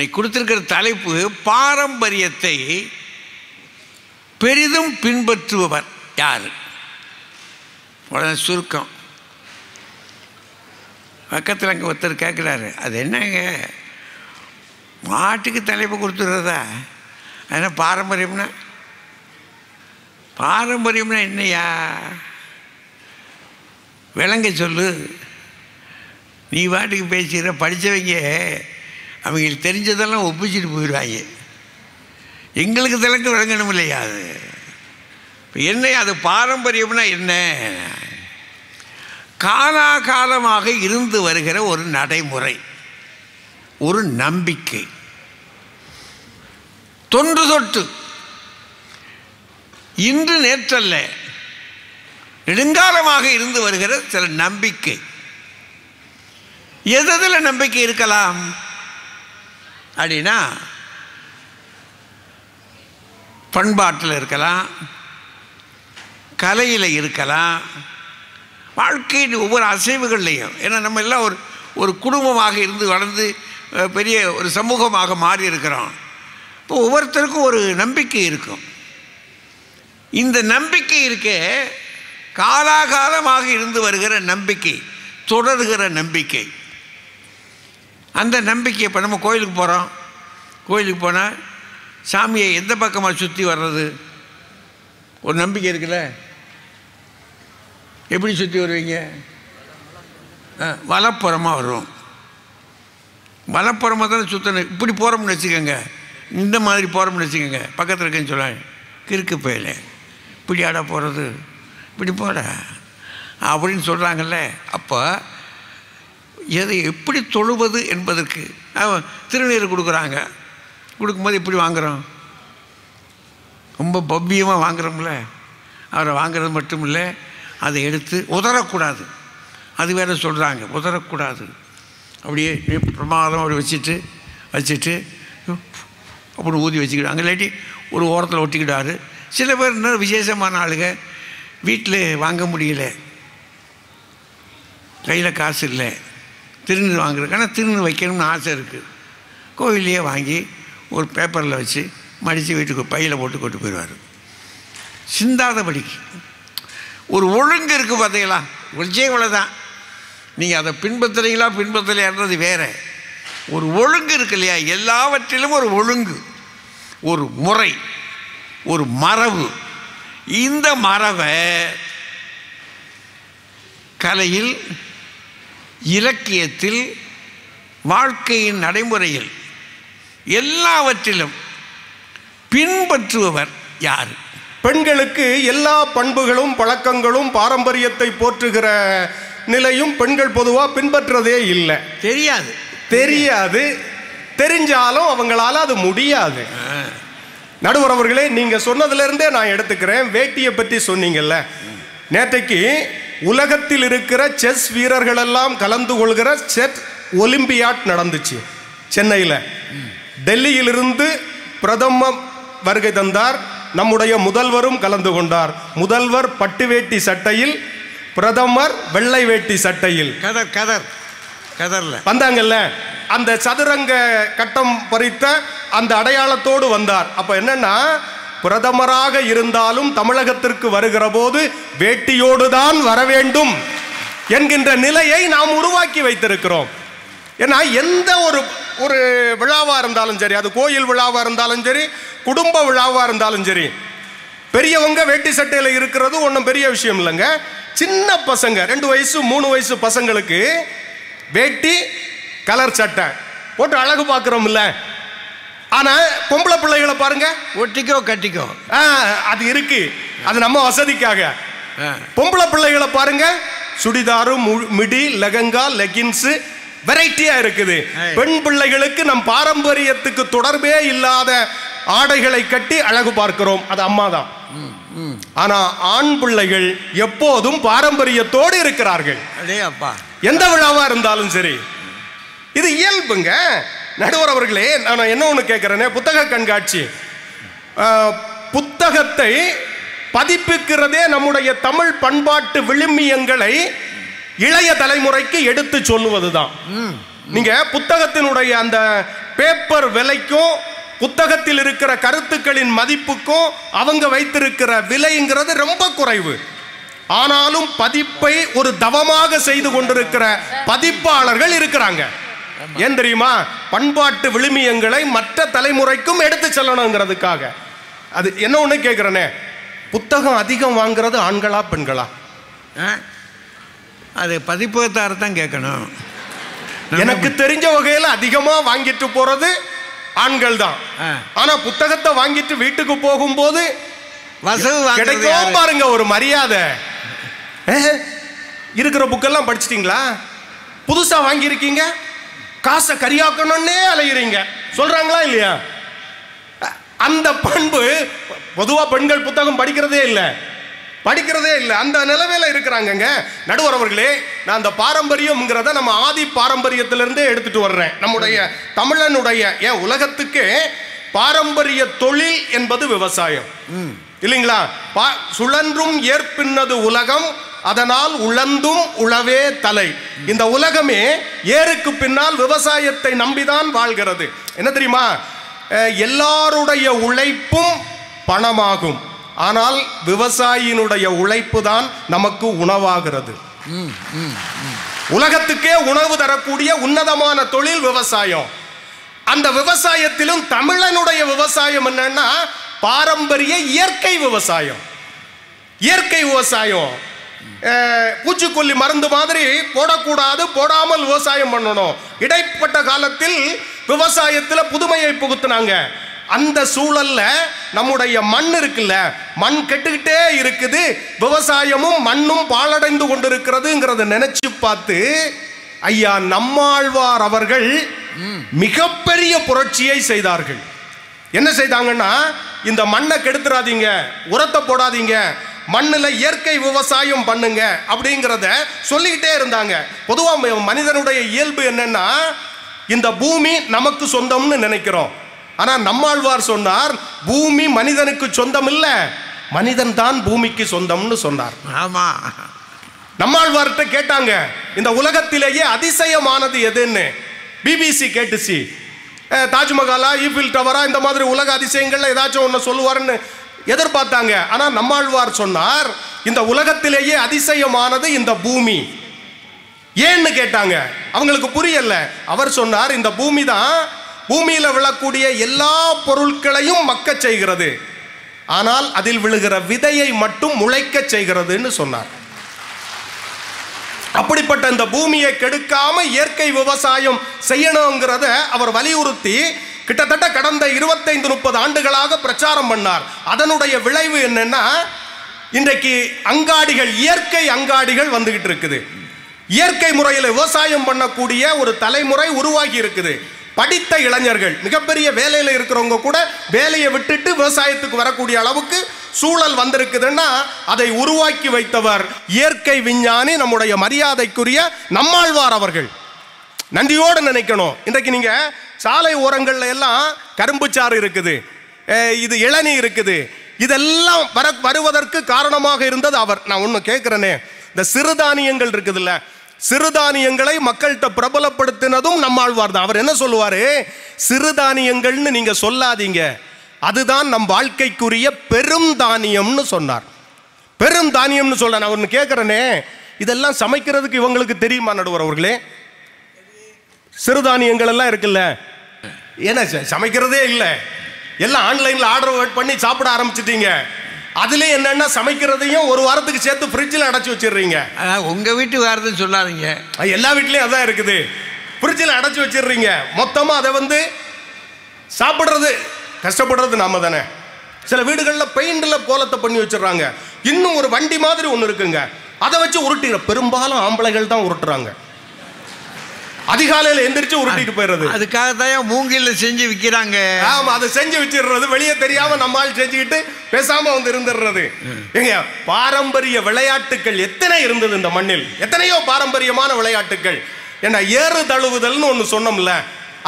இன்னைக்கு கொடுத்திருக்கிற தலைப்பு பாரம்பரியத்தை பெரிதும் பின்பற்றுபவர் யார்? உடனே சுருக்கம். பக்கத்தில் அங்கே ஒருத்தர் கேட்குறாரு, அது என்னங்க மாட்டுக்கு தலைப்பு கொடுத்துடுறதா? அதனால் பாரம்பரியம்னா என்னையா விளங்க சொல்லு. நீ பாட்டுக்கு பேசுகிற. படித்தவங்க அவங்களுக்கு தெரிஞ்சதெல்லாம் ஒப்பிச்சுட்டு போயிடுவாங்க. எங்களுக்கு தலைக்கு விளங்கணும் இல்லையா? அது என்ன? அது பாரம்பரியம்னா என்ன? காலாகாலமாக இருந்து வருகிற ஒரு நடைமுறை, ஒரு நம்பிக்கை, தொன்று தொட்டு இன்று நேற்றல்ல நெடுங்காலமாக இருந்து வருகிற சில நம்பிக்கை. எதில் நம்பிக்கை இருக்கலாம் அப்படின்னா, பண்பாட்டில் இருக்கலாம், கலையில் இருக்கலாம், வாழ்க்கையின் ஒவ்வொரு அசைவுகள்லையும். ஏன்னா நம்ம எல்லாம் ஒரு குடும்பமாக இருந்து வளர்ந்து பெரிய ஒரு சமூகமாக மாறி இருக்கிறோம். இப்போ ஒவ்வொருத்தருக்கும் ஒரு நம்பிக்கை இருக்கும். இந்த நம்பிக்கை இருக்க காலாகாலமாக இருந்து வருகிற நம்பிக்கை, தொடர்கிற நம்பிக்கை. அந்த நம்பிக்கை இப்போ நம்ம கோயிலுக்கு போகிறோம். கோயிலுக்கு போனால் சாமியை எந்த பக்கமாக சுற்றி வர்றது? ஒரு நம்பிக்கை இருக்குல்ல. எப்படி சுற்றி வருவீங்க? வலப்புறமாக வரும். வலப்புறமாக தானே சுற்றணும். இப்படி போகிறோம்னு வச்சுக்கோங்க, இந்த மாதிரி போகிறோம்னு வச்சுக்கோங்க, பக்கத்தில் இருக்கேன்னு சொல்லுவாங்க, கிறுக்கு போயில இப்படி ஆட போகிறது, இப்படி போட அப்படின்னு சொல்கிறாங்கல்ல. அப்போ எதை எப்படி தொழுவது என்பதற்கு திருநீர் கொடுக்குறாங்க. கொடுக்கும்போது எப்படி வாங்குகிறோம்? ரொம்ப பவ்யமாக வாங்குகிறோம்ல. அவரை வாங்குறது மட்டும் இல்லை, அதை எடுத்து உதறக்கூடாது. அது வேறு சொல்கிறாங்க, உதறக்கூடாது. அப்படியே பிரமாதம் அப்படி வச்சுட்டு அப்படின்னு ஊதி வச்சுக்கிட்டாங்க. இல்லாட்டி ஒரு ஓரத்தில் ஒட்டிக்கிட்டாரு. சில பேர் இன்னும் விசேஷமான ஆளுங்க வீட்டில் வாங்க முடியல, கையில் காசு இல்லை, திருநீர் வாங்குறதுக்கு. ஆனால் திருநீர் வைக்கணும்னு ஆசை இருக்குது. கோவிலையே வாங்கி ஒரு பேப்பரில் வச்சு மடித்து வீட்டுக்கு பையில் போட்டு கொண்டு போயிடுவார். சிந்தாதபடிக்கு ஒரு ஒழுங்கு இருக்குது பார்த்தீங்களா? ஒழிச்சே இவ்வளோதான். நீங்கள் அதை பின்பற்றலையான்றது வேறு. ஒரு ஒழுங்கு இருக்கு இல்லையா? எல்லாவற்றிலும் ஒரு ஒழுங்கு, ஒரு முறை, ஒரு மரபு. இந்த மரபை கலையில், இலக்கியத்தில், வாழ்க்கையின் நடைமுறையில் எல்லாவற்றிலும் பின்பற்றுபவர் யார்? பெண்களுக்கு எல்லா பண்புகளும் பழக்கங்களும் பாரம்பரியத்தை போற்றுகிற நிலையும் பெண்கள் பொதுவாக பின்பற்றதே இல்லை. தெரியாது. தெரிஞ்சாலும் அவங்களால அது முடியாது. நடுவர் அவர்களே, நீங்க சொன்னதுலேருந்தே நான் எடுத்துக்கிறேன். வேட்டியை பற்றி சொன்னீங்கல்ல. நேற்றைக்கு உலகத்தில் இருக்கிற செஸ் வீரர்கள் எல்லாம் கலந்து கொள்கிற செஸ் ஒலிம்பியாட் நடந்துச்சு சென்னையில். டெல்லியிலிருந்து பிரதமர் வருகை தந்தார். நம்முடைய முதல்வரும் கலந்து கொண்டார். முதல்வர் பட்டு வேட்டி சட்டையில், பிரதமர் வெள்ளை வேட்டி சட்டையில் வந்தாங்கல்ல. அந்த சதுரங்க கட்டம் பறித்த அந்த அடையாளத்தோடு வந்தார். அப்ப என்னன்னா, பிரதமராக இருந்தாலும் தமிழகத்திற்கு வருகிற போது வேட்டியோடு தான் வர வேண்டும் என்கின்ற நிலையை நாம் உருவாக்கி வைத்திருக்கிறோம். ஏன்னா எந்த ஒரு விழாவா இருந்தாலும் சரி, அது கோயில் விழாவா இருந்தாலும் சரி, குடும்ப விழாவா இருந்தாலும் சரி, பெரியவங்க வேட்டி சட்டையில இருக்கிறது ஒன்றும் பெரிய விஷயம் இல்லைங்க. சின்ன பசங்க 2 வயசு 3 வயசு பசங்களுக்கு வேட்டி கலர் சட்டை போட்டு அழகு பார்க்கிறோம் இல்ல. ஆனா பொம்பளை பிள்ளைகளை பாருங்க, ஒட்டிக்கோ கட்டிக்கோ அது இருக்கு, அது நம்ம வசதிக்காக. பொம்பளை பிள்ளைகளை பாருங்க, சுடிதாரு, மிடி, லெகங்கா, லெகின்ஸ் வெரைட்டியா இருக்குது. பெண் பிள்ளைகளுக்கு நம் பாரம்பரியத்துக்கு தொடர்பே இல்லாத ஆடைகளை கட்டி அழகு பார்க்கிறோம், அது அம்மா தான். ஆனா ஆண் பிள்ளைகள் எப்போதும் பாரம்பரியத்தோடு இருக்கிறார்கள். எந்த விழாவா இருந்தாலும் சரி, இது இயல்புங்க. நடுவர் அவர்களே, நான் என்ன ஒன்று கேட்கிறேனே, புத்தக கண்காட்சி, புத்தகத்தை பதிப்பிக்கிறதே நம்முடைய தமிழ் பண்பாட்டு விழுமியங்களை இளைய தலைமுறைக்கு எடுத்து சொல்லுவதுதான். நீங்க புத்தகத்தினுடைய அந்த பேப்பர் விலைக்கும் புத்தகத்தில் இருக்கிற கருத்துக்களின் மதிப்புக்கும் அவங்க வைத்திருக்கிற விலைங்கிறது ரொம்ப குறைவு. ஆனாலும் பதிப்பை ஒரு தவமாக செய்து கொண்டிருக்கிற பதிப்பாளர்கள் இருக்கிறாங்க. ஏன் தெரியுமா? பண்பாட்டு விழுமியங்களை மற்ற தலைமுறைக்கும் எடுத்து செல்லணுங்கிறதுக்காக. அது என்ன ஒண்ணு கேட்கிறேனே, புத்தகம் அதிகம் வாங்குறது ஆண்களா பெண்களா? அது பதிப்பகத்தார தான் கேட்கணும். எனக்கு தெரிஞ்ச வகையில் அதிகமா வாங்கிட்டு போறது ஆண்கள் தான். ஆனா புத்தகத்தை வாங்கிட்டு வீட்டுக்கு போகும்போது கிடைக்கும் பாருங்க ஒரு மரியாதை. இருக்கிற புக்கெல்லாம் படிச்சிட்டீங்களா? புதுசா வாங்கியிருக்கீங்க, காசை கரியாக்கணும்னே அலையிறீங்க, சொல்றாங்களா இல்லையா? அந்த பண்பு பொதுவா பெண்கள் புத்தகம் படிக்கிறதே இல்லை. அந்த நிலைமையில இருக்கிறாங்க. நடுவர் அவர்களே, நான் அந்த பாரம்பரியம்ங்கிறத நம்ம ஆதி பாரம்பரியத்திலிருந்தே எடுத்துட்டு வர்றேன். நம்முடைய தமிழனுடைய ஏன் உலகத்துக்கு பாரம்பரிய தொழில் என்பது விவசாயம் இல்லைங்களா? சுழன்றும் ஏற்பின்னது உலகம், அதனால் உழந்தும் உழவே தலை. இந்த உலகமே ஏருக்கு பின்னால் விவசாயத்தை நம்பிதான் வாழ்கிறது. என்ன தெரியுமா? எல்லாருடைய உழைப்பும் பணமாகும், ஆனால் விவசாயியினுடைய உழைப்பு தான் நமக்கு உணவாகிறது. உலகத்துக்கே உணவு தரக்கூடிய உன்னதமான தொழில் விவசாயம். அந்த விவசாயத்திலும் தமிழனுடைய விவசாயம் என்னன்னா பாரம்பரிய இயற்கை விவசாயம். பூச்சிக்கொல்லி மருந்து மாதிரி போடக்கூடாது, போடாமல் விவசாயம் பண்ணணும். இடைப்பட்ட காலத்தில் விவசாயத்தில் புதுமையை புகுத்தினாங்க. அந்த சூழல்ல நம்முடைய மண் இருக்குல்ல, மண் கெட்டுக்கிட்டே இருக்குது, விவசாயமும் மண்ணும் பாழடைந்து கொண்டிருக்கிறதுங்கிறத நினைச்சு பார்த்து ஐயா நம்மாழ்வார் அவர்கள் மிகப்பெரிய புரட்சியை செய்தார்கள். என்ன செய்தாங்கன்னா, இந்த மண்ணை கெடுத்துறாதீங்க, உரத்தை போடாதீங்க, மண்ணில் இயற்கை விவசாயம் பண்ணுங்க அப்படிங்கிறத சொல்லிக்கிட்டே இருந்தாங்க. பொதுவாக மனிதனுடைய இயல்பு என்னன்னா, இந்த பூமி நமக்கு சொந்தம்னு நினைக்கிறோம். ஆனா நம்மாழ்வார் சொன்னார், பூமி மனிதனுக்கு சொந்தம் இல்ல, மனிதன் தான் பூமிக்கு சொந்தம்னு சொன்னார். ஆமா, நம்மாழ்வார்கிட்ட கேட்டாங்க, இந்த உலகத்திலேயே அதிசயமானது எதுன்னு. பிபிசி கேட்டுச்சு, தாஜ்மஹாலா, ஈஃபில் டவரா, இந்த மாதிரி உலக அதிசயங்கள்ல ஏதாச்சும் ஒன்று சொல்லுவாருன்னு எதிர்பார்த்தாங்க. ஆனா நம்மாழ்வார் சொன்னார், இந்த உலகத்திலேயே அதிசயமானது இந்த பூமி. ஏன்னு கேட்டாங்க, அவங்களுக்கு புரியல. அவர் சொன்னார், இந்த பூமி தான் பூமியில விழக்கூடிய எல்லா பொருட்களையும் மக்க செய்கிறது, ஆனால் அதில் விழுகிற விதையை மட்டும் முளைக்க செய்கிறதுன்னு சொன்னார். அப்படிப்பட்ட இந்த பூமியை கெடுக்காம இயற்கை விவசாயம் செய்யணுங்கிறத அவர் வலியுறுத்தி கிட்டத்தட்ட கடந்த 25-30 ஆண்டுகளாக பிரச்சாரம் பண்ணார். அதனுடைய விளைவு என்னன்னா, இன்றைக்கு அங்காடிகள், இயற்கை அங்காடிகள் வந்துகிட்டு இருக்குது. இயற்கை முறையில் விவசாயம் பண்ணக்கூடிய ஒரு தலைமுறை உருவாகி இருக்குது. படித்த இளைஞர்கள், மிகப்பெரிய வேலையில் இருக்கிறவங்க கூட வேலையை விட்டுட்டு விவசாயத்துக்கு வரக்கூடிய அளவுக்கு சூழல் வந்திருக்குதுன்னா அதை உருவாக்கி வைத்தவர் இயற்கை விஞ்ஞானி, நம்முடைய மரியாதைக்குரிய நம்மாழ்வார் அவர்கள். நன்றியோடு நினைக்கணும். இன்றைக்கு நீங்க சாலை ஓரங்கள்ல எல்லாம் கரும்பு சாறு இருக்குது, இது இளநீர் இருக்குது, இதெல்லாம் வருவதற்கு காரணமாக இருந்தது அவர். நான் ஒன்று கேட்கிறேனே, இந்த சிறுதானியங்கள் இருக்குதுல்ல, சிறுதானியங்களை மக்கள்கிட்ட பிரபலப்படுத்தினதும் நம்மாழ்வார் தான். அவர் என்ன சொல்லுவாரு, சிறுதானியங்கள்னு நீங்க சொல்லாதீங்க, அதுதான் நம் வாழ்க்கைக்குரிய பெரும் தானியம்னு சொன்னார். பெரும் தானியம்னு சொல்ல நான் ஒன்று கேட்கிறேனே, இதெல்லாம் சமைக்கிறதுக்கு இவங்களுக்கு தெரியுமா நடுவர் அவர்களே? சிறுதானியங்கள் எல்லாம் இருக்குல்ல, ஏன்னா சமைக்கிறதே இல்லை, எல்லாம் ஆன்லைன்ல ஆர்டர் பண்ணி சாப்பிட ஆரம்பிச்சிட்டீங்க. அதுல என்னன்னா சமைக்கிறதையும் ஒரு வாரத்துக்கு சேர்த்து ஃப்ரிட்ஜில் அடைச்சி வச்சிடுறீங்க. உங்க வீட்டு வாரத்துன்னு சொல்லாதீங்க, எல்லா வீட்லயும் அதான் இருக்குது. ஃப்ரிட்ஜில் அடைச்சி வச்சிடுறீங்க. மொத்தமா அதை சாப்பிடுறது கஷ்டப்படுறது நாம தானே. சில வீடுகளில் பெயிண்ட்ல கோலத்தை பண்ணி வச்சிடறாங்க. இன்னும் ஒரு வண்டி மாதிரி ஒன்று இருக்குங்க, அதை வச்சு உருட்டிற பெரும்பாலும் ஆம்பளைகள் தான் உருட்டுறாங்க. அதிகாலையில் எந்திரிச்சு உருட்டிட்டு போயிடுறது. அதுக்காக தான் மூங்கில செஞ்சு விற்கிறாங்க. ஆமா, அதை செஞ்சு வச்சிடுறது, வெளியே தெரியாம நம்மால் செஞ்சுக்கிட்டு பேசாம இருந்துடுறது. எங்க பாரம்பரிய விளையாட்டுகள் எத்தனை இருந்தது இந்த மண்ணில், எத்தனையோ பாரம்பரியமான விளையாட்டுகள். ஏன்னா ஏறு தழுவுதல்னு ஒன்று சொன்னோம்ல,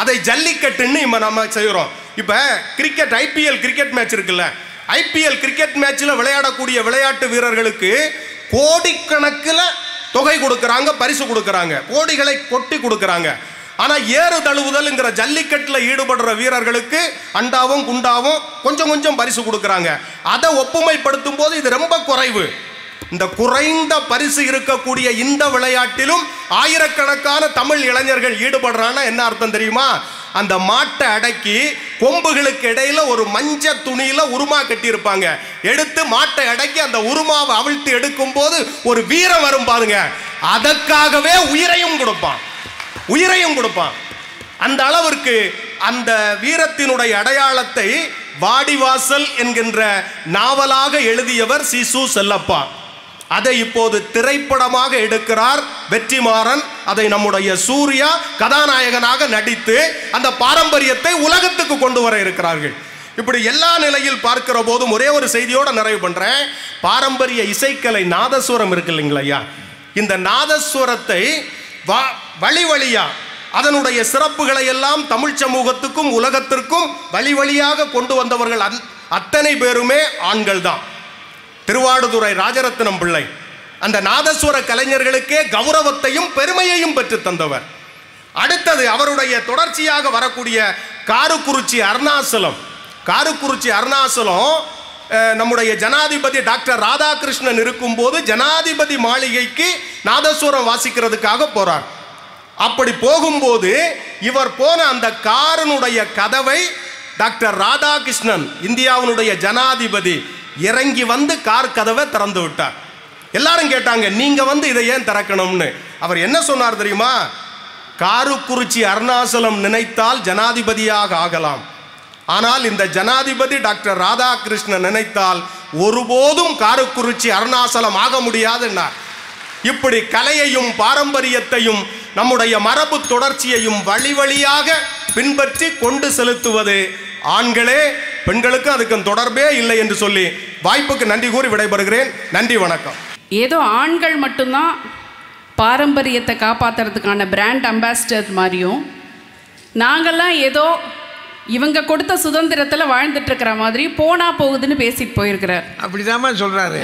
அதை ஜல்லிக்கட்டுன்னு நம்ம செய்யறோம். இப்ப கிரிக்கெட், ஐபிஎல் கிரிக்கெட் மேட்ச் இருக்குல்ல, ஐபிஎல் கிரிக்கெட் மேட்ச்ல விளையாடக்கூடிய விளையாட்டு வீரர்களுக்கு கோடிக்கணக்கில் தொகை கொடுக்கறாங்க, பரிசு கொடுக்கறாங்க, கோடிகளை கொட்டி கொடுக்கறாங்க. ஆனா ஏறு தழுவுதல்ங்கிற ஜல்லிக்கட்டுல ஈடுபடுற வீரர்களுக்கு அண்டாவும் குண்டாவும் கொஞ்சம் கொஞ்சம் பரிசு கொடுக்கறாங்க. அதை ஒப்புமைப்படுத்தும் போது இது ரொம்ப குறைவு. இந்த குறைந்த பரிசு இருக்கக்கூடிய இந்த விளையாட்டிலும் ஆயிரக்கணக்கான தமிழ் இளைஞர்கள் ஈடுபடுறான்னா என்ன அர்த்தம் தெரியுமா? அந்த மாட்டை அடக்கி கொம்புகளுக்கு இடையில ஒரு மஞ்ச துணியில உருமா கட்டி இருப்பாங்க. எடுத்து மாட்டை அடக்கி அந்த உருமாவை அவிழ்த்து எடுக்கும் போது ஒரு வீரம் வரும் பாருங்க. அதற்காகவே உயிரையும் கொடுப்பான். அந்த அளவிற்கு அந்த வீரத்தினுடைய அடையாளத்தை வாடிவாசல் என்கின்ற நாவலாக எழுதியவர் சிசு செல்லப்பா. அதை இப்போது திரைப்படமாக எடுக்கிறார் வெற்றிமாறன். அதை நம்முடைய சூர்யா கதாநாயகனாக நடித்து அந்த பாரம்பரியத்தை உலகத்துக்கு கொண்டு வர இருக்கிறார்கள். இப்படி எல்லா நிலையில் பார்க்கிற போதும் ஒரே ஒரு செய்தியோட நிறைவு பண்றேன். பாரம்பரிய இசைக்கலை நாதஸ்வரம் இருக்கு இல்லைங்களா ஐயா, இந்த நாதஸ்வரத்தை வழி வழியா அதனுடைய சிறப்புகளை எல்லாம் தமிழ் சமூகத்துக்கும் உலகத்திற்கும் வழி வழியாக கொண்டு வந்தவர்கள் அத்தனை பேருமே ஆண்கள் தான். திருவாடுதுறை ராஜரத்னம் பிள்ளை அந்த நாதஸ்வர கலைஞர்களுக்கே கௌரவத்தையும் பெருமையையும் பெற்று தந்தவர். அடுத்தது அவருடைய தொடர்ச்சியாக வரக்கூடிய காரக்குறிச்சி அருணாசலம் நம்முடைய ஜனாதிபதி டாக்டர் ராதாகிருஷ்ணன் இருக்கும் போது ஜனாதிபதி மாளிகைக்கு நாதஸ்வரம் வாசிக்கிறதுக்காக போறார். அப்படி போகும்போது இவர் போன அந்த காரனுடைய கதவை டாக்டர் ராதாகிருஷ்ணன் இந்தியாவினுடைய ஜனாதிபதி இறங்கி வந்து கார் கதவை திறந்து விட்டார். எல்லாரும் கேட்டாங்க, நீங்க வந்து இதை ஏன் திறக்கணும்னு. அவர் என்ன சொன்னார் தெரியுமா? காரக்குறிச்சி அருணாசலம் நினைத்தால் ஜனாதிபதியாக ஆகலாம், ஆனால் இந்த ஜனாதிபதி டாக்டர் ராதாகிருஷ்ணன் நினைத்தால் ஒருபோதும் காரக்குறிச்சி அருணாசலம் ஆக முடியாதுன்னார். இப்படி கலையையும் பாரம்பரியத்தையும் நம்முடைய மரபு தொடர்ச்சியையும் வழி வழியாக பின்பற்றி கொண்டு செலுத்துவது ஆண்களே. பெண்களுக்கு அதுக்கு தொடர்பே இல்லை என்று சொல்லி வாய்ப்புக்கு நன்றி கூறி விடைபெறுகிறேன். நன்றி, வணக்கம். ஏதோ ஆண்கள் மட்டும்தான் பாரம்பரியத்தை காப்பாற்றுறதுக்கான பிராண்ட் அம்பாசிடர் மாதிரியும், நாங்கள்லாம் ஏதோ இவங்க கொடுத்த சுதந்திரத்தில் வாழ்ந்துட்டு இருக்கிற மாதிரி போனா போகுதுன்னு பேசிட்டு போயிருக்கிறார். அப்படிதான் சொல்றாரு.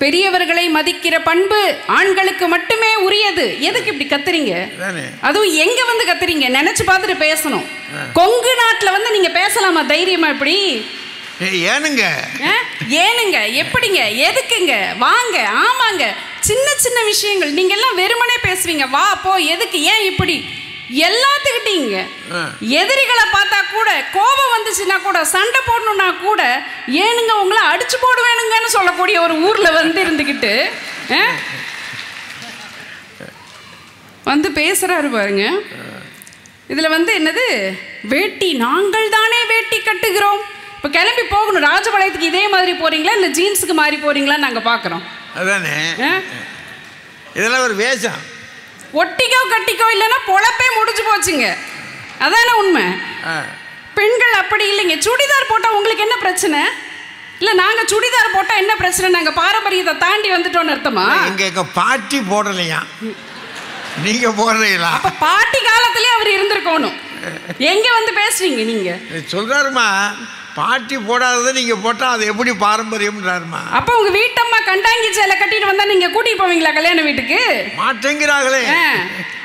பெரியவர்களை மதிக்கிற பண்பு ஆண்களுக்கு மட்டுமே உரியது. எதுக்கு இப்படி கத்துறீங்க? அதுவும் எங்க வந்து கத்துறீங்க? நினைச்சு பார்த்துட்டு பேசணும். கொங்கு நாட்டுல வந்து நீங்க பேசலாமா தைரியமா? இப்படி ஏனுங்க எப்படிங்க எதுக்குங்க வாங்க ஆமாங்க சின்ன சின்ன விஷயங்கள் நீங்க எல்லாம் வெறுமனே பேசுவீங்க. வா போ எதுக்கு ஏன் இப்படி எல்லாத்துக்கிட்டீங்க. எதிரிகளை பார்த்தா கூட கோபம் வந்துச்சுன்னா கூட சண்டை போடணும்னா கூட ஏனுங்க உங்களை அடிச்சு போடுவேனுங்கன்னு சொல்லக்கூடிய ஒரு ஊர்ல வந்து இருந்துக்கிட்டு வந்து பேசுறாரு பாருங்க. இதுல வந்து என்னது வேட்டி நாங்கள் தானே வேட்டி கட்டுகிறோம். இப்ப கிளம்பி போகணும் ராஜபாளையத்துக்கு இதே மாதிரி போறீங்களா இல்ல ஜீன்ஸுக்கு மாறி போறீங்களான்னு நாங்க பாக்குறோம். அதானே இதெல்லாம் ஒரு வேஷம். ஒட்டிக்கோ கட்டிக்கோ இல்லைன்னா பொழப்பே முடிஞ்சு போச்சுங்க. அதானே உண்மை. பெண்கள் அப்படி இல்லைங்க. சுடிதார் போட்டால் உங்களுக்கு என்ன பிரச்சனை? இல்லை நாங்கள் சுடிதார் போட்டால் என்ன பிரச்சனை? நாங்கள் பாரம்பரியத்தை தாண்டி வந்துட்டோன்னு அர்த்தமா? எங்கள் பாட்டி போடலையா, நீங்கள் போடுறீங்களா? அப்போ பாட்டி காலத்திலே அவர் இருந்திருக்கணும். எங்கே வந்து பேசுறீங்க நீங்கள்? சொல்கிறாருமா பாட்டி போடாததை நீங்கள் போட்டால் அது எப்படி பாரம்பரியம்ன்றாருமா. அப்போ உங்கள் வீட்டம்மா கண்டாங்கி சேலை கட்டிட்டு வந்தால் நீங்கள் கூட்டிட்டு போவீங்களா கல்யாண வீட்டுக்கு? மாட்டேங்கிறாங்களே.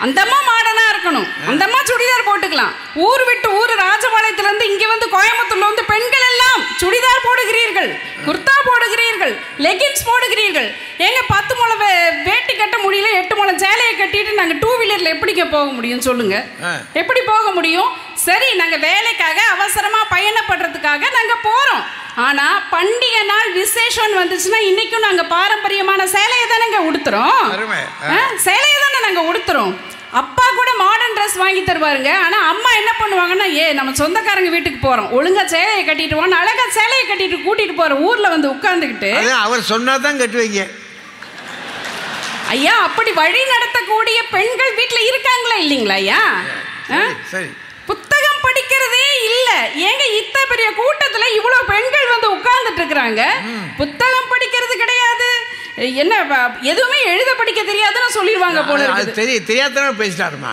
அந்த அம்மா மாடனாக இருக்கணும். அந்த அம்மா சுடிதார் போட்டுக்கலாம். ஊர் விட்டு ஊர் ராஜபாளையத்திலேருந்து இங்கே வந்து கோயம்புத்தூர்ல வந்து பெண்கள் எல்லாம் சுடிதார் போடுகிறீர்கள், குர்தா போடுகிறீர்கள், லெகின்ஸ் போடுகிறீர்கள். ஏங்க 10 முழம் வேட்டி கட்ட முடியல, 8 முழம் சேலையை கட்டிட்டு நாங்கள் 2 வீலரில் எப்படிங்க போக முடியும் சொல்லுங்க? எப்படி போக முடியும்? சரி நாங்கள் வேலைக்காக அவசரமாக பயணப்படுறதுக்காக நாங்கள் போகிறோம். ஆனால் பண்டிகை நாள் விசேஷம் வந்துச்சுன்னா இன்னைக்கும் நாங்கள் பாரம்பரியமான சேலையை தானேங்க உடுத்துறோம். சேலையை தானே நாங்கள் உடுத்துறோம். அப்பா கூட மாடர்ன் ட்ரெஸ் வாங்கி தருவாருங்க. ஆனால் அம்மா என்ன பண்ணுவாங்கன்னா, நம்ம சொந்தக்காரங்க வீட்டுக்கு போகிறோம், ஒழுங்கா சேலையை கட்டிட்டு போன அழகா சேலையை கட்டிட்டு கூட்டிட்டு போகிற ஊரில் வந்து உட்காந்துக்கிட்டு அவர் சொன்னாதான் கட்டுவீங்க ஐயா. அப்படி வழி நடத்தக்கூடிய பெண்கள் வீட்டில் இருக்காங்களா இல்லைங்களா ஐயா? சரி புத்தகம் படிக்கிறதே இல்ல. ஏங்க இத்தனை பெரிய கூட்டத்துல இவ்வளவு பெண்கள் வந்து உட்கார்ந்துட்டு இருக்கிறாங்க. புத்தகம் படிக்கிறது கிடையாது. என்ன எதுவுமே எழுத படிக்க தெரியாதுன்னு சொல்லிடுவாங்க போல இருக்குது. தெரியாத பேசிட்டாருமா.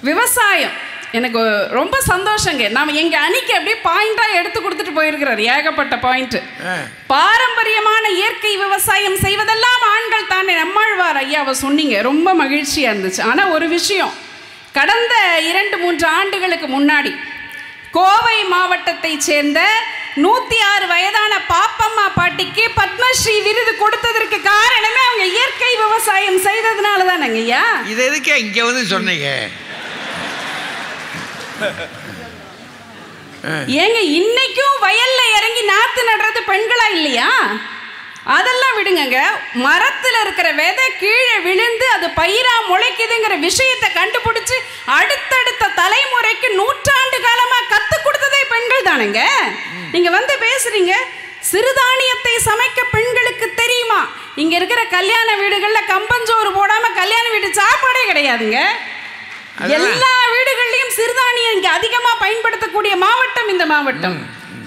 விவசாயம் எனக்கு ரொம்ப சந்தோஷங்க. நாம எங்க அணிக்கு அப்படியே பாயிண்டா எடுத்து கொடுத்துட்டு போயிருக்கிறார். ஏகப்பட்ட பாயிண்ட். பாரம்பரியமான இயற்கை விவசாயம் செய்வதெல்லாம் ஆண்கள் தானே நம்மாழ்வார் ஐயாவை சொன்னீங்க, ரொம்ப மகிழ்ச்சியாக இருந்துச்சு. ஆனால் ஒரு விஷயம், கடந்த 2-3 ஆண்டுகளுக்கு முன்னாடி கோவை மாவட்டத்தை சேர்ந்த 106 வயதான பாப்பம்மா பாட்டிக்கு பத்மஸ்ரீ விருது கொடுத்ததற்கு காரணமே அவங்க இயற்கை விவசாயம் செய்ததுனால தானங்க ஐயா. இது எதுக்கே இங்கே வந்து சொன்னீங்க? ஏங்க இன்னைக்கும் வயல்ல இறங்கி நாத்து நடுறது பெண்களா இல்லையா? அதெல்லாம் விடுங்க. மரத்தில் இருக்கிற விதை கீழே விழுந்து அது பயிரா முளைக்குதுங்கிற விஷயத்தை கண்டுபிடிச்சு அடுத்தடுத்த தலைமுறைக்கு நூற்றாண்டு காலமா கத்து கொடுத்ததே பெண்கள் தானுங்க. நீங்க வந்து பேசுறீங்க சிறுதானியத்தை சமைக்க பெண்களுக்கு தெரியுமா? இங்க இருக்கிற கல்யாண வீடுகள்ல கம்பஞ்சோறு போடாம கல்யாண வீட்டு சாப்பாடே கிடையாதுங்க. எல்லா வீடுகள்லயும் சிறுதானியம் இங்க அதிகமா பயன்படுத்தக்கூடிய மாவட்டம் இந்த மாவட்டம்.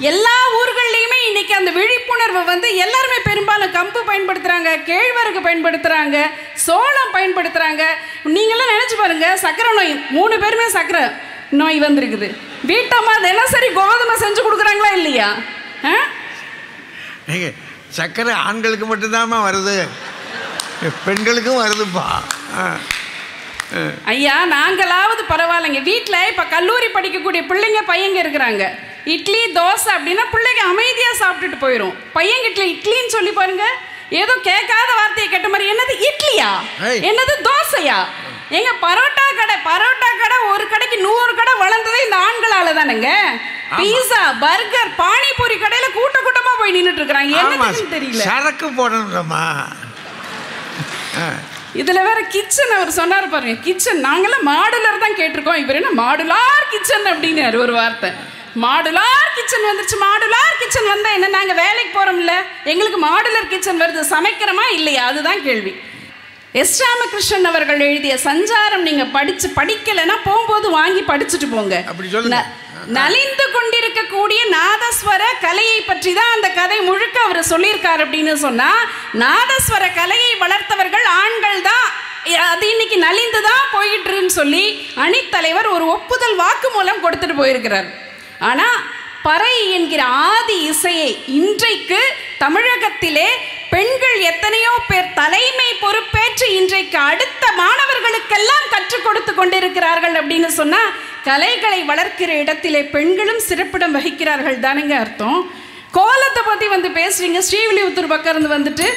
எல்லா ஊர்கள்லையுமே இன்னைக்கு அந்த விழிப்புணர்வு வந்து எல்லாருமே பெரும்பாலும் கம்பு பயன்படுத்துறாங்க, கேழ்வரகு பயன்படுத்துறாங்க, சோளம் பயன்படுத்துறாங்க. நீங்களாம் நினைச்சு பாருங்க, சக்கரை நோய் 3 பேருமே சக்கரை நோய் வந்திருக்குது. வீட்டம்மா தினசரி கோதுமை செஞ்சு கொடுக்குறாங்களா இல்லையா? சக்கரை ஆண்களுக்கு மட்டும்தாம்மா வருது, பெண்களுக்கும் வருதுப்பா. ஐயா நாங்களாவது பரவாயில்லைங்க. வீட்டில் இப்போ கல்லூரி படிக்கக்கூடிய பிள்ளைங்க பையங்க இருக்கிறாங்க. இட்லி தோசை அப்படின்னா பிள்ளைங்க அமைதியாக சாப்பிட்டுட்டு போயிடும். பையன்கிட்ட இட்லின்னு சொல்லி பாருங்க, ஏதோ கேட்காத வார்த்தையை கேட்ட மாதிரி, என்னது இட்லியா, என்னது தோசையா? எங்க பரோட்டா கடை ஒரு கடைக்கு 100 கடை வளர்ந்ததே இந்த ஆண்களால தானுங்க. பீஸா பர்கர் பானிபூரி கடையில கூட்டமா போய் நின்றுட்டு இருக்காங்க. என்னன்னு தெரியல. சரக்கு போடணும்மா. இதுல வேற கிச்சன் அவர் சொன்னாரு பாருங்க, கிச்சன் நாங்கெல்லாம் மாடுலர் தான் கேட்டிருக்கோம். இவர் என்ன மாடுலார் கிச்சன் அப்படின்னாரு ஒரு வார்த்தை. மாடுலார் கிச்சன் வந்துருச்சு. மாடுலார் கிச்சன் வந்தா என்ன, நாங்க வேலைக்கு போறோம்ல, எங்களுக்கு மாடுலர் கிச்சன் வருது, சமைக்கிறோமா இல்லையா? அதுதான் கேள்வி. எஸ் ராமகிருஷ்ணன் அவர்கள் எழுதிய சஞ்சாரம் நீங்க படிக்கலைன்னா போகும்போது வாங்கி படிச்சுட்டு போங்க. நலிந்து கொண்டிருக்கக்கூடிய நாதஸ்வர கலையை பற்றி தான் அந்த கதை முழுக்க அவர் சொல்லியிருக்காரு. அப்படின்னு சொன்னா நாதஸ்வர கலையை வளர்த்தவர்கள் ஆண்கள் தான், அது இன்னைக்கு நலிந்து தான் போயிட்டுருன்னு சொல்லி அணித்தலைவர் ஒரு ஒப்புதல் வாக்கு மூலம் கொடுத்துட்டு போயிருக்கிறார். ஆனா பறை என்கிற ஆதி இசையை இன்றைக்கு தமிழகத்திலே பெண்கள் எத்தனையோ பேர் தலைமை பொறுப்பேற்று இன்றைக்கு அடுத்த மாணவர்களுக்கெல்லாம் கற்றுக் கொடுத்து கொண்டிருக்கிறார்கள். அப்படின்னு சொன்னா கலைகளை வளர்க்கிற இடத்திலே பெண்களும் சிறப்பிடம் வகிக்கிறார்கள் தானுங்க அர்த்தம். கோலத்தை பத்தி வந்து பேசுறீங்க, ஸ்ரீவில்லிபுத்தூர் பக்கம் இருந்து வந்துட்டு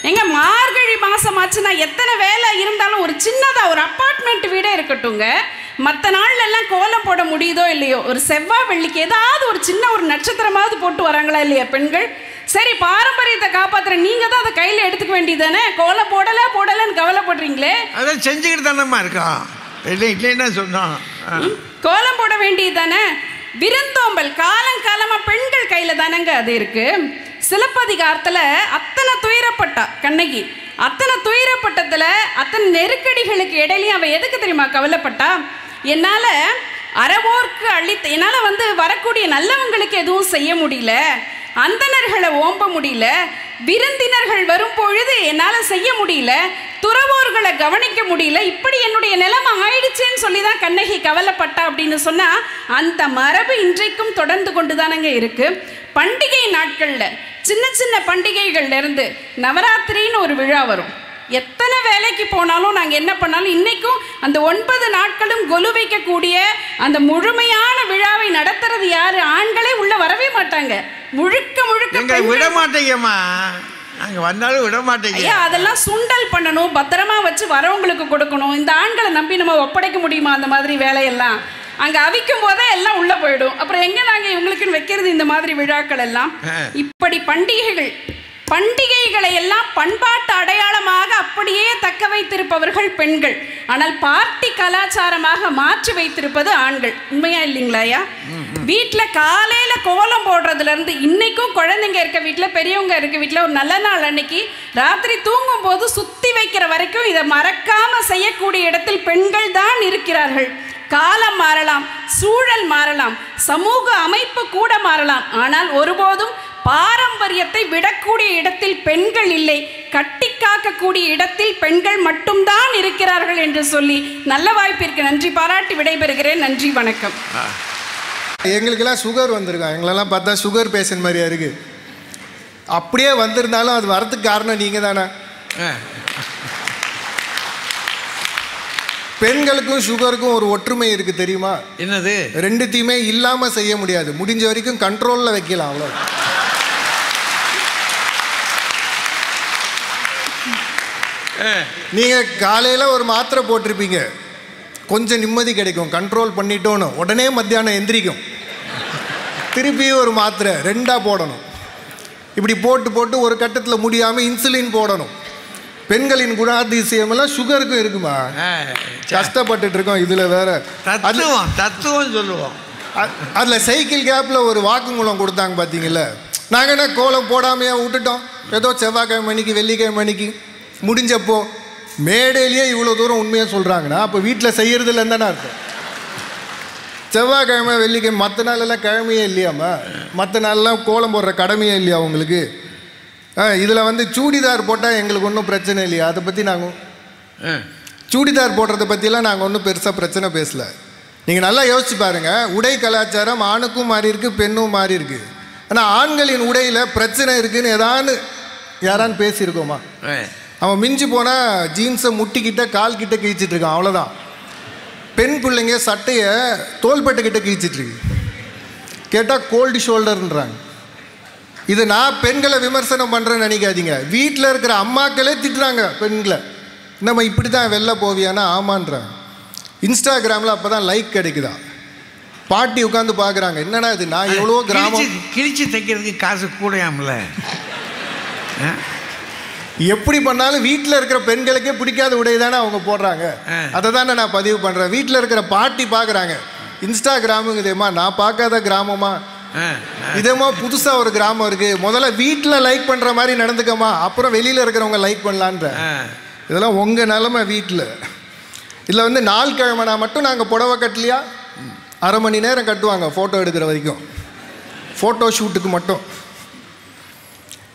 எங்க மார்கழி மாசம் ஆச்சுன்னா எத்தனை வேலை இருந்தாலும் ஒரு சின்னதா ஒரு அப்பார்ட்மெண்ட் வீடே இருக்கட்டுங்க, மற்ற நாள்ல எல்லாம் கோலம் போட முடியுதோ இல்லையோ, ஒரு செவ்வாய் வெள்ளிக்கு ஏதாவது ஒரு சின்ன ஒரு நட்சத்திரமாவது போட்டு வராங்களா இல்லையா பெண்கள்? சரி, பாரம்பரியத்தை காப்பாத்துற நீங்க தான் அதை கையில எடுத்துக்க வேண்டியதானே. கோலம் போடலன்னு கவலைப்படுறீங்களே, அதை செஞ்சுக்கிட்டு தானம்மா இருக்கோம். இல்லைன்னா சொன்னோம், கோலம் போட வேண்டியது தானே. விருந்தோம்பல் காலங்காலமா பெண்கள் கையில தானங்க அது இருக்கு. சிலப்பதிகாரத்துல அத்தனை துயரப்பட்டா கண்ணகி, அத்தனை துயரப்பட்டதுல அத்தனை நெருக்கடிகளுக்கு இடையிலையும் அவ எதுக்கு தெரியுமா கவலைப்பட்டா? என்னால அறவோர்க்கு என்னால வந்து வரக்கூடிய நல்லவங்களுக்கு எதுவும் செய்ய முடியல, அந்தணர்களை ஓம்ப முடியல, விருந்தினர்கள் வரும் பொழுது என்னால செய்ய முடியல, துறவோர்களை கவனிக்க முடியல, இப்படி என்னுடைய நிலைமை ஆயிடுச்சேன்னு சொல்லி தான் கண்ணகி கவலைப்பட்டா. அப்படின்னு சொன்னா அந்த மரபு இன்றைக்கும் தொடர்ந்து கொண்டுதானங்க இருக்கு. பண்டிகை நாட்கள்ல சின்ன சின்ன பண்டிகைகள்ல இருந்து நவராத்திரின்னு ஒரு விழா வரும். எத்தனை வேலைக்கு போனாலும் நாங்கள் என்ன பண்ணாலும் இன்னைக்கும் அந்த 9 நாட்களும் கொலு வைக்கக்கூடிய அந்த முழுமையான விழாவை நடத்துறது யாரு? ஆண்களே உள்ள வரவே மாட்டாங்க. முழுக்க விட மாட்டேங்கம்மா, அங்க வந்தாலும் விட மாட்டேங்க. ஐயா அதெல்லாம் சுண்டல் பண்ணணும், பத்திரமா வச்சு வரவங்களுக்கு கொடுக்கணும். இந்த ஆண்களை நம்பி நம்ம ஒப்படைக்க முடியுமா? அந்த மாதிரி வேலையெல்லாம் அங்க அவிக்கும் போதே எல்லாம் உள்ள போயிடும். அப்புறம் எங்க நாங்க இவங்களுக்குன்னு வைக்கிறது இந்த மாதிரி விழாக்கள் எல்லாம்? இப்படி பண்டிகைகளை எல்லாம் பண்பாட்டு அடையாளமாக அப்படியே தக்க வைத்திருப்பவர்கள் பெண்கள். ஆனால் பார்ட்டி கலாச்சாரமாக மாற்றி வைத்திருப்பது ஆண்கள். உண்மையா இல்லைங்களா ஐயா? வீட்டில் காலையில கோலம் போடுறதுல இருந்து இன்னைக்கும் குழந்தைங்க இருக்க வீட்டில் பெரியவங்க இருக்க வீட்டில் ஒரு நல்ல நாள் அன்னைக்கு ராத்திரி தூங்கும் போது சுத்தி வைக்கிற வரைக்கும் இதை மறக்காம செய்யக்கூடிய இடத்தில் பெண்கள் தான் இருக்கிறார்கள். காலம் மாறலாம், சூழல் மாறலாம், சமூக அமைப்பு கூட மாறலாம், ஆனால் ஒருபோதும் பாரம்பரியத்தை விடக்கூடிய இடத்தில் பெண்கள் இல்லை, கட்டி காக்கக்கூடிய இடத்தில் பெண்கள் மட்டும்தான் இருக்கிறார்கள் என்று சொல்லி நல்ல வாய்ப்பிற்கு நன்றி பாராட்டி விடைபெறுகிறேன். நன்றி, வணக்கம். எங்களுக்கெல்லாம் சுகர் வந்திருக்கா, எங்களெல்லாம் பார்த்தா சுகர் பேஷண்ட் மாதிரியா இருக்கு. அப்படியே வந்திருந்தாலும் அது வரதுக்கு காரணம் நீங்க தானே. பெண்களுக்கும் சுகருக்கும் ஒரு ஒற்றுமை இருக்கு தெரியுமா? என்னது? ரெண்டுத்தையுமே இல்லாம செய்ய முடியாது. முடிஞ்ச வரைக்கும் கண்ட்ரோல்ல வைக்கலாம், அவ்வளோ. நீங்க காலையில ஒரு மாத்திரை போட்டிருப்பீங்க, கொஞ்சம் நிம்மதி கிடைக்கும், கண்ட்ரோல் பண்ணிட்டோன்னு. உடனே மத்தியானம் எந்திரிக்கும், திருப்பி ஒரு மாத்திரை 2ஆ போடணும். இப்படி போட்டு போட்டு ஒரு கட்டத்தில் முடியாமல் இன்சுலின் போடணும். பெண்களின் குணாதிசயமெல்லாம் சுகருக்கும் இருக்குமா? கஷ்டப்பட்டுட்டு இருக்கோம். இதில் வேற தத்துவம் சொல்லுவோம். அதில் சைக்கிள் கேப்பில் ஒரு வாக்குமூலம் கொடுத்தாங்க பார்த்தீங்களா? நாங்கள் என்ன கோலம் போடாமையா விட்டுட்டோம்? ஏதோ செவ்வாய்க்கிழமை மணிக்கு வெள்ளிக்கிழமை மணிக்கு முடிஞ்சப்போ மேடையிலேயே இவ்வளோ தூரம் உண்மையாக சொல்கிறாங்கன்னா அப்போ வீட்டில் செய்யறதுல தானே அர்த்தம். செவ்வாய்க்கிழமை வெள்ளிக்கிழமை மற்ற நாளெல்லாம் கிழமையே இல்லையாம்மா? மற்ற நாளெல்லாம் கோலம் போடுற கடமையே இல்லையா உங்களுக்கு? இதில் வந்து சூடிதார் போட்டால் எங்களுக்கு ஒன்றும் பிரச்சனை இல்லையா? அதை பற்றி நாங்கள் சூடிதார் போடுறதை பற்றிலாம் நாங்கள் ஒன்றும் பெருசாக பிரச்சனை பேசலை. நீங்கள் நல்லா யோசிச்சு பாருங்கள். உடை கலாச்சாரம் ஆணுக்கும் மாறி இருக்குது, பெண்ணும் மாறி இருக்குது. ஆனால் ஆண்களின் உடையில் பிரச்சனை இருக்குதுன்னு யாரான்னு பேசியிருக்கோமா? அவன் மிஞ்சி போனால் ஜீன்ஸை முட்டிக்கிட்ட கால் கிட்ட கிழிச்சிட்டு இருக்கான், அவ்வளோதான். பெண் பிள்ளைங்க சட்டையை தோள்பட்டுக்கிட்ட கிழிச்சிட்ருக்கு, கேட்டால் கோல்டு ஷோல்டர்ன்றாங்க. இது நான் பெண்களை விமர்சனம் பண்ணுறேன்னு நினைக்காதீங்க. வீட்டில் இருக்கிற அம்மாக்களே திட்டுறாங்க பெண்களை. நம்ம இப்படி தான் வெளில போவியானா? ஆமான்றாங்க. இன்ஸ்டாகிராமில் அப்போ தான் லைக் கிடைக்குதா, பாட்டி உட்காந்து பார்க்குறாங்க, என்னடா இது நான் எவ்வளோ கிராமம் கிழிச்சு தைக்கிறதுக்கு காசு கூடையாமல. எப்படி பண்ணாலும் வீட்டில் இருக்கிற பெண்களுக்கே பிடிக்காத உடை தானே அவங்க போடுறாங்க. அதை தானே நான் பதிவு பண்ணுறேன். வீட்டில் இருக்கிற பாட்டி பார்க்குறாங்க, இன்ஸ்டாகிராமுங்குதேம்மா, நான் பார்க்காத கிராமமா இதேமா புதுசாக ஒரு கிராமம் இருக்குது, முதல்ல வீட்டில் லைக் பண்ணுற மாதிரி நடந்துக்கமா, அப்புறம் வெளியில் இருக்கிறவங்க லைக் பண்ணலான்ற. இதெல்லாம் உங்கள் நிலமை வீட்டில். இதில் வந்து நாள் கிழமைனா மட்டும் நாங்கள் புடவை கட்டலையா, அரை மணி நேரம் கட்டுவாங்க ஃபோட்டோ எடுக்கிற வரைக்கும், ஃபோட்டோ ஷூட்டுக்கு மட்டும்.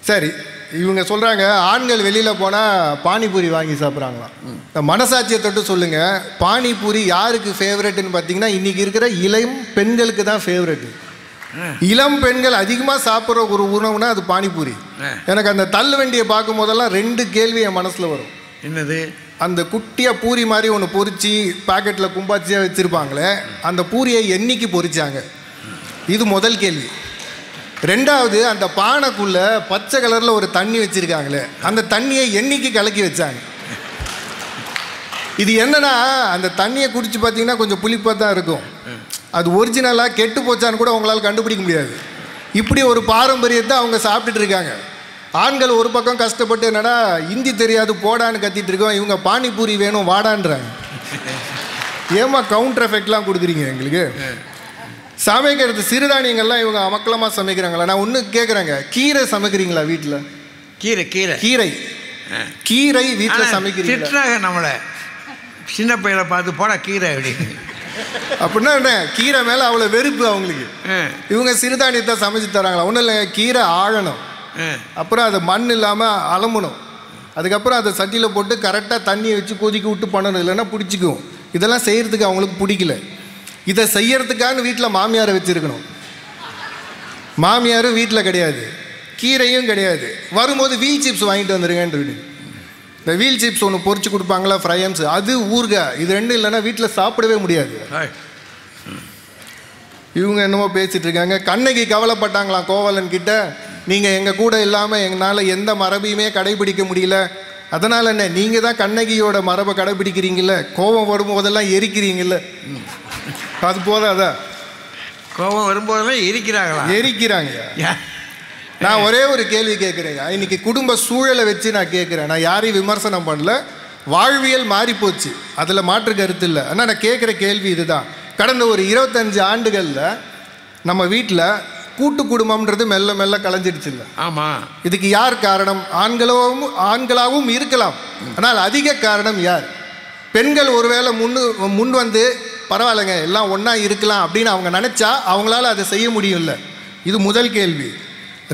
சரி, இவங்க சொல்கிறாங்க ஆண்கள் வெளியில் போனால் பானிபூரி வாங்கி சாப்பிட்றாங்களாம். இந்த மனசாட்சியை தொட்டு சொல்லுங்கள், பானிபூரி யாருக்கு ஃபேவரெட்டுன்னு பார்த்தீங்கன்னா இன்றைக்கி இருக்கிற இளம் பெண்களுக்கு தான் ஃபேவரெட்டு. இளம் பெண்கள் அதிகமாக சாப்பிட்ற ஒரு உணவுனா அது பானிபூரி. எனக்கு அந்த தள்ளு வண்டியை பார்க்கும் போதெல்லாம் 2 கேள்வி என் மனசில் வரும். என்னது? அந்த குட்டியாக பூரி மாதிரி ஒன்று பொரிச்சு பாக்கெட்டில் கும்பாச்சியாக வச்சுருப்பாங்களே, அந்த பூரியை என்னைக்கு பொரிச்சாங்க? இது முதல் கேள்வி. 2வது, அந்த பானைக்குள்ளே பச்சை கலரில் ஒரு தண்ணி வச்சுருக்காங்களே, அந்த தண்ணியை என்னைக்கு கலக்கி வச்சாங்க? இது என்னன்னா, அந்த தண்ணியை குடிச்சு பார்த்தீங்கன்னா கொஞ்சம் புளிப்பாக தான் இருக்கும், அது ஒரிஜினலாக கெட்டு போச்சான்னு கூட உங்களால் கண்டுபிடிக்க முடியாது. இப்படி ஒரு பாரம்பரியத்தை அவங்க சாப்பிட்டுட்டு இருக்காங்க. ஆண்கள் ஒரு பக்கம் கஷ்டப்பட்டு என்னடா ஹிந்தி தெரியாது போடான்னு கத்திட்டு இருக்கோம், இவங்க பானிபூரி வேணும் வாடான்றாங்க. ஏமா கவுண்டர் எஃபெக்ட்லாம் கொடுக்குறீங்க எங்களுக்கு? சமைக்கிறது சிறுதானியங்கள்லாம் இவங்க அமக்கலமாக சமைக்கிறாங்களா? நான் ஒன்று கேட்குறேங்க, கீரை சமைக்கிறீங்களா வீட்டில்? கீரை கீரை கீரை கீரை வீட்டில் சமைக்கிறீங்களா? நம்மளை சின்ன பையனை பார்த்து போட கீரை அப்படி அப்படின்னா என்ன, கீரை மேலே அவ்வளோ வெறுப்பு அவங்களுக்கு. இவங்க சிறுதானியத்தை சமைச்சு தராங்களா? ஒன்றும் இல்லை, கீரை ஆழணும், அப்புறம் அதை மண் இல்லாமல் அலம்பணும், அதுக்கப்புறம் அதை சட்டியில் போட்டு கரெக்டாக தண்ணியை வச்சு கொதிக்க விட்டு பண்ணணும், இல்லைன்னா பிடிச்சிக்கும். இதெல்லாம் செய்கிறதுக்கு அவங்களுக்கு பிடிக்கல. இதை செய்யறதுக்கான வீட்டில் மாமியாரை வச்சுருக்கணும். மாமியாரும் வீட்டில் கிடையாது, கீரையும் கிடையாது. வரும்போது வீல் சிப்ஸ் வாங்கிட்டு வந்துருங்கன்னு. இந்த வீல் சிப்ஸ் ஒன்று பொரிச்சு கொடுப்பாங்களா, ஃப்ரையம்ஸ், அது ஊறுகாய், இது 2 இல்லைன்னா வீட்டில் சாப்பிடவே முடியாது. இவங்க என்னமோ பேசிகிட்டு இருக்காங்க. கண்ணகி கவலைப்பட்டாங்களாம் கோவலன் கிட்ட, நீங்கள் எங்கள் கூட இல்லாமல் எங்களால் எந்த மரபையுமே கடைபிடிக்க முடியல, அதனால் என்ன நீங்கள் தான் கண்ணகியோட மரபை கடைபிடிக்கிறீங்கள, கோபம் வரும்போதெல்லாம் எரிக்கிறீங்கள, அது போதாதா? கோபம் வரும்போதெல்லாம் எரிக்கிறாங்க. நான் ஒரே ஒரு கேள்வி கேட்குறேங்க. இன்னைக்கு குடும்ப சூழலை வச்சு நான் கேட்குறேன், நான் யாரையும் விமர்சனம் பண்ணல. வாழ்வியல் மாறிப்போச்சு, அதில் மாற்று கருத்து இல்லை. ஆனால் நான் கேட்குற கேள்வி இதுதான். கடந்த ஒரு 25 ஆண்டுகளில் நம்ம வீட்டில் கூட்டு குடும்பம்ன்றது மெல்ல மெல்ல கலைஞ்சிடுச்சு இல்லை? ஆமாம். இதுக்கு யார் காரணம்? ஆண்களாகவும் இருக்கலாம், ஆனால் அதிக காரணம் யார்? பெண்கள் ஒருவேளை முன் வந்து பரவாயில்லைங்க எல்லாம் ஒன்றா இருக்கலாம் அப்படின்னு அவங்க நினச்சா அவங்களால அதை செய்ய முடியும்ல? இது முதல் கேள்வி.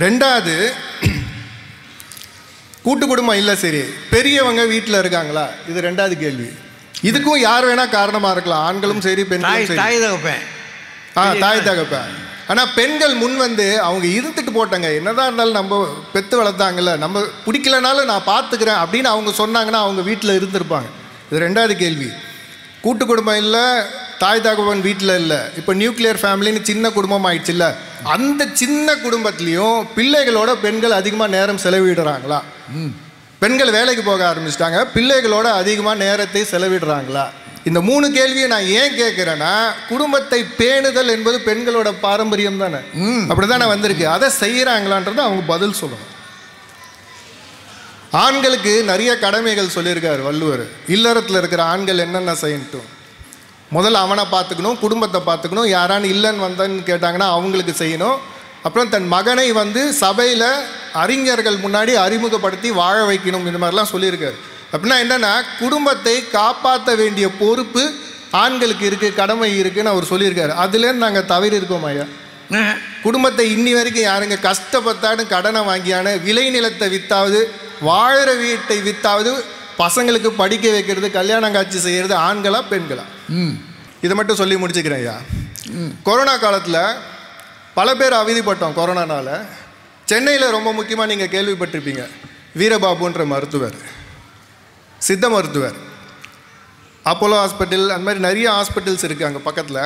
2வது, கூட்டு குடும்பம் இல்லை, சரி, பெரியவங்க வீட்டில் இருக்காங்களா? இது 2வது கேள்வி. இதுக்கும் யார் வேணா காரணமாக இருக்கலாம், ஆண்களும் சரி பெண்களும் சரி. தாய் தகப்பேன். ஆனால் பெண்கள் முன் வந்து அவங்க இருந்துட்டு போட்டாங்க, என்னதான் இருந்தாலும் நம்ம பெற்று வளர்த்தாங்கல்ல, நம்ம பிடிக்கலனாலும் நான் பார்த்துக்கிறேன் அப்படின்னு அவங்க சொன்னாங்கன்னா அவங்க வீட்டில் இருந்திருப்பாங்க. இது 2வது கேள்வி. கூட்டு குடும்பம் இல்லை, தாய் தகவன் வீட்டில் இல்லை, இப்போ நியூக்ளியர் ஃபேமிலின்னு சின்ன குடும்பம் ஆயிடுச்சுல்ல, அந்த சின்ன குடும்பத்துலேயும் பிள்ளைகளோட பெண்கள் அதிகமாக நேரம் செலவிடுறாங்களா? பெண்கள் வேலைக்கு போக ஆரம்பிச்சிட்டாங்க, பிள்ளைகளோட அதிகமாக நேரத்தை செலவிடுறாங்களா? இந்த 3 கேள்வியை நான் ஏன் கேட்குறேன்னா, குடும்பத்தை பேணுதல் என்பது பெண்களோட பாரம்பரியம் தானே, அப்படிதானே வந்திருக்கு. அதை செய்கிறாங்களான்றதை அவங்க பதில் சொல்லணும். ஆண்களுக்கு நிறைய கடமைகள் சொல்லியிருக்காரு வள்ளுவர். இல்லறத்தில் இருக்கிற ஆண்கள் என்னென்ன செய்யட்டும், முதல்ல அவனை பார்த்துக்கணும், குடும்பத்தை பார்த்துக்கணும், யாரானு இல்லைன்னு வந்தன்னு கேட்டாங்கன்னா அவங்களுக்கு செய்யணும். அப்புறம் தன் மகனை சபையில் அறிஞர்கள் முன்னாடி அறிமுகப்படுத்தி வாழ வைக்கணும். இந்த மாதிரிலாம் சொல்லியிருக்காரு. அப்படின்னா என்னென்னா, குடும்பத்தை காப்பாற்ற வேண்டிய பொறுப்பு ஆண்களுக்கு இருக்குது, கடமை இருக்குதுன்னு அவர் சொல்லியிருக்காரு. அதுலேருந்து நாங்கள் தவறி இருக்கோம் ஐயா. குடும்பத்தை இன்னி வரைக்கும் யாருங்க கஷ்டப்பட்டான்னு கடனை வாங்கியான விளைநிலத்தை வித்தாவது வாழற வீட்டை வித்தாவது பசங்களுக்கு படிக்க வைக்கிறது, கல்யாணம் காட்சி செய்கிறது ஆண்களா பெண்களா? இதை மட்டும் சொல்லி முடிச்சுக்கிறேன் ஐயா. கொரோனா காலத்தில் பல பேர் அவதிப்பட்டோம். கொரோனானால சென்னையில் ரொம்ப முக்கியமாக நீங்கள் கேள்விப்பட்டிருப்பீங்க, வீரபாபுன்ற மருத்துவர், சித்த மருத்துவர், அப்போலோ ஹாஸ்பிட்டல், அந்த மாதிரி நிறைய ஹாஸ்பிட்டல்ஸ் இருக்குது அங்கே பக்கத்தில்.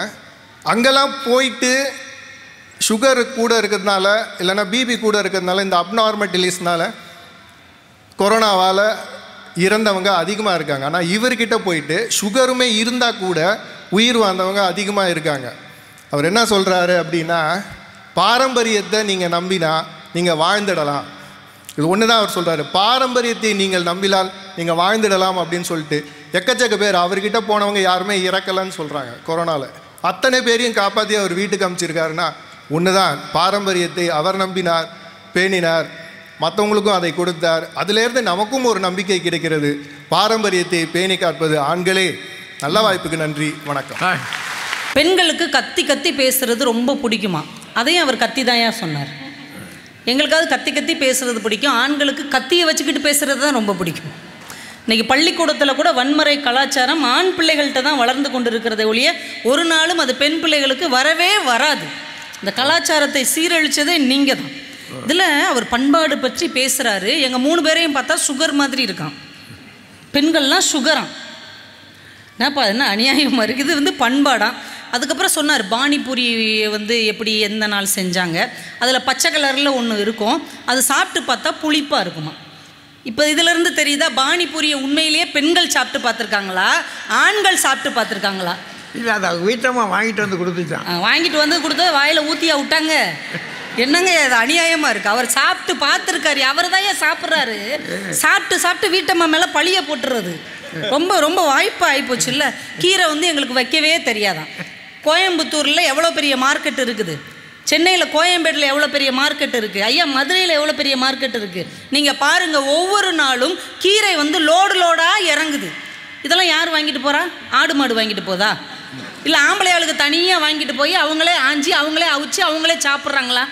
அங்கெல்லாம் போயிட்டு சுகர் கூட இருக்கிறதுனால இல்லைன்னா பிபி கூட இருக்கிறதுனால இந்த அப்நார்மலிட்டிஸ்னால கொரோனாவால் இறந்தவங்க அதிகமாக இருக்காங்க. ஆனால் இவர்கிட்ட போயிட்டு சுகருமே இருந்தால் கூட உயிர் வாழ்ந்தவங்க அதிகமாக இருக்காங்க. அவர் என்ன சொல்கிறாரு அப்படின்னா, பாரம்பரியத்தை நீங்கள் நம்பினா நீங்கள் வாழ்ந்துடலாம். இது ஒன்று தான் அவர் சொல்கிறாரு. பாரம்பரியத்தை நீங்கள் நம்பினால் நீங்கள் வாழ்ந்துடலாம் அப்படின்னு சொல்லிட்டு எக்கச்சக்க பேர் அவர்கிட்ட போனவங்க யாருமே இறக்கலைன்னு சொல்கிறாங்க. கொரோனாவில் அத்தனை பேரையும் காப்பாற்றி அவர் வீட்டுக்கு அமைச்சிருக்காருன்னா ஒன்று தான், பாரம்பரியத்தை அவர் நம்பினார், பேணினார், மற்றவங்களுக்கும் அதை கொடுத்தார். அதிலேருந்து நமக்கும் ஒரு நம்பிக்கை கிடைக்கிறது. பாரம்பரியத்தை பேணி காப்பது ஆண்களே. நல்ல வாய்ப்புக்கு நன்றி, வணக்கம். பெண்களுக்கு கத்தி கத்தி பேசுறது ரொம்ப பிடிக்குமா? அதையும் அவர் கத்தி தாயா சொன்னார். எங்களுக்காவது கத்தி கத்தி பேசுறது பிடிக்கும், ஆண்களுக்கு கத்தியை வச்சுக்கிட்டு பேசுறது தான் ரொம்ப பிடிக்கும். இன்றைக்கி பள்ளிக்கூடத்தில் கூட வன்முறை கலாச்சாரம் ஆண் பிள்ளைகள்கிட்ட தான் வளர்ந்து கொண்டு இருக்கிறத ஒழிய ஒரு நாளும் அது பெண் பிள்ளைகளுக்கு வரவே வராது. இந்த கலாச்சாரத்தை சீரழித்ததே நீங்கள் தான். இதில் அவர் பண்பாடு பற்றி பேசுகிறாரு. எங்கள் 3 பேரையும் பார்த்தா சுகர் மாதிரி இருக்கான். பெண்கள்லாம் சுகரான். என்னப்பா என்ன அநியாயமாக இருக்குது. இது பண்பாடாம். அதுக்கப்புறம் சொன்னார், பானிபூரி எப்படி எந்த நாள் செஞ்சாங்க, அதில் பச்சை கலரில் ஒன்று இருக்கும், அது சாப்பிட்டு பார்த்தா புளிப்பாக இருக்குமா. இப்போ இதிலேருந்து தெரியுதா, பானிபூரியை உண்மையிலேயே பெண்கள் சாப்பிட்டு பார்த்துருக்காங்களா, ஆண்கள் சாப்பிட்டு பார்த்துருக்காங்களா? இல்லை, அதை வீட்டமாக வாங்கிட்டு வந்து கொடுத்துட்டான். வாங்கிட்டு வந்து கொடுத்தா வாயில் ஊற்றியா விட்டாங்க. என்னங்க அது அநியாயமாக இருக்குது. அவர் சாப்பிட்டு பார்த்துருக்காரு, அவர் தான் ஏன் சாப்பிட்றாரு. சாப்பிட்டு சாப்பிட்டு வீட்டம்மா மேலே பழிய போட்டுறது ரொம்ப ரொம்ப வாய்ப்பாக ஆகிப்போச்சு. இல்லை, கீரை எங்களுக்கு வைக்கவே தெரியாதான். கோயம்புத்தூரில் எவ்வளோ பெரிய மார்க்கெட் இருக்குது, சென்னையில் கோயம்பேட்டில் எவ்வளோ பெரிய மார்க்கெட் இருக்குது, ஐயா மதுரையில் எவ்வளோ பெரிய மார்க்கெட் இருக்குது. நீங்கள் பாருங்கள், ஒவ்வொரு நாளும் கீரை லோடு லோடாக இறங்குது. இதெல்லாம் யார் வாங்கிட்டு போகிறா? ஆடு மாடு வாங்கிட்டு போதா? இல்லை ஆம்பளை ஆளுக்கு தனியாக வாங்கிட்டு போய் அவங்களே ஆஞ்சி அவங்களே அவிச்சு அவங்களே சாப்பிட்றாங்களா?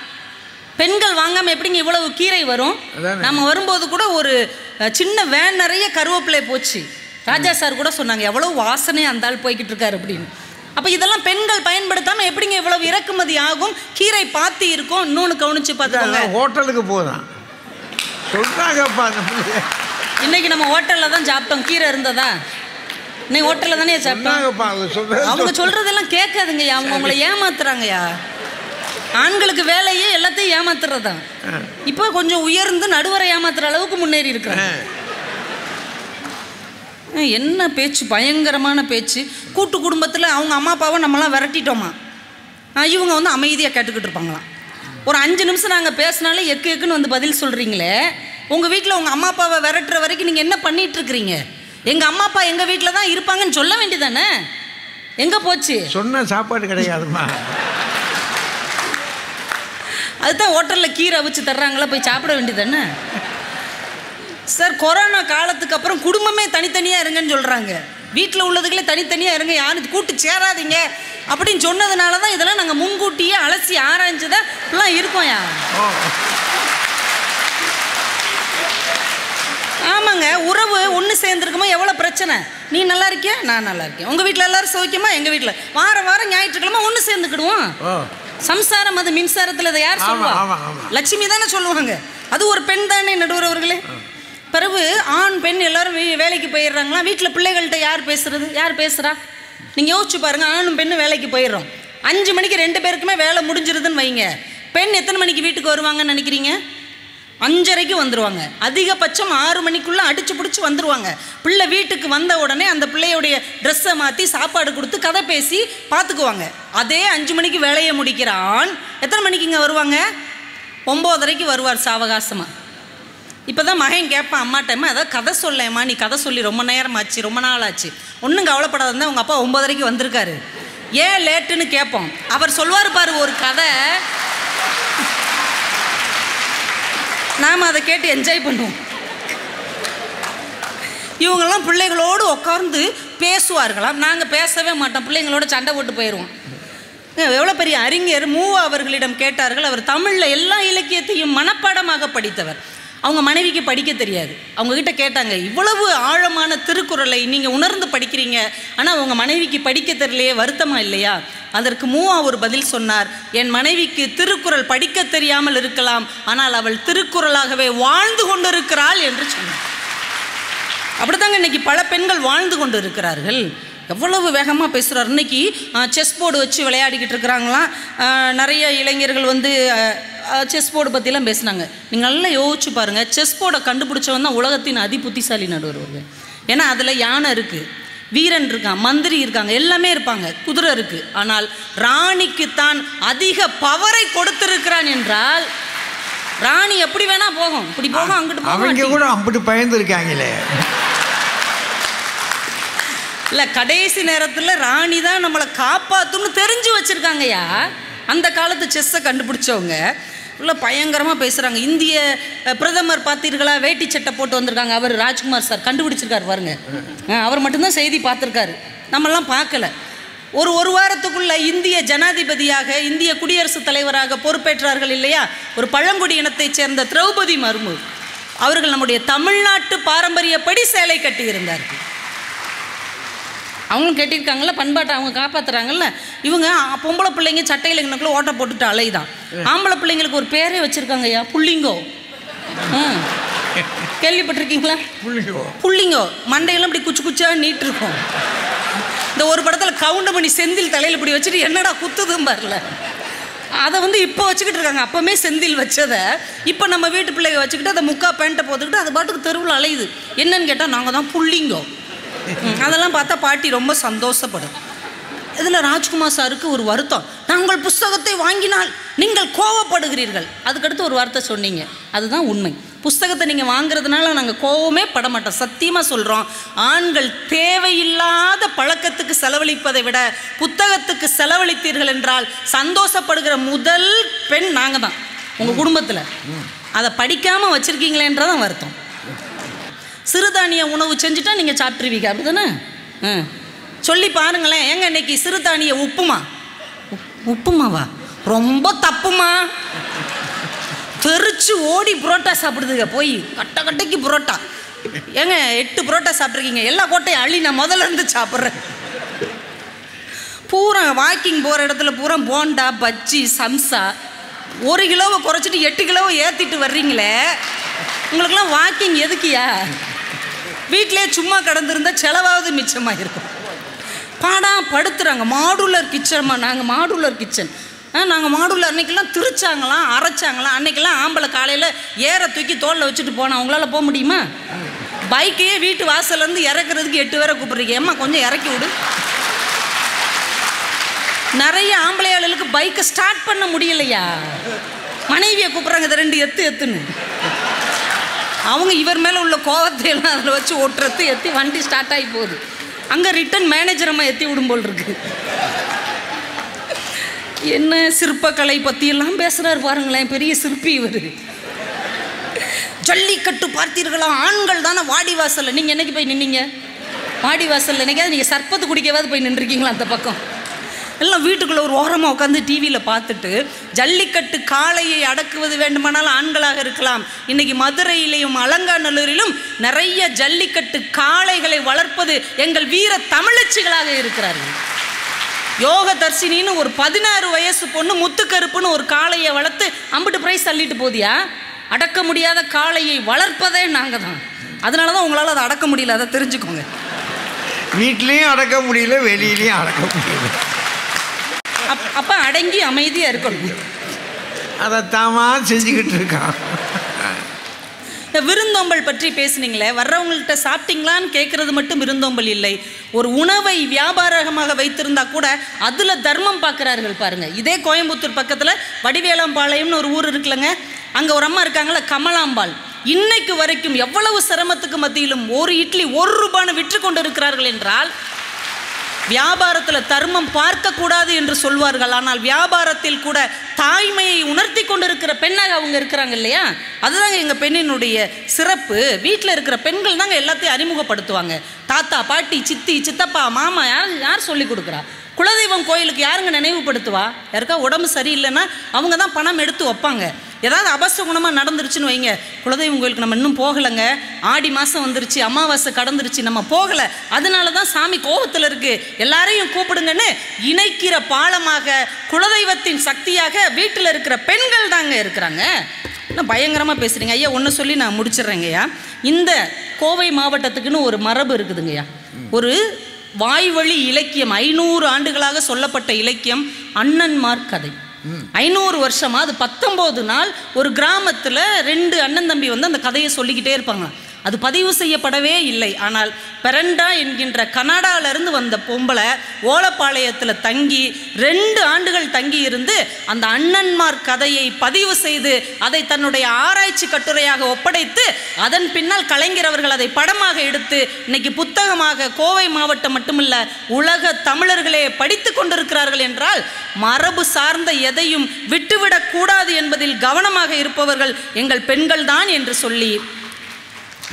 பெண்கள் வாங்காமல் எப்படிங்க இவ்வளவு கீரை வரும்? நம்ம வரும்போது கூட ஒரு சின்ன வேன் நிறைய கருவேப்பிலை போச்சு. ராஜா சார் கூட சொன்னாங்க, எவ்வளோ வாசனை அந்த ஆள் போய்கிட்டு இருக்காரு அப்படின்னு. அப்போ இதெல்லாம் பெண்கள் பயன்படுத்தாமல் எப்படிங்க இவ்வளவு இறக்குமதி ஆகும்? கீரை பாத்தி இருக்கும். இன்னொன்று கவனிச்சு பார்த்துக்கோங்க, ஹோட்டலுக்கு போதான் சொல்றாங்கப்பா. இன்னைக்கு நம்ம ஹோட்டலில் தான் சாப்பிட்டோம். கீரை இருந்ததா? இன்னைக்கு ஹோட்டலில் தானே சாப்பிட்டோம். அவங்க சொல்றதெல்லாம் கேட்காதுங்கய்யா, அவங்க உங்களை ஏமாத்துறாங்கய்யா. ஆண்களுக்கு வேலையே எல்லாத்தையும் ஏமாத்துறதான். இப்போ கொஞ்சம் உயர்ந்து நடுவரை ஏமாத்துற அளவுக்கு முன்னேறி இருக்கிறாங்க. என்ன பேச்சு, பயங்கரமான பேச்சு. கூட்டு குடும்பத்தில் அவங்க அம்மா அப்பாவை நம்மளாம் விரட்டிட்டோமா, இவங்க அமைதியாக கேட்டுக்கிட்டு இருப்பாங்களாம். ஒரு 5 நிமிஷம் நாங்கள் பேசினாலே எக்குன்னு பதில் சொல்கிறீங்களே. உங்கள் வீட்டில் உங்கள் அம்மா அப்பாவை விரட்டுற வரைக்கும் நீங்கள் என்ன பண்ணிட்டு இருக்கிறீங்க? எங்கள் அம்மா அப்பா எங்கள் வீட்டில் தான் இருப்பாங்கன்னு சொல்ல வேண்டியதானே. எங்கே போச்சு? சொன்ன சாப்பாடு கிடையாதுமா. அதுதான் ஹோட்டலில் கீரை அவிச்சு தர்றாங்களா, போய் சாப்பிட வேண்டியதானே. சார், கொரோனா காலத்துக்கு அப்புறம் குடும்பமே தனித்தனியாக இருங்கன்னு சொல்கிறாங்க. வீட்டில் உள்ளதுகளே தனித்தனியாக இருங்க, யாரும் கூட்டு சேராதீங்க அப்படின்னு சொன்னதுனால தான் இதெல்லாம் நாங்கள் முன்கூட்டியே அலசி ஆராய்ஞ்சுதான் இப்பெல்லாம் இருக்கோம். யா ஆமாங்க, உறவு ஒன்று சேர்ந்துருக்குமா எவ்வளோ பிரச்சனை. நீ நல்லா இருக்கியா, நான் நல்லா இருக்கேன். உங்கள் வீட்டில் எல்லாரும் சௌக்கியமா, எங்கள் வீட்டில் வாரம் ஞாயிற்றுக்கிழமை ஒன்று சேர்ந்துக்கிடுவோம். சம்சாரம் அது மின்சாரத்தில் இதை யார் சொல்லுவா? லட்சுமி தானே சொல்லுவாங்க. அது ஒரு பெண் தானே நடுவர் அவர்களே. பிறகு ஆண் பெண் எல்லாரும் வேலைக்கு போயிடுறாங்களா, வீட்டில் பிள்ளைகள்கிட்ட யார் பேசுறது, யார் பேசுகிறா? நீங்கள் யோசிச்சு பாருங்கள். ஆணும் பெண்ணும் வேலைக்கு போயிடுறோம், 5 மணிக்கு 2 பேருக்குமே வேலை முடிஞ்சிருதுன்னு வைங்க. பெண் எத்தனை மணிக்கு வீட்டுக்கு வருவாங்கன்னு நினைக்கிறீங்க? 5:30க்கு வந்துடுவாங்க. அதிகபட்சம் 6 மணிக்குள்ளே அடிச்சு பிடிச்சி வந்துடுவாங்க. பிள்ளை வீட்டுக்கு வந்த உடனே அந்த பிள்ளையுடைய ட்ரெஸ்ஸை மாற்றி சாப்பாடு கொடுத்து கதை பேசி பார்த்துக்குவாங்க. அதே 5 மணிக்கு வேலையை முடிக்கிற ஆண் எத்தனை மணிக்கு இங்கே வருவாங்க? 9:30க்கு வருவார் சாவகாசமாக. இப்போ தான் மகன் கேட்பான் அம்மாட்டம்மா ஏதாவது கதை சொல்லேம்மா, நீ கதை சொல்லி ரொம்ப நேரம் ஆச்சு, ரொம்ப நாள் ஆச்சு. ஒன்றும் கவலைப்படாதான், உங்கள் அப்பா 9:30க்கு வந்திருக்காரு, ஏன் லேட்டுன்னு கேட்போம். அவர் சொல்வார் பாரு ஒரு கதை, நாம் அதை கேட்டு என்ஜாய் பண்ணுவோம். இவங்கெல்லாம் பிள்ளைகளோடு உட்கார்ந்து பேசுவார்களாம். நாங்கள் பேசவே மாட்டோம், பிள்ளைங்களோட சண்டை போட்டு போயிடுவோம். எவ்வளோ பெரிய அறிஞர் மூவா அவர்களிடம் கேட்டார்கள். அவர் தமிழில் எல்லா இலக்கியத்தையும் மனப்பாடமாக படித்தவர். அவங்க மனைவிக்கு படிக்க தெரியாது. அவங்கக்கிட்ட கேட்டாங்க, இவ்வளவு ஆழமான திருக்குறளை நீங்கள் உணர்ந்து படிக்கிறீங்க, ஆனால் உங்கள் மனைவிக்கு படிக்க தெரியலையே, வருத்தமாக இல்லையா? அதற்கு மூவா ஒரு பதில் சொன்னார், என் மனைவிக்கு திருக்குறள் படிக்க தெரியாமல் இருக்கலாம், ஆனால் அவள் திருக்குறளாகவே வாழ்ந்து கொண்டு இருக்கிறாள் என்று சொன்னார். அப்படித்தாங்க இன்னைக்கு பல பெண்கள் வாழ்ந்து கொண்டு இருக்கிறார்கள். எவ்வளவு வேகமாக பேசுகிறார். இன்றைக்கி செஸ் போர்டு வச்சு விளையாடிக்கிட்டு இருக்கிறாங்களாம். நிறைய இளைஞர்கள் வந்து செஸ் போர்டு பற்றிலாம் பேசுனாங்க. நீங்கள் நல்லா யோசிச்சு பாருங்கள், செஸ் போர்டை கண்டுபிடிச்சவன் தான் உலகத்தின் அதி புத்திசாலி நடுவர். ஏன்னா அதில் யானை இருக்குது, வீரன் இருக்கான், மந்திரி இருக்காங்க, எல்லாமே இருப்பாங்க, குதிரை இருக்குது. ஆனால் ராணிக்குத்தான் அதிக பவரை கொடுத்திருக்கிறான் என்றால் ராணி எப்படி வேணா போகும், இப்படி போகும், அங்கிட்டு போகும். அவங்க கூட அப்படி பயந்து இருக்காங்களே. இல்லை, கடைசி நேரத்தில் ராணி தான் நம்மளை காப்பாற்றுன்னு தெரிஞ்சு வச்சுருக்காங்கய்யா. அந்த காலத்து செஸ்ஸை கண்டுபிடிச்சவங்க இல்லை பயங்கரமாக பேசுகிறாங்க. இந்திய பிரதமர் பார்த்தீர்களா, வேட்டி சட்டை போட்டு வந்திருக்காங்க. அவர் ராஜ்குமார் சார் கண்டுபிடிச்சிருக்காரு பாருங்க. அவர் மட்டும்தான் செய்தி பார்த்துருக்காரு, நம்மெல்லாம் பார்க்கல. ஒரு வாரத்துக்குள்ள இந்திய ஜனாதிபதியாக, இந்திய குடியரசுத் தலைவராக பொறுப்பேற்றார்கள் இல்லையா, ஒரு பழங்குடி இனத்தைச் சேர்ந்த திரௌபதி மர்மு. அவர்கள் நம்முடைய தமிழ்நாட்டு பாரம்பரியப்படி சேலை கட்டி இருந்தார்கள். அவங்களும் கட்டியிருக்காங்கல்ல, பண்பாட்டை அவங்க காப்பாற்றுறாங்கல்ல. இவங்க பொம்பளை பிள்ளைங்க சட்டையில் எங்கனக்குள்ள ஓட்டை போட்டுட்டு அலைதான். ஆம்பளை பிள்ளைங்களுக்கு ஒரு பேரே வச்சுருக்காங்க ஐயா, புள்ளிங்கோ. கேள்விப்பட்டிருக்கீங்களா? புள்ளிங்கோ. மண்டையெல்லாம் இப்படி குச்சி குச்சியாக நீட்டு இருக்கும். இந்த ஒரு படத்தில் கவுண்டமணி செந்தில் தலையில் இப்படி வச்சுட்டு என்னடா குத்துதும் பாருல, அதை வந்து இப்போ வச்சுக்கிட்டு இருக்காங்க. அப்போமே செந்தில் வச்சதை இப்போ நம்ம வீட்டு பிள்ளைங்க வச்சுக்கிட்டு அதை முக்கா பேண்ட்டை போட்டுக்கிட்டு அது பாட்டுக்கு தெருவில் அலையுது. என்னன்னு கேட்டால் நாங்கள் தான் புள்ளிங்கோ. அதெல்லாம் பார்த்தா பாட்டி ரொம்ப சந்தோஷப்படும். இதில் ராஜ்குமார் சாருக்கு ஒரு வருத்தம், நாங்கள் புஸ்தகத்தை வாங்கினால் நீங்கள் கோவப்படுகிறீர்கள். அதுக்கடுத்து ஒரு வார்த்தை சொன்னீங்க, அதுதான் உண்மை. புஸ்தகத்தை நீங்கள் வாங்குறதுனால நாங்கள் கோவமே பட மாட்டோம், சத்தியமாக சொல்கிறோம். ஆண்கள் தேவையில்லாத பழக்கத்துக்கு செலவழிப்பதை விட புத்தகத்துக்கு செலவழித்தீர்கள் என்றால் சந்தோஷப்படுகிற முதல் பெண் நாங்கள் தான் உங்கள் குடும்பத்தில். அதை படிக்காமல் வச்சுருக்கீங்களேன்றதான் வருத்தம். சிறுதானிய உணவு செஞ்சுட்டா நீங்கள் சாப்பிட்ருவீங்க, அப்படி தானே? சொல்லி பாருங்களேன். ஏங்க இன்னைக்கு சிறுதானிய உப்புமாவா? ரொம்ப தப்புமா. தெரிச்சு ஓடி புரோட்டா சாப்பிடுதுங்க, போய் கட்டைக்கு புரோட்டா. ஏங்க 8 புரோட்டா சாப்பிட்ருக்கீங்க, எல்லா கோட்டையும் அள்ளி நான் முதல்ல இருந்து சாப்பிட்றேன். பூரா வாக்கிங் போகிற இடத்துல பூரா போண்டா, பஜ்ஜி, சம்சா. 1 கிலோவை குறைச்சிட்டு 8 கிலோவை ஏற்றிட்டு வர்றீங்களே, உங்களுக்கெல்லாம் வாக்கிங் எதுக்கியா? வீட்டிலே சும்மா கடந்திருந்தா செலவாவது மிச்சமாக இருக்கும். படுத்துறாங்க. மாடுலர் கிச்சன்மா, நாங்கள் மாடுலர் கிச்சன். நாங்கள் மாடுலர் அன்னைக்கெல்லாம் திரிச்சாங்களாம், அரைச்சாங்களாம். அன்னைக்கெல்லாம் ஆம்பளை காலையில் ஏற தூக்கி தோளில் வச்சுட்டு போனால் அவங்களால போக முடியுமா? பைக்கையே வீட்டு வாசல்லேருந்து இறக்குறதுக்கு 8 பேரை கூப்பிட்றீங்க, ஏம்மா கொஞ்சம் இறக்கி விடு. நிறைய ஆம்பளையாளுக்கு பைக்கை ஸ்டார்ட் பண்ண முடியலையா, மனைவியை கூப்பிட்றாங்க, இதை 2 எத்துன்னு. அவங்க இவர் மேலே உள்ள கோவத்தையெல்லாம் அதில் வச்சு ஓட்டுறது, எத்தி வண்டி ஸ்டார்ட் ஆகி போகுது. அங்கே ரிட்டன் மேனேஜர் அம்மா எத்தி விடும் போல் இருக்கு. என்ன சிற்பக்கலை பற்றியெல்லாம் பேசுகிறாரு பாருங்களேன், பெரிய சிற்பி இவர். ஜல்லிக்கட்டு பார்த்தீர்களா, ஆண்கள் தானே வாடி வாசலில். நீங்கள் என்னைக்கு போய் நின்னீங்க வாடி வாசலில்? என்னைக்காவது நீங்கள் சர்பத்து குடிக்கவாது போய் நின்றுருக்கீங்களா? அந்த பக்கம் எல்லாம் வீட்டுக்குள்ளே ஒரு ஓரமாக உட்காந்து டிவியில் பார்த்துட்டு, ஜல்லிக்கட்டு காளையை அடக்குவது வேண்டுமானாலும் ஆண்களாக இருக்கலாம். இன்றைக்கி மதுரையிலையும் அலங்காநல்லூரிலும் நிறைய ஜல்லிக்கட்டு காளைகளை வளர்ப்பது எங்கள் வீர தமிழச்சிகளாக இருக்கிறார்கள். யோக தர்சினின்னு ஒரு 16 வயசு பொண்ணு முத்துக்கருப்புன்னு ஒரு காளையை வளர்த்து 50 பிரைஸ் தள்ளிட்டு போதியா? அடக்க முடியாத காளையை வளர்ப்பதே நாங்கள் தான். அதனால தான் உங்களால் அதை அடக்க முடியல, அதை தெரிஞ்சுக்கோங்க. வீட்லேயும் அடக்க முடியல, வெளியிலையும் அடக்க முடியல. அப்போ அடங்கி அமைதியாக இருக்கணும். அதை தாமா செஞ்சுக்கிட்டு இருக்கான். விருந்தோம்பல் பற்றி பேசுனீங்களே, வர்றவங்கள்ட்ட சாப்பிட்டீங்களான்னு கேட்கறது மட்டும் விருந்தோம்பல் இல்லை. ஒரு உணவை வியாபாரமாக வைத்திருந்தா கூட அதில் தர்மம் பார்க்குறார்கள் பாருங்க. இதே கோயம்புத்தூர் பக்கத்தில் வடிவேலம்பாளையம்னு ஒரு ஊர் இருக்குல்லங்க, அங்கே ஒரு அம்மா இருக்காங்கள கமலாம்பாள். இன்னைக்கு வரைக்கும் எவ்வளவு சிரமத்துக்கு மத்தியிலும் ஒரு இட்லி 1 ரூபான்னு விற்று கொண்டு இருக்கிறார்கள் என்றால் வியாபாரத்தில் தர்மம் பார்க்கக்கூடாது என்று சொல்வார்கள். ஆனால் வியாபாரத்தில் கூட தாய்மையை உணர்த்தி கொண்டிருக்கிற பெண்ணாக அவங்க இருக்கிறாங்க இல்லையா? அதுதாங்க எங்கள் பெண்ணினுடைய சிறப்பு. வீட்டில் இருக்கிற பெண்கள் தாங்க எல்லாத்தையும் அறிமுகப்படுத்துவாங்க. தாத்தா, பாட்டி, சித்தி, சித்தப்பா, மாமா, யார் சொல்லி கொடுக்குறா? குலதெய்வம் கோயிலுக்கு யாருங்க நினைவுபடுத்துவா? யாருக்கா உடம்பு சரியில்லைன்னா அவங்க தான் பணம் எடுத்து வைப்பாங்க. ஏதாவது அபசகுணமாக நடந்துருச்சுன்னு வைங்க, குலதெய்வம் கோயிலுக்கு நம்ம இன்னும் போகலைங்க, ஆடி மாதம் வந்துருச்சு, அமாவாசை கடந்துருச்சு, நம்ம போகலை, அதனால தான் சாமி கோபத்தில் இருக்குது, எல்லாரையும் கூப்பிடுங்கன்னு இணைக்கிற பாலமாக குலதெய்வத்தின் சக்தியாக வீட்டில் இருக்கிற பெண்கள் தாங்க இருக்கிறாங்க. இன்னும் பயங்கரமாக பேசுகிறீங்க ஐயா. ஒன்று சொல்லி நான் முடிச்சிடுறேங்கய்யா. இந்த கோவை மாவட்டத்துக்குன்னு ஒரு மரபு இருக்குதுங்கய்யா. ஒரு வாய்வழி இலக்கியம், 500 ஆண்டுகளாக சொல்லப்பட்ட இலக்கியம் அண்ணன்மார் கதை. 500 வருஷமா, அது 19 நாள் ஒரு கிராமத்தில் 2 அண்ணன் தம்பி வந்து அந்த கதையை சொல்லிக்கிட்டே இருப்பாங்க. அது பதிவு செய்யப்படவே இல்லை. ஆனால் பெரண்டா என்கின்ற கனடாவிலிருந்து வந்த பொம்பளை ஓலப்பாளையத்தில் தங்கி 2 ஆண்டுகள் தங்கி இருந்து அந்த அண்ணன்மார் கதையை பதிவு செய்து அதை தன்னுடைய ஆராய்ச்சி கட்டுரையாக ஒப்படைத்து அதன் பின்னால் கலைஞர் அவர்கள் அதை படமாக எடுத்து இன்னைக்கு புத்தகமாக கோவை மாவட்டம் மட்டுமல்ல உலக தமிழர்களே படித்து கொண்டிருக்கிறார்கள் என்றால் மரபு சார்ந்த எதையும் விட்டுவிடக் கூடாது என்பதில் கவனமாக இருப்பவர்கள் எங்கள் பெண்கள் தான் என்று சொல்லி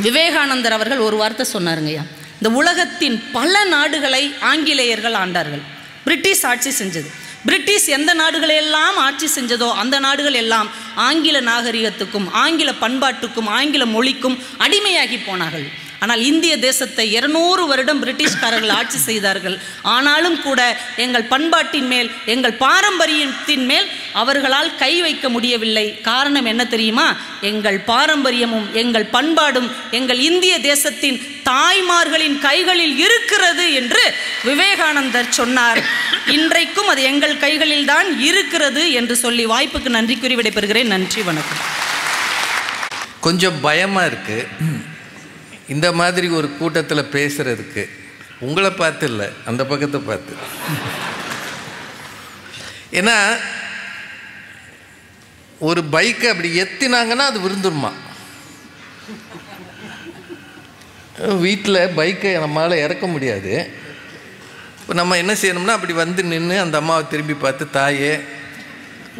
விவேகானந்தர் அவர்கள் ஒரு வார்த்தை சொன்னாருங்கய்யா. இந்த உலகத்தின் பல நாடுகளை ஆங்கிலேயர்கள் ஆண்டார்கள். பிரிட்டிஷ் ஆட்சி செஞ்சது. பிரிட்டிஷ் எந்த நாடுகளையெல்லாம் ஆட்சி செஞ்சதோ அந்த நாடுகள் எல்லாம் ஆங்கில நாகரிகத்துக்கும் ஆங்கில பண்பாட்டுக்கும் ஆங்கில மொழிக்கும் அடிமையாகி போனார்கள். ஆனால் இந்திய தேசத்தை 200 வருடம் பிரிட்டிஷ்காரர்கள் ஆட்சி செய்தார்கள். ஆனாலும் கூட எங்கள் பண்பாட்டின் மேல், எங்கள் பாரம்பரியத்தின் மேல் அவர்களால் கை வைக்க முடியவில்லை. காரணம் என்ன தெரியுமா? எங்கள் பாரம்பரியமும் எங்கள் பண்பாடும் எங்கள் இந்திய தேசத்தின் தாய்மார்களின் கைகளில் இருக்கிறது என்று விவேகானந்தர் சொன்னார். இன்றைக்கும் அது எங்கள் கைகளில் தான் இருக்கிறது என்று சொல்லி வாய்ப்புக்கு நன்றி கூறி விடைபெறுகிறேன். நன்றி, வணக்கம். கொஞ்சம் பயமாக இருக்குது இந்த மாதிரி ஒரு கூட்டத்தில் பேசுகிறதுக்கு. உங்களை பார்த்து இல்லை, அந்த பக்கத்தை பார்த்து. ஏன்னா ஒரு பைக்கை அப்படி எத்தினாங்கன்னா அது விருந்துருமா. வீட்டில் பைக்கை நம்மளால் இறக்க முடியாது. இப்போ நம்ம என்ன செய்யணும்னா அப்படி வந்து நின்று அந்த அம்மாவை திரும்பி பார்த்து, தாயே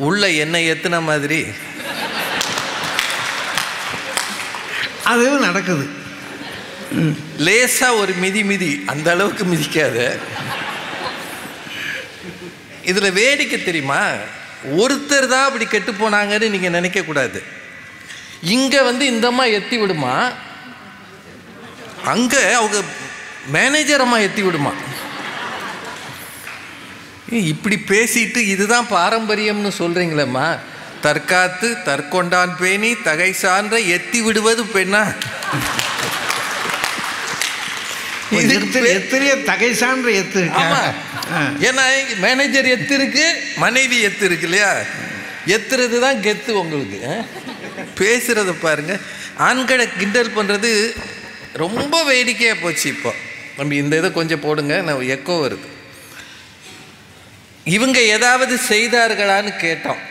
உள்ள என்னை எத்தின மாதிரி அதுவும் நடக்குது. லேசாக ஒரு மிதி, அந்த அளவுக்கு மிதிக்காத. இதில் வேடிக்கை தெரியுமா, ஒருத்தர் தான் அப்படி கெட்டு போனாங்கன்னு நீங்கள் நினைக்கக்கூடாது. இங்கே வந்து இந்த அம்மா எத்தி விடுமா, அங்கே அவங்க மேனேஜர் அம்மா எத்தி விடுமா. இப்படி பேசிட்டு இதுதான் பாரம்பரியம்னு சொல்கிறீங்களேம்மா, தற்காத்து தற்கொண்டான் பேணி தகை சான்ற எத்தி விடுவது பெண்ணா? எத்தனையோ தகை சான்ற எத்து இருக்கு. ஏன்னா மேனேஜர் எத்து இருக்கு, மனைவி எத்து இருக்கு இல்லையா? எத்துறது தான் கெத்து உங்களுக்கு. பேசுறத பாருங்க. ஆண்களை கிண்டல் பண்ணுறது ரொம்ப வேடிக்கையாக போச்சு. இப்போ நம்ம இந்த இதை கொஞ்சம் போடுங்க, நான் எக்கோ வருது. இவங்க ஏதாவது செய்தார்களான்னு கேட்டோம்.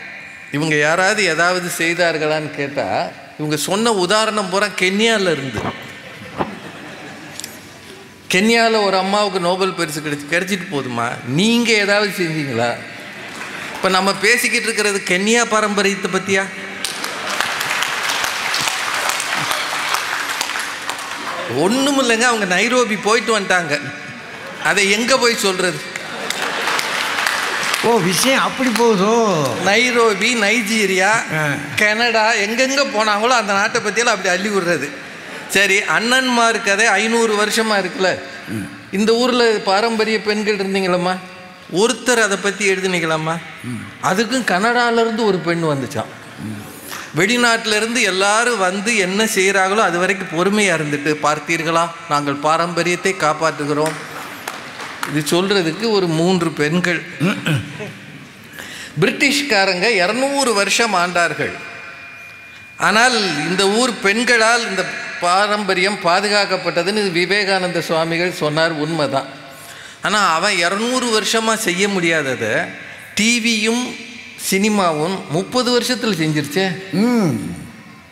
இவங்க யாராவது ஏதாவது செய்தார்களான்னு கேட்டால் இவங்க சொன்ன உதாரணம் பூரா கென்யாவில் இருந்து. கென்யாவில் ஒரு அம்மாவுக்கு நோபல் பரிசு கிடைச்சிட்டு போதுமா? நீங்கள் ஏதாவது செஞ்சீங்களா? இப்போ நம்ம பேசிக்கிட்டு இருக்கிறது கென்யா பாரம்பரியத்தை பற்றியா? ஒன்றும் இல்லைங்க, அவங்க நைரோபி போயிட்டு வந்துட்டாங்க. அதை எங்கே போய் சொல்கிறது? ஓ, விஷயம் அப்படி போகுதோ. நைரோபி, நைஜீரியா, கனடா, எங்கெங்கே போனாங்களோ அந்த நாட்டை பற்றியெல்லாம் அப்படி அள்ளி விடுறது. சரி, அண்ணன்மார் கதை 500 வருஷமாக இருக்குல்ல. இந்த ஊரில் பாரம்பரிய பெண்கள் இருந்தீங்களம்மா, ஒருத்தர் அதை பற்றி எழுதினீங்களாம்மா? அதுக்கும் கனடாவிலேருந்து ஒரு பெண் வந்துச்சான். வெளிநாட்டிலிருந்து எல்லாரும் வந்து என்ன செய்கிறாங்களோ அது வரைக்கும் பொறுமையாக இருந்துட்டு, பார்த்தீர்களா நாங்கள் பாரம்பரியத்தை காப்பாற்றுகிறோம். இது சொல்கிறதுக்கு ஒரு 3 பெண்கள். பிரிட்டிஷ்காரங்க 200 வருஷம் ஆண்டார்கள். ஆனால் இந்த ஊர் பெண்களால் இந்த பாரம்பரியம் பாதுகாக்கப்பட்டதுன்னு விவேகானந்த சுவாமிகள் சொன்னார். உண்மைதான். ஆனால் அவன் 200 வருஷமாக செய்ய முடியாததை டிவியும் சினிமாவும் 30 வருஷத்தில் செஞ்சிருச்சே.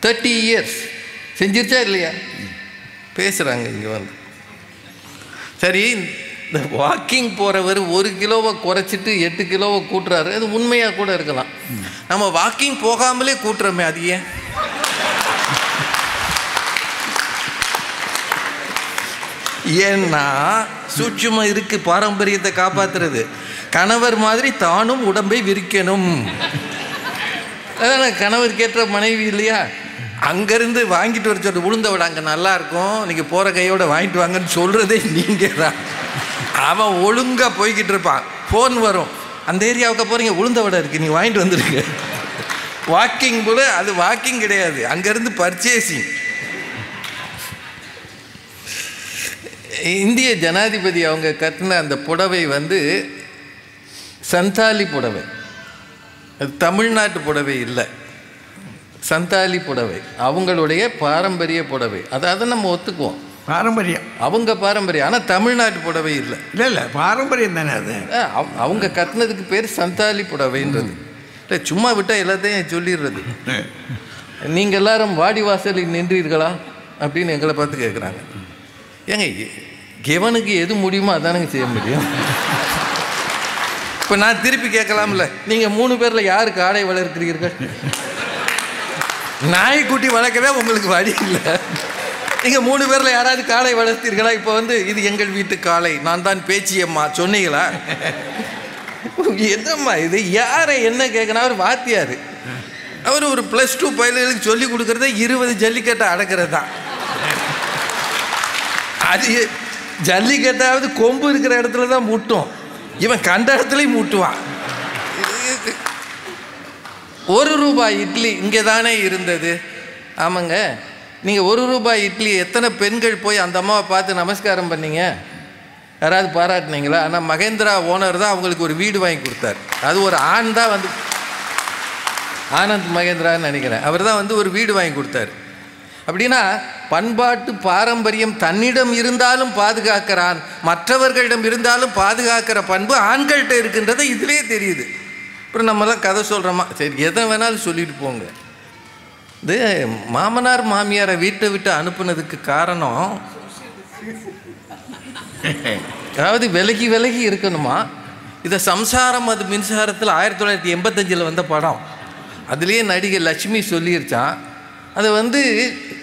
30 இயர்ஸ் செஞ்சிருச்சா இல்லையா? பேசுகிறாங்க இங்கே வந்து. சரி, இந்த வாக்கிங் போகிறவர் 1 கிலோவை குறைச்சிட்டு 8 கிலோவை கூட்டுறாரு, அது உண்மையாக கூட இருக்கலாம். நம்ம வாக்கிங் போகாமலே கூட்டுறோமே, அது ஏன்? ஏன்னா சூட்சுமா இருக்கு பாரம்பரியத்தை காப்பாத்துறது. கணவர் மாதிரி தானும் உடம்பை விரிக்கணும். அதான் கணவர் கேட்ட மனைவி இல்லையா? அங்கேருந்து வாங்கிட்டு வர சொல்லிட்டு, உளுந்த வடை அங்கே நல்லா இருக்கும், நீங்கள் போகிற கையோட வாங்கிட்டு வாங்கன்னு சொல்கிறதே நீங்கள் தான். அவன் ஒழுங்காக போய்கிட்டு இருப்பான். ஃபோன் வரும், அந்த ஏரியாவுக்கு போகிறீங்க, உளுந்த வடை இருக்குது, நீங்கள் வாங்கிட்டு வந்துடுங்க. வாக்கிங் போல அது வாக்கிங் கிடையாது, அங்கேருந்து பர்ச்சேசிங். இந்திய ஜனாதிபதி அவங்க கட்டின அந்த புடவை வந்து சந்தாலி புடவை, அது தமிழ்நாட்டு புடவை இல்லை, சந்தாலி புடவை அவங்களுடைய பாரம்பரிய புடவை. அதை நம்ம ஒத்துக்குவோம், பாரம்பரியம் அவங்க பாரம்பரியம். ஆனால் தமிழ்நாட்டு புடவை இல்லை. இல்லை பாரம்பரியம் தானே அது. அவங்க கட்டினதுக்கு பேர் சந்தாலி புடவைன்றது. இல்லை சும்மா விட்டால் எல்லாத்தையும் சொல்லிடுறது. நீங்கள் எல்லாரும் வாடி வாசலில் நின்றீர்களா அப்படின்னு எங்களை பார்த்து கேட்குறாங்க. ஏங்க எவனுக்கு எது முடியுமோ அதானுங்க செய்ய முடியும். இப்போ நான் திருப்பி கேட்கலாம்ல, நீங்கள் 3 பேரில் யாரு காடை வளர்க்கிறீர்கள்? நாய்க்குட்டி வளர்க்கவே உங்களுக்கு வழி இல்லை. நீங்கள் 3 பேரில் யாராவது காளை வளர்த்தீர்களா? இப்போ வந்து இது எங்கள் வீட்டு காளை, நான் தான் பேச்சியம்மா சொன்னீங்களா? என்னம்மா இது? யாரை என்ன கேட்கணும்? அவர் வாத்தியார், அவர் ஒரு +2 பையல்களுக்கு சொல்லி கொடுக்குறத 20 ஜல்லிக்கட்டை அடக்கிறது தான். அது ஜல்லிக்கட்டாவது கொம்பு இருக்கிற இடத்துல தான் முட்டும், இவன் கண்ட இடத்துலையும் முட்டுவான். 1 ரூபாய் இட்லி இங்கே தானே இருந்தது. ஆமாங்க, நீங்கள் 1 ரூபாய் இட்லி எத்தனை பெண்கள் போய் அந்த அம்மாவை பார்த்து நமஸ்காரம் பண்ணீங்க? யாராவது பாராட்டினீங்களா? ஆனால் மகேந்திரா ஓனர் தான் அவங்களுக்கு ஒரு வீடு வாங்கி கொடுத்தார். அது ஒரு ஆண் தான் வந்து, ஆனந்த் மகேந்திரான்னு நினைக்கிறேன், அவர் தான் வந்து ஒரு வீடு வாங்கி கொடுத்தார். அப்படின்னா பண்பாட்டு பாரம்பரியம் தன்னிடம் இருந்தாலும் பாதுகாக்கிறான், மற்றவர்களிடம் இருந்தாலும் பாதுகாக்கிற பண்பு ஆண்கள்கிட்ட இருக்கின்றதை இதிலே தெரியுது. அப்புறம் நம்மளாம் கதை சொல்கிறோமா? சரி, எதை வேணாலும் சொல்லிட்டு போங்க. இது மாமனார் மாமியாரை வீட்டை விட்டு அனுப்புனதுக்கு காரணம், அதாவது விலகி விலகி இருக்கணுமா. இதை சம்சாரம் அது மின்சாரத்தில் 1985 வந்த படம், அதுலேயே நடிகை லட்சுமி சொல்லிருச்சான். அதை வந்து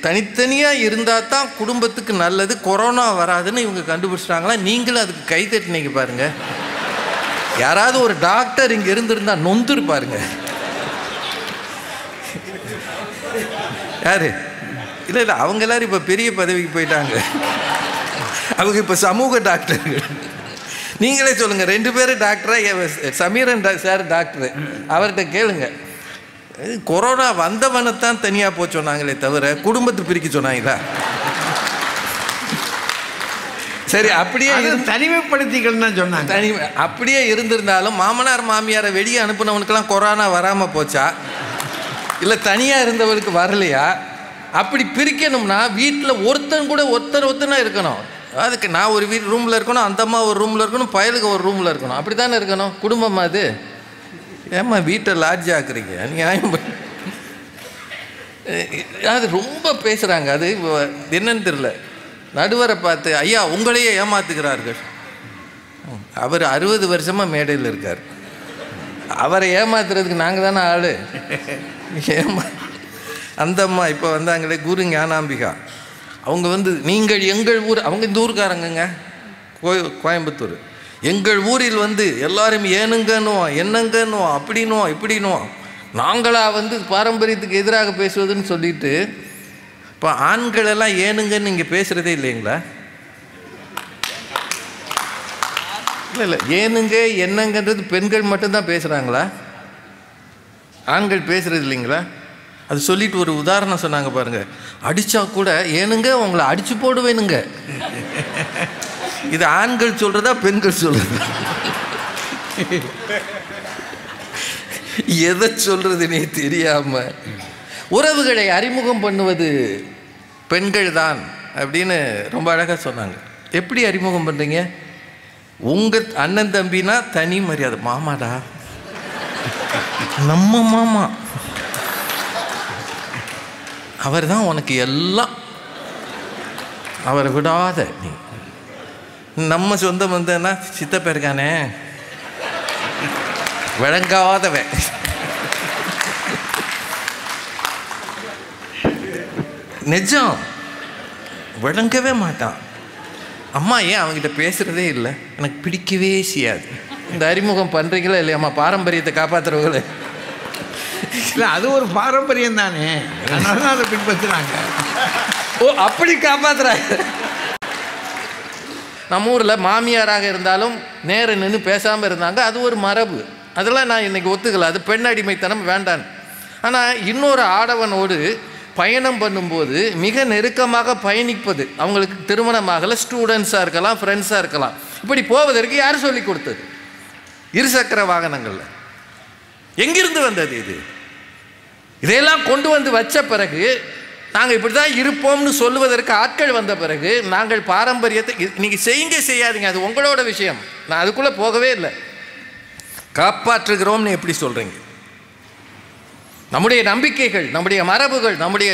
தனித்தனியாக இருந்தால் தான் குடும்பத்துக்கு நல்லது, கொரோனா வராதுன்னு இவங்க கண்டுபிடிச்சிட்டாங்களா. நீங்களும் அதுக்கு கை தட்டினீங்க பாருங்க. யாராவது ஒரு டாக்டர் இங்கே இருந்திருந்தா நொந்துரு பாருங்க. யாரு? இல்லை இல்லை, அவங்க எல்லாரும் இப்போ பெரிய பதவிக்கு போயிட்டாங்க, அவங்க இப்போ சமூக டாக்டர்கள். நீங்களே சொல்லுங்கள், 2 பேரும் டாக்டரா? சமீரன் சார் டாக்டரு, அவர்கிட்ட கேளுங்க. கொரோனா வந்தவனைத்தான் தனியாக போக சொன்னாங்களே தவிர குடும்பத்தை பிரிக்க சொன்னாங்களா? சரி, அப்படியே தனிமைப்படுத்திகள் தான் சொன்னாங்க. தனிமை அப்படியே இருந்திருந்தாலும் மாமனார் மாமியாரை வெளியே அனுப்புனவனுக்கெல்லாம் கொரோனா வராமல் போச்சா? இல்லை தனியாக இருந்தவருக்கு வரலையா? அப்படி பிரிக்கணும்னா வீட்டில் ஒருத்தன் கூட ஒருத்தனா இருக்கணும். அதுக்கு நான் ஒரு ரூமில் இருக்கணும், அந்த அம்மா ஒரு ரூமில் இருக்கணும், பயலுக்கு ஒரு ரூமில் இருக்கணும். அப்படி தானே இருக்கணும் குடும்பமா அது. ஏம்மா வீட்டை லாட்ஜ் ஆக்குறீங்க? நியாயம். அது ரொம்ப பேசுகிறாங்க. அது என்னன்னு தெரியல. நடுவரை பார்த்து, ஐயா உங்களையே ஏமாத்துகிறார்கள். அவர் 60 வருஷமாக மேடையில் இருக்கார். அவரை ஏமாத்துறதுக்கு நாங்கள் தானே ஆள். அந்த அம்மா இப்போ வந்தாங்களே, குரு ஞானாம்பிகா, அவங்க வந்து நீங்கள் எங்கள் ஊர், அவங்க இந்த ஊருக்காரங்கங்க, கோயம்புத்தூர். எங்கள் ஊரில் வந்து எல்லாரும் ஏனுங்கன்னுவோம், என்னங்கன்னுவோம், அப்படின்னுவோம், இப்படின்னுவோம். நாங்களாக வந்து பாரம்பரியத்துக்கு எதிராக பேசுவதுன்னு சொல்லிட்டு, இப்போ ஆண்கள் எல்லாம் ஏனுங்கன்னு இங்கே பேசுகிறதே இல்லைங்களா? இல்லை இல்லை, ஏனுங்க என்னங்கன்றது பெண்கள் மட்டும்தான் பேசுகிறாங்களா? ஆண்கள் பேசுகிறது இல்லைங்களா? அது சொல்லிட்டு ஒரு உதாரணம் சொன்னாங்க பாருங்க, அடித்தா கூட ஏனுங்க உங்களை அடித்து போடுவேனுங்க. இது ஆண்கள் சொல்கிறதா பெண்கள் சொல்கிறதா? எதை சொல்கிறதுனே தெரியாமல் உறவுகளை அறிமுகம் பண்ணுவது பெண்கள் தான் அப்படின்னு ரொம்ப அழகாக சொன்னாங்க. எப்படி அறிமுகம் பண்ணுறீங்க? உங்கள் அண்ணன் தம்பினா தனி மரியாதை. மாமாடா, நம்ம மாமா, அவர் தான் உனக்கு எல்லாம், அவரை விடாத நீ. நம்ம சொந்தம் வந்தேன்னா சித்தப்ப இருக்கானே விளங்காதவன், நிஜம் விளங்கவே மாட்டான். அம்மா ஏன் அவங்ககிட்ட பேசுகிறதே இல்லை, எனக்கு பிடிக்கவே செய்யாது. இந்த அறிமுகம் பண்ணுறீங்களா இல்லையாம்மா? பாரம்பரியத்தை காப்பாற்றுறவங்களே. இல்லை, அது ஒரு பாரம்பரியம் தானே, அதனால தான் அதை பின்பற்றுறாங்க. ஓ, அப்படி காப்பாற்றுறாங்க. நம்ம ஊரில் மாமியாராக இருந்தாலும் நேரம் நின்று பேசாமல் இருந்தாங்க, அது ஒரு மரபு. அதெல்லாம் நான் இன்றைக்கி ஒத்துக்கல, அது பெண் அடிமைத்தனம் வேண்டான். ஆனால் இன்னொரு ஆடவனோடு பயணம் பண்ணும்போது மிக நெருக்கமாக பயணிப்பது, அவங்களுக்கு திருமணமாகலை, ஸ்டூடெண்ட்ஸாக இருக்கலாம், ஃப்ரெண்ட்ஸாக இருக்கலாம், இப்படி போவதற்கு யார் சொல்லி கொடுத்தது? இருசக்கர வாகனங்களில் எங்கிருந்து வந்தது இது? இதையெல்லாம் கொண்டு வந்து வச்ச பிறகு நாங்கள் இப்படி தான் இருப்போம்னு சொல்லுவதற்கு ஆட்கள் வந்த பிறகு நாங்கள் பாரம்பரியத்தை நீங்கள் செய்யுங்க செய்யாதீங்க, அது உங்களோட விஷயம், நான் அதுக்குள்ளே போகவே இல்லை. காப்பாற்றுகிறோம்னு எப்படி சொல்கிறீங்க? நம்முடைய நம்பிக்கைகள், நம்முடைய மரபுகள், நம்முடைய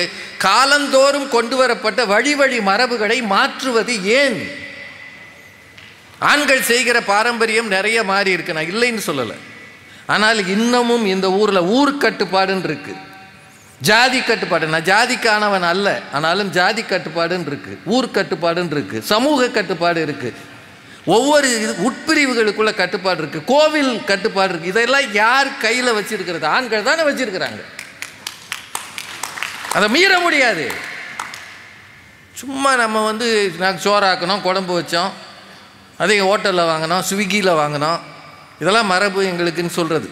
காலந்தோறும் கொண்டு வரப்பட்ட வழி வழி மரபுகளை மாற்றுவது ஏன்? ஆண்கள் செய்கிற பாரம்பரியம் நிறைய மாறி இருக்கு, நான் இல்லைன்னு சொல்லலை. ஆனால் இன்னமும் இந்த ஊரில் ஊர் கட்டுப்பாடுன்னு இருக்கு, ஜாதி கட்டுப்பாடு. நான் ஜாதிக்கானவன் அல்ல, ஆனாலும் ஜாதி கட்டுப்பாடுன்னு இருக்கு, ஊர் கட்டுப்பாடுன்னு இருக்கு, சமூக கட்டுப்பாடு இருக்கு, ஒவ்வொரு உட்பிரிவுகளுக்குள்ள கட்டுப்பாடு இருக்கு, கோவில் கட்டுப்பாடு இருக்கு. இதெல்லாம் யார் கையில் வச்சிருக்கிறது? ஆண்கள் தானே வச்சிருக்கிறாங்க. அதை மீற முடியாது. சும்மா நம்ம நாங்கள் சோறாக்கணும், குழம்பு வச்சோம், அதே ஹோட்டலில் வாங்கினோம், ஸ்விக்கியில் வாங்கினோம், இதெல்லாம் மரபு எங்களுக்குன்னு சொல்கிறது.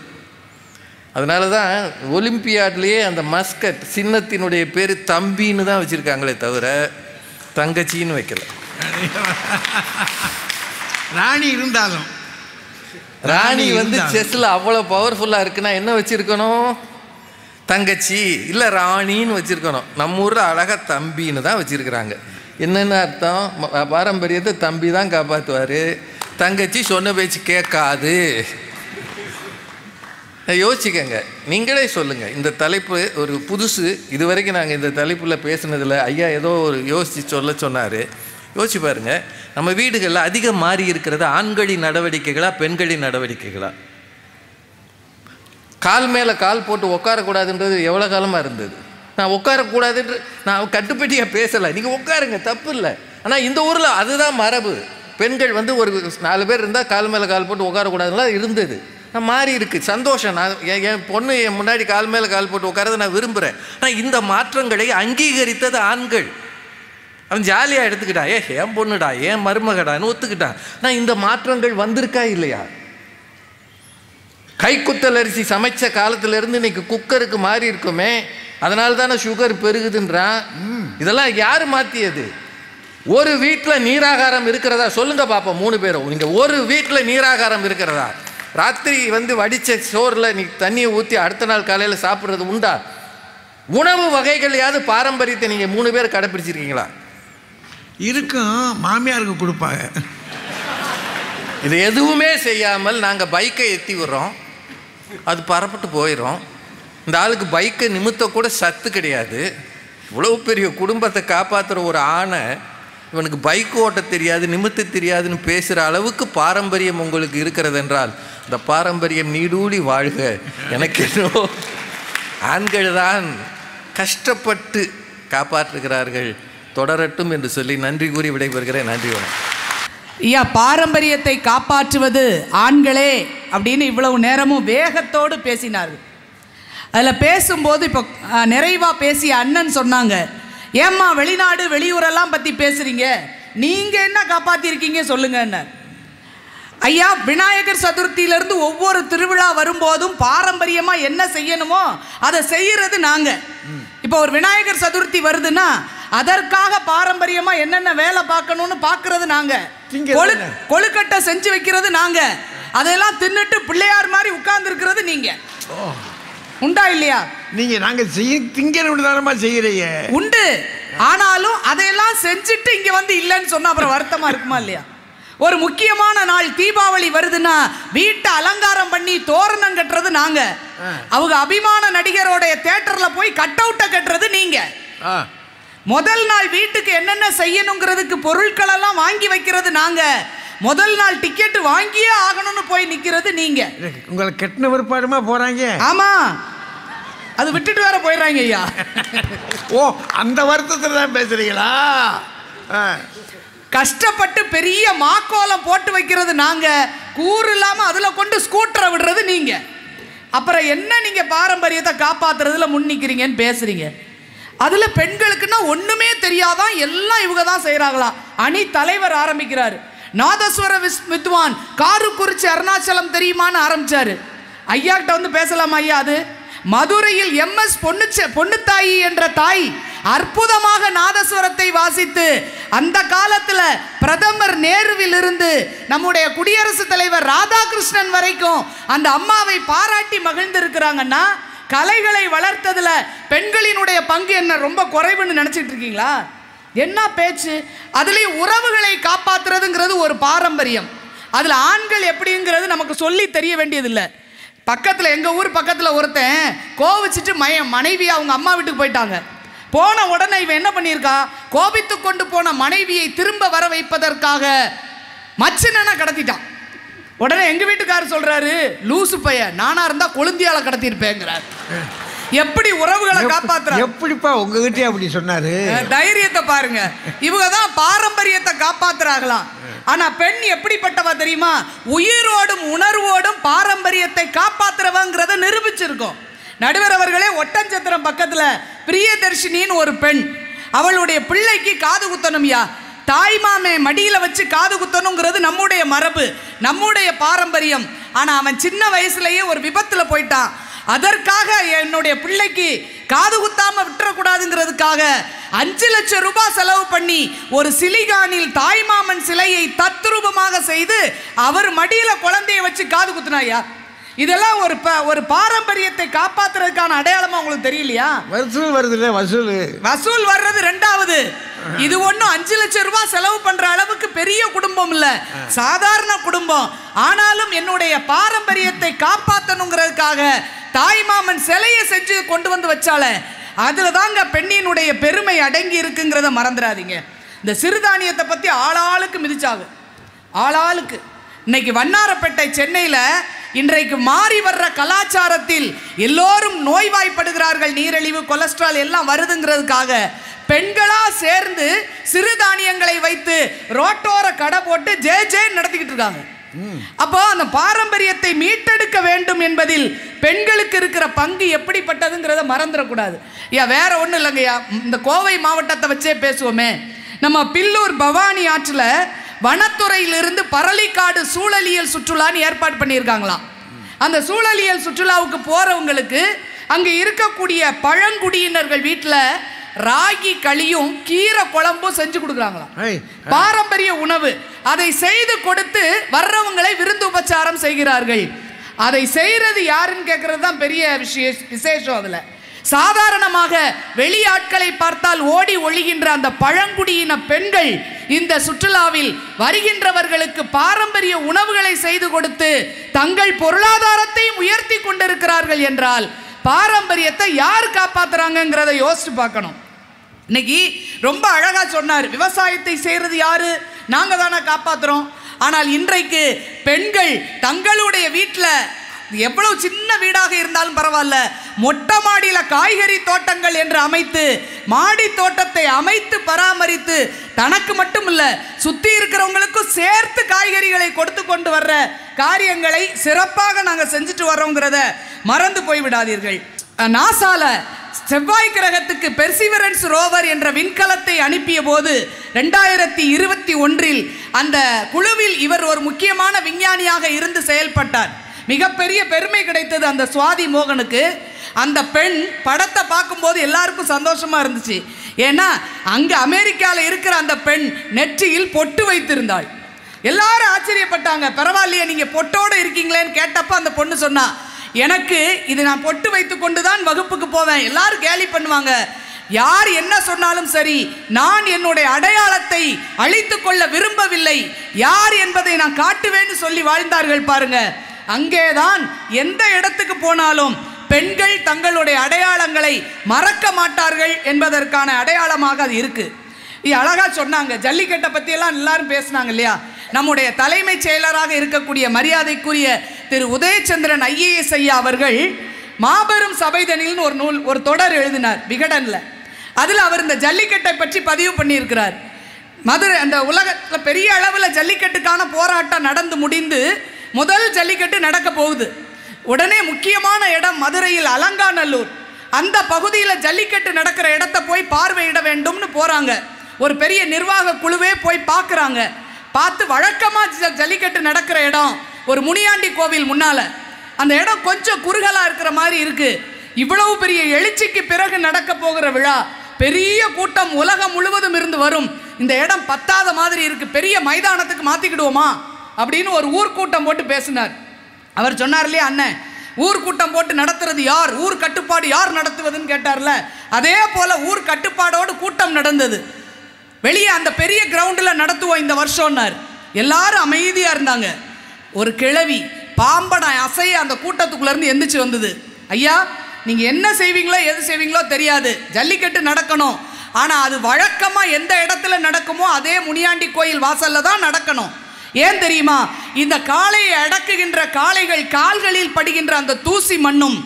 அதனால தான் ஒலிம்பியாட்லேயே அந்த மஸ்கட் சின்னத்தினுடைய பேர் தம்பின்னு தான் வச்சுருக்காங்களே தவிர தங்கச்சின்னு வைக்கல. ராணி இருந்தாலும் ராணி செஸ்ஸில் அவ்வளோ பவர்ஃபுல்லாக இருக்குன்னா என்ன வச்சுருக்கணும்? தங்கச்சி இல்லை ராணின்னு வச்சுருக்கணும். நம்ம ஊரில் அழகாக தம்பின்னு தான் வச்சுருக்குறாங்க. என்னென்ன அர்த்தம்? பாரம்பரியத்தை தம்பி தான் காப்பாற்றுவார், தங்கச்சி சொன்ன பேச்சு கேட்காது. யோசிக்கங்க, நீங்களே சொல்லுங்கள். இந்த தலைப்பு ஒரு புதுசு, இது வரைக்கும் நாங்கள் இந்த தலைப்பில் பேசுனதில் ஐயா ஏதோ ஒரு யோசித்து சொல்ல சொன்னார். யோசிச்சு பாருங்க, நம்ம வீடுகளில் அதிகம் மாறி இருக்கிறது ஆண்களின் நடவடிக்கைகளா பெண்களின் நடவடிக்கைகளா? கால் மேலே கால் போட்டு உட்காரக்கூடாதுன்றது எவ்வளோ காலமாக இருந்தது. நான் உட்காரக்கூடாதுன்ற நான் கட்டுப்பட்டியாக பேசலை, நீங்கள் உட்காருங்க, தப்பு இல்லை. ஆனால் இந்த ஊரில் அதுதான் மரபு. பெண்கள் ஒரு 4 பேர் இருந்தால் கால் மேலே கால் போட்டு உட்காரக்கூடாதுலாம் இருந்தது. நான் மாறி இருக்குது, சந்தோஷம். நான் என் பொண்ணு என் முன்னாடி கால் மேலே கால் போட்டு உட்காரதை நான் விரும்புகிறேன். ஆனால் இந்த மாற்றங்களை அங்கீகரித்தது ஆண்கள். அவன் ஜாலியாக எடுத்துக்கிட்டான், என் பொண்ணுடா, ஏன் மருமகடான்னு ஒத்துக்கிட்டான். நான் இந்த மாற்றங்கள் வந்திருக்கா இல்லையா? கைக்குத்தல் அரிசி சமைச்ச காலத்திலேருந்து இன்னைக்கு குக்கருக்கு மாறி இருக்குமே, அதனால தானே சுகர் பெருகுதுன்றான். இதெல்லாம் யார் மாற்றியது? ஒரு வீட்டில் நீராகாரம் இருக்கிறதா சொல்லுங்க பார்ப்போம். 3 பேரும் நீங்கள் ஒரு வீட்டில் நீராகாரம் இருக்கிறதா? ராத்திரி வடித்த சோறில் நீ தண்ணியை ஊற்றி அடுத்த நாள் காலையில் சாப்பிட்றது உண்டா? உணவு வகைகளையாவது பாரம்பரியத்தை நீங்கள் 3 பேர் கடைப்பிடிச்சிருக்கீங்களா? இருக்கும், மாமியாருக்கு கொடுப்பாங்க. இது எதுவுமே செய்யாமல் நாங்கள் பைக்கை ஏற்றி விடுறோம், அது பரப்பட்டு போயிடும். இந்த ஆளுக்கு பைக்கை நிமித்த கூட சத்து கிடையாது. இவ்வளோ பெரிய குடும்பத்தை காப்பாற்றுற ஒரு ஆணை இவனுக்கு பைக் ஓட்ட தெரியாது, நிமித்த தெரியாதுன்னு பேசுகிற அளவுக்கு பாரம்பரியம் உங்களுக்கு இருக்கிறது என்றால் இந்த பாரம்பரியம் நீடூழி வாழ்க. எனக்கு என்னோ ஆண்கள் தான் கஷ்டப்பட்டு காப்பாற்றுகிறார்கள், தொடரட்டும் என்று சொல்லி நன்றி கூறி விடைபெறுகிறேன். நன்றி வணக்கம். ஐயா, பாரம்பரியத்தை காப்பாற்றுவது ஆண்களே அப்படின்னு இவ்வளவு நேரமும் வேகத்தோடு பேசினார்கள். அதில் பேசும்போது இப்போ நிறைவாக பேசிய அண்ணன் சொன்னாங்க, ஏம்மா வெளிநாடு வெளியூரெல்லாம் பற்றி பேசுகிறீங்க, நீங்கள் என்ன காப்பாற்றிருக்கீங்க சொல்லுங்கன்னு. ஐயா, விநாயகர் சதுர்த்தியிலிருந்து ஒவ்வொரு திருவிழா வரும்போதும் பாரம்பரியமா என்ன செய்யணுமோ அதை செய்யறது நாங்க. இப்போ ஒரு விநாயகர் சதுர்த்தி வருதுன்னா அதற்காக பாரம்பரியமா என்னென்ன வேலை பார்க்கணும்னு பார்க்கறது நாங்க. கொழுக்கட்டை செஞ்சு வைக்கிறது நாங்க. அதெல்லாம் தின்னுட்டு பிள்ளையார் மாதிரி உட்கார்ந்து இருக்கிறது நீங்க. உண்டா இல்லையா? நீங்க நாங்க திங்கணும் தானமா செய்யறீங்க. உண்டு. ஆனாலும் அதையெல்லாம் செஞ்சுட்டு இங்க வந்து இல்லைன்னு சொன்னா அப்புறம் வருத்தமா இருக்குமா இல்லையா? ஒரு முக்கியமான நாள் தீபாவளி வருதுன்னா வீட்டை அலங்காரம் பண்ணி தோரணம் கட்டுறது நாங்க. அவங்க அபிமான நடிகரோட தியேட்டர்ல போய் கட் அவுட்ட கட்டுறது நீங்க. முதல் நாள் வீட்டுக்கு என்னென்ன செய்யணுங்கிறதுக்கு பொருட்கள் எல்லாம் வாங்கி வைக்கிறது நாங்க. முதல் நாள் டிக்கெட் வாங்கியே ஆகணும்னு போய் நிக்கிறது நீங்க. உங்களை கெட்டின விற்பாடுமா போறாங்க. ஆமா, அது விட்டுட்டு வேற போயிடுறாங்க ஐயா. ஓ, அந்த வருத்தத்தில் தான் பேசுறீங்களா? கஷ்டப்பட்டு பெரிய மாக்கோலம் போட்டு வைக்கிறது நாங்க. கூறு இல்லாம அதுல கொண்டு ஸ்கூட்டரை விடுறது நீங்க. அப்புறம் என்ன நீங்க பாரம்பரியத்தை காப்பாத்துறதுல முன்னிக்கிறீங்கன்னு பேசுறீங்க. அதுல பெண்களுக்குன்னா ஒண்ணுமே தெரியாதான், எல்லாம் இவங்க தான் செய்யறாங்களாம். அணி தலைவர் ஆரம்பிக்கிறாரு. நாதஸ்வர வித்வான் காரைக்குறிச்சி அருணாச்சலம் தெரியுமான்னு ஆரம்பிச்சாரு. ஐயா கிட்ட வந்து பேசலாம் ஐயா. அது மதுரையில் MS பொன்னுத்தாயி என்ற தாய் அற்புதமாக நாதஸ்வரத்தை வாசித்து அந்த காலத்துல பிரதமர் நேருவில் இருந்து நம்முடைய குடியரசுத் தலைவர் ராதாகிருஷ்ணன் வரைக்கும் அந்த அம்மாவை பாராட்டி மகிழ்ந்திருக்கிறாங்கன்னா, கலைகளை வளர்த்ததுல பெண்களினுடைய பங்கு என்ன ரொம்ப குறைவுன்னு நினைச்சிட்டு இருக்கீங்களா? என்ன பேச்சு! அதுலயும் உறவுகளை காப்பாத்துறதுங்கிறது ஒரு பாரம்பரியம். அதுல ஆண்கள் எப்படிங்கிறது நமக்கு சொல்லி தெரிய வேண்டியதில்லை. பக்கத்துல எங்க ஊர் பக்கத்துல ஒருத்தன் கோவிச்சிட்டு மனைவி அவங்க அம்மா வீட்டுக்கு போயிட்டாங்க. போன உடனே இவன் என்ன பண்ணியிருக்கா, கோபித்து கொண்டு போன மனைவியை திரும்ப வர வைப்பதற்காக மச்சினனை கடத்திட்டான். உடனே எங்க வீட்டுக்காரர் சொல்றாரு, லூசு பைய, நானா இருந்தா கொழுந்தியால கடத்திருப்பேங்கிறார். எப்படி உறவுகளை காப்பாத்துறாங்க? எப்படிப்பா உங்ககிட்ட அப்படி சொன்னாரு? தைரியத்தை பாருங்க. இவங்க தான் பாரம்பரியத்தை காப்பாத்துறாங்களாம். ஆனா பெண் எப்படிப்பட்டவா தெரியுமா? உயிரோடும் உணர்வோடும் பாரம்பரியத்தை காப்பாத்துறவங்கிறத நிரூபிச்சிருக்கோம். நடுவர் அவர்களே, ஒட்டஞ்சத்திரம் பக்கத்துல பிரியதர்ஷினின்னு ஒரு பெண், அவளுடைய பிள்ளைக்கு காது குத்தணும்யா. தாய்மாமே மடியில வச்சு காது குத்தணுங்கிறது நம்முடைய மரபு, நம்முடைய பாரம்பரியம். ஆனா அவன் சின்ன வயசுலயே ஒரு விபத்துல போயிட்டான். அதற்காக என்னுடைய பிள்ளைக்கு காது குத்தாம விட்டுறக்கூடாதுங்கிறதுக்காக 5 லட்சம் ரூபாய் செலவு பண்ணி ஒரு சிலிகானில் தாய்மாமன் சிலையை தத்ரூபமாக செய்து அவர் மடியில குழந்தைய வச்சு காது குத்துனாயா. இதெல்லாம் ஒரு பாரம்பரியத்தை காப்பாத்துறதுக்கான அடையாளமா உங்களுக்கு தெரியலையா? வசூல் வருது இல்ல, வசூல் வர்றது ரெண்டாவது. இது ஒன்றும் 5 லட்சம் ரூபாய் செலவு பண்ற அளவுக்கு பெரிய குடும்பம் இல்ல, சாதாரண குடும்பம். ஆனாலும் என்னுடைய பாரம்பரியத்தை காப்பாற்றணுங்கிறதுக்காக தாய்மாமன் சிலையை செஞ்சு கொண்டு வந்து வச்சால, அதுல தாங்க பெண்ணினுடைய பெருமை அடங்கி இருக்குங்கிறத மறந்துடாதீங்க. இந்த சிறுதானியத்தை பத்தி ஆளாளுக்கு மிதிச்சாங்க, ஆளாளுக்கு. இன்னைக்கு வண்ணாரப்பேட்டை சென்னையில இன்றைக்கு மாறி வர்ற கலாச்சாரத்தில் எல்லோரும் நோய்வாய்ப்படுகிறார்கள். நீரிழிவு, கொலஸ்ட்ரால் எல்லாம் வருதுங்கிறதுக்காக பெண்களா சேர்ந்து சிறுதானியங்களை வைத்து ரோட்டோர கடை போட்டு ஜே நடத்திக்கிட்டு இருக்காங்க. அப்போ அந்த பாரம்பரியத்தை மீட்டெடுக்க வேண்டும் என்பதில் பெண்களுக்கு இருக்கிற பங்கு எப்படிப்பட்டதுங்கிறத மறந்துடக்கூடாது. வேற ஒன்றும் இல்லைங்கய்யா, இந்த கோவை மாவட்டத்தை வச்சே பேசுவோமே. நம்ம பில்லூர் பவானி ஆற்றுல வனத்துறையிலிருந்து பரளிக்காடு சூழலியல் சுற்றுலான்னு ஏற்பாடு பண்ணியிருக்காங்களாம். அந்த சூழலியல் சுற்றுலாவுக்கு போறவங்களுக்கு அங்கே இருக்கக்கூடிய பழங்குடியினர்கள் வீட்டில் ராகி களியும் கீரை குழம்பும் செஞ்சு கொடுக்குறாங்களாம். பாரம்பரிய உணவு. அதை செய்து கொடுத்து வர்றவங்களை விருந்து உபச்சாரம் செய்கிறார்கள். அதை செய்யறது யாருன்னு கேட்கறது தான் பெரிய விசேஷம். அதுல சாதாரணமாக வெளியாட்களை பார்த்தால் ஓடி ஒழிகின்ற அந்த பழங்குடியின பெண்கள் இந்த சுற்றுலாவில் வருகின்றவர்களுக்கு பாரம்பரிய உணவுகளை செய்து கொடுத்து தங்கள் பொருளாதாரத்தையும் உயர்த்தி கொண்டிருக்கிறார்கள் என்றால் பாரம்பரியத்தை யார் காப்பாத்துறாங்கிறத யோசிச்சு பார்க்கணும். இன்னைக்கு ரொம்ப அழகா சொன்னார், விவசாயத்தை செய்யறது யாரு? நாங்க தானே காப்பாத்துறோம். ஆனால் இன்றைக்கு பெண்கள் தங்களுடைய வீட்டில் எவ்வளவு சின்ன வீடாக இருந்தாலும் பரவாயில்ல, மொட்டை மாடியில காய்கறி தோட்டங்கள் என்று அமைத்து மாடி தோட்டத்தை அமைத்து பராமரித்து தனக்கு மட்டும் இல்ல சுத்தி இருக்கிறவங்களுக்கும் சேர்த்து காய்கறிகளை கொடுத்து கொண்டு வர்ற காரியங்களை சிறப்பாக நாங்க செஞ்சுட்டு வர்றோங்கிறத மறந்து போய் விடாதீர்கள். நாசால செவ்வாய் கிரகத்துக்கு பெர்சிவரன்ஸ் ரோவர் என்ற விண்கலத்தை அனுப்பிய போது 2021 அந்த குழுவில் இவர் ஒரு முக்கியமான விஞ்ஞானியாக இருந்து செயல்பட்டார். மிகப்பெரிய பெருமை கிடைத்தது அந்த சுவாதி மோகனுக்கு. அந்த பெண் படத்தை பார்க்கும்போது எல்லாருக்கும் சந்தோஷமா இருந்துச்சு. ஏன்னா அங்க அமெரிக்காவில் இருக்கிற அந்த பெண் நெற்றியில் பொட்டு வைத்திருந்தாள். எல்லாரும் ஆச்சரியப்பட்டாங்க. பரவாயில்லையே நீங்க பொட்டோடு இருக்கீங்களேன்னு கேட்டப்ப அந்த பொண்ணு சொன்னா, எனக்கு இது நான் பொட்டு வைத்து கொண்டு தான் வகுப்புக்கு போவேன். எல்லாரும் கேலி பண்ணுவாங்க, யார் என்ன சொன்னாலும் சரி, நான் என்னுடைய அடையாளத்தை அழித்து கொள்ள விரும்பவில்லை, யார் என்பதை நான் காட்டுவேன்னு சொல்லி வாழ்ந்தார்கள் பாருங்க. அங்கேதான் எந்த இடத்துக்கு போனாலும் பெண்கள் தங்களுடைய அடையாளங்களை மறக்க மாட்டார்கள் என்பதற்கான அடையாளமாக அது இருக்கு. இது அழகா சொன்னாங்க. ஜல்லிக்கட்டை பத்தி எல்லாம் எல்லாரும் பேசினாங்க இல்லையா? நம்முடைய தலைமை செயலராக இருக்கக்கூடிய மரியாதைக்குரிய திரு உதயச்சந்திரன் IAS ஐயா அவர்கள் மாபெரும் சபைதனில்னு ஒரு நூல், ஒரு தொடர் எழுதினார் விகடன்ல. அதில் அவர் இந்த ஜல்லிக்கட்டை பற்றி பதிவு பண்ணியிருக்கிறார். மதுரை அந்த உலகத்தில் பெரிய அளவில் ஜல்லிக்கட்டுக்கான போராட்டம் நடந்து முடிந்து முதல் ஜல்லிக்கட்டு நடக்க போகுது. உடனே முக்கியமான இடம் மதுரையில் அலங்காநல்லூர், அந்த பகுதியில் ஜல்லிக்கட்டு நடக்கிற இடத்த போய் பார்வையிட வேண்டும்னு போறாங்க. ஒரு பெரிய நிர்வாக குழுவே போய் பார்க்குறாங்க. பார்த்து வழக்கமாக ஜல்லிக்கட்டு நடக்கிற இடம் ஒரு முனியாண்டி கோவில் முன்னால. அந்த இடம் கொஞ்சம் குறுகலா இருக்கிற மாதிரி இருக்கு. இவ்வளவு பெரிய எழுச்சிக்கு பிறகு நடக்க போகிற விழா, பெரிய கூட்டம் உலகம் முழுவதும் இருந்து வரும். இந்த இடம் பத்தாத மாதிரி இருக்கு, பெரிய மைதானத்துக்கு மாத்திக்கிடுவோமா அப்படின்னு ஒரு ஊர்க்கூட்டம் போட்டு பேசினார். அவர் சொன்னார் இல்லையா, அண்ணன் ஊர்க்கூட்டம் போட்டு நடத்துறது யார், ஊர் கட்டுப்பாடு யார் நடத்துவதுன்னு கேட்டார்ல, அதே போல ஊர் கட்டுப்பாடோடு கூட்டம் நடந்தது. வெளியே அந்த பெரிய கிரவுண்டில் நடத்துவோம் இந்த வருஷம்னார். எல்லாரும் அமைதியா இருந்தாங்க. ஒரு கிழவி பாம்பனை அசைய அந்த கூட்டத்துக்குள்ள இருந்து எந்திரிச்சு வந்தது. ஐயா, நீங்க என்ன செய்வீங்களோ எது செய்வீங்களோ தெரியாது, ஜல்லிக்கட்டு நடக்கணும், ஆனா அது வழக்கமா எந்த இடத்துல நடக்குமோ அதே முனியாண்டி கோயில் வாசல்ல தான் நடக்கணும். ஏன் தெரியுமா? இந்த காளையை அடக்குகின்ற காளைகள் கால்களில் படுகின்ற அந்த தூசி மண்ணும்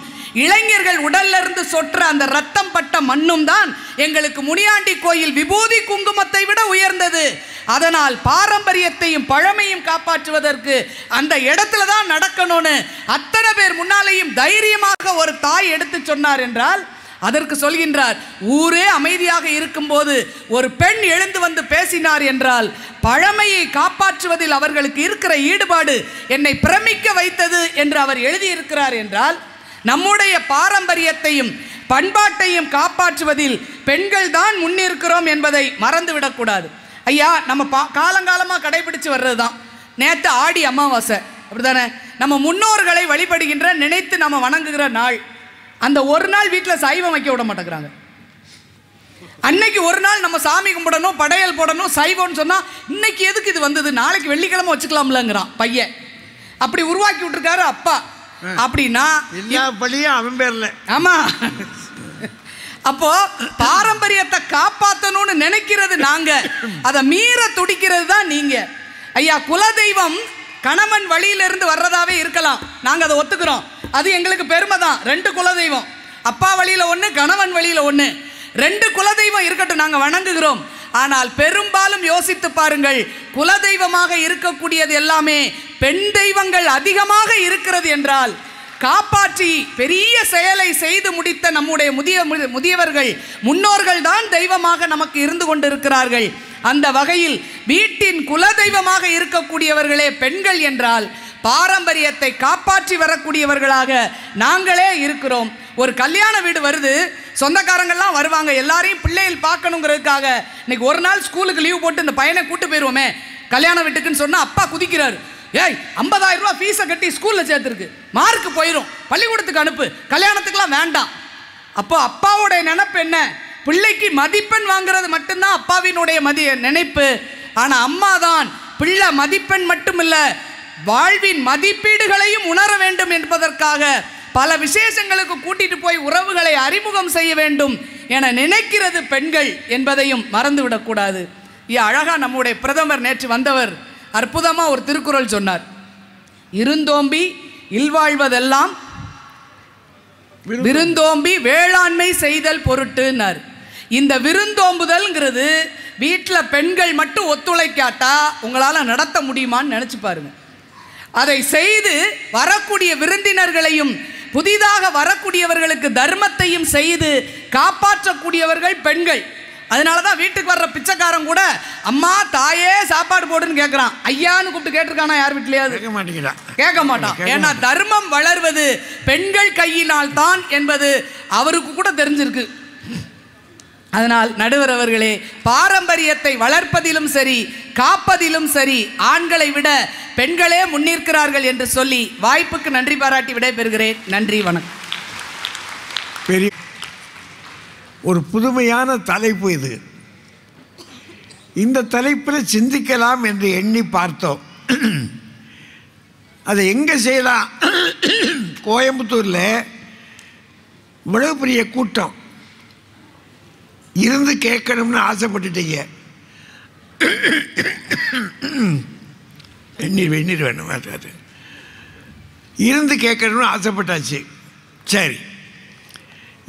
இளைஞர்கள் உடல்ல இருந்து சொற்ற அந்த ரத்தம் பட்ட மண்ணும் தான் எங்களுக்கு முனியாண்டி கோயில் விபூதி குங்குமத்தை விட உயர்ந்தது. அதனால் பாரம்பரியத்தையும் பழமையும் காப்பாற்றுவதற்கு அந்த இடத்துல தான் நடக்கணும்னு அத்தனை பேர் முன்னாலேயும் தைரியமாக ஒரு தாய் எடுத்து சொன்னார் என்றால், அதற்கு சொல்கின்றார், ஊரே அமைதியாக இருக்கும்போது ஒரு பெண் எழுந்து வந்து பேசினார் என்றால் பழமையை காப்பாற்றுவதில் அவர்களுக்கு இருக்கிற ஈடுபாடு என்னை பிரமிக்க வைத்தது என்று அவர் எழுதியிருக்கிறார். என்றால் நம்முடைய பாரம்பரியத்தையும் பண்பாட்டையும் காப்பாற்றுவதில் பெண்கள் தான் முன்னிருக்கிறோம் என்பதை மறந்துவிடக்கூடாது. ஐயா, நம்ம காலங்காலமாக கடைபிடிச்சு வர்றது தான். நேற்று ஆடி அமாவாசை, அப்படித்தானே? நம்ம முன்னோர்களை வழிபடுகின்ற, நினைத்து நம்ம வணங்குகிற நாள். அந்த ஒரு நாள் வீட்டில் சைவம் வைக்க விட மாட்டேங்கிறாங்க. அன்னைக்கு ஒரு நாள் நம்ம சாமி கும்பிடணும், படையல் போடணும், சைவம்னு சொன்னா இன்னைக்கு எதுக்கு இது வந்தது, நாளைக்கு வெள்ளிக்கிழமை வச்சுக்கலாம்லங்கிறான் பையன். அப்படி உருவாக்கி விட்டுருக்காரு அப்பா. அப்படின்னா எல்லா பள்ளியும் அவன் பேர்ல. ஆமா, அப்போ பாரம்பரியத்தை காப்பாற்றணும்னு நினைக்கிறது நாங்க, அதை மீற துடிக்கிறது தான் நீங்க. ஐயா, குலதெய்வம் கணவன் வழியிலிருந்து வர்றதாவே இருக்கலாம், நாங்க அதை ஒத்துக்கிறோம், அது எங்களுக்கு பெருமை தான். 2 குலதெய்வம், அப்பா வழியில 1, கணவன் வழியில 1, 2 குலதெய்வம் இருக்கட்டும், நாங்க வணங்குகிறோம். ஆனால் பெரும்பாலும் யோசித்து பாருங்கள், குலதெய்வமாக இருக்கக்கூடியது எல்லாமே பெண் தெய்வங்கள் அதிகமாக இருக்கிறது என்றால், காப்பாற்றி பெரிய செயலை செய்து முடித்த நம்முடைய முதியவர்கள் முன்னோர்கள் தான் தெய்வமாக நமக்கு இருந்து கொண்டிருக்கிறார்கள். அந்த வகையில் வீட்டின் குலதெய்வமாக இருக்கக்கூடியவர்களே பெண்கள் என்றால் பாரம்பரியத்தை காப்பாற்றி வரக்கூடியவர்களாக நாங்களே இருக்கிறோம். ஒரு கல்யாண வீடு வருது, சொந்தக்காரங்கள்லாம் வருவாங்க, எல்லாரையும் பிள்ளைகள் பார்க்கணுங்கிறதுக்காக இன்னைக்கு ஒரு நாள் ஸ்கூலுக்கு லீவ் போட்டு இந்த பையனை கூட்டு போயிடுவோமே கல்யாண வீட்டுக்குன்னு சொன்னால் அப்பா குதிக்கிறாரு. ஏய், 50,000 ரூபா ஃபீஸை கட்டி ஸ்கூலில் சேர்த்துருக்கு, மார்க்கு போயிடும், பள்ளிக்கூடத்துக்கு அனுப்பு, கல்யாணத்துக்குலாம் வேண்டாம். அப்போ அப்பாவுடைய நினைப்பு என்ன? பிள்ளைக்கு மதிப்பெண் வாங்குறது மட்டும்தான் அப்பாவினுடைய நினைப்பு. ஆனால் அம்மா தான் பிள்ளை மதிப்பெண் மட்டும் இல்லை, வாழ்வின் மதிப்பீடுகளையும் உணர வேண்டும் என்பதற்காக பல விசேஷங்களுக்கு கூட்டிட்டு போய் உறவுகளை அறிமுகம் செய்ய வேண்டும் என நினைக்கிறது பெண்கள் என்பதையும் மறந்துவிடக்கூடாது. அழகா நம்முடைய பிரதமர் நேற்று வந்தவர் அற்புதமா ஒரு திருக்குறள் சொன்னார். இருந்தோம்பி இல்வாழ்வதெல்லாம் விருந்தோம்பி வேளாண்மை செய்தல் பொருட்டுன்னார். இந்த விருந்தோம்புதல்ங்கிறது வீட்டில் பெண்கள் மட்டும் ஒத்துழைக்காட்டா உங்களால் நடத்த முடியுமான்னு நினச்சி பாருங்க. அதை செய்து வரக்கூடிய விருந்தினர்களையும் புதிதாக வரக்கூடியவர்களுக்கு தர்மத்தையும் செய்து காப்பாற்றக்கூடியவர்கள் பெண்கள். அதனால தான் வீட்டுக்கு வர்ற பிச்சைக்காரன் கூட அம்மா தாயே சாப்பாடு போடுன்னு கேட்குறான். ஐயான்னு கூப்பிட்டு கேட்டிருக்கானா யார் வீட்லையாவது? கேட்க மாட்டான். ஏன்னா தர்மம் வளர்வது பெண்கள் கையினால் தான் என்பது அவருக்கு கூட தெரிஞ்சிருக்கு. அதனால் நடுவர் அவர்களே, பாரம்பரியத்தை வளர்ப்பதிலும் சரி காப்பதிலும் சரி ஆண்களை விட பெண்களே முன்னிற்கிறார்கள் என்று சொல்லி வாய்ப்புக்கு நன்றி பாராட்டி விடைபெறுகிறேன். நன்றி, வணக்கம். பெரிய ஒரு புதுமையான தலைப்பு இது. இந்த தலைப்பில் சிந்திக்கலாம் என்று எண்ணி பார்த்தோம். அதை எங்கே செய்யலாம்? கோயம்புத்தூரில் இவ்வளவு பெரிய கூட்டம் இருந்து கேட்கணும்னு ஆசைப்பட்டுட்டீங்க. வெந்நீர் வேணும், அது இருந்து கேட்கணும்னு ஆசைப்பட்டாச்சு. சரி,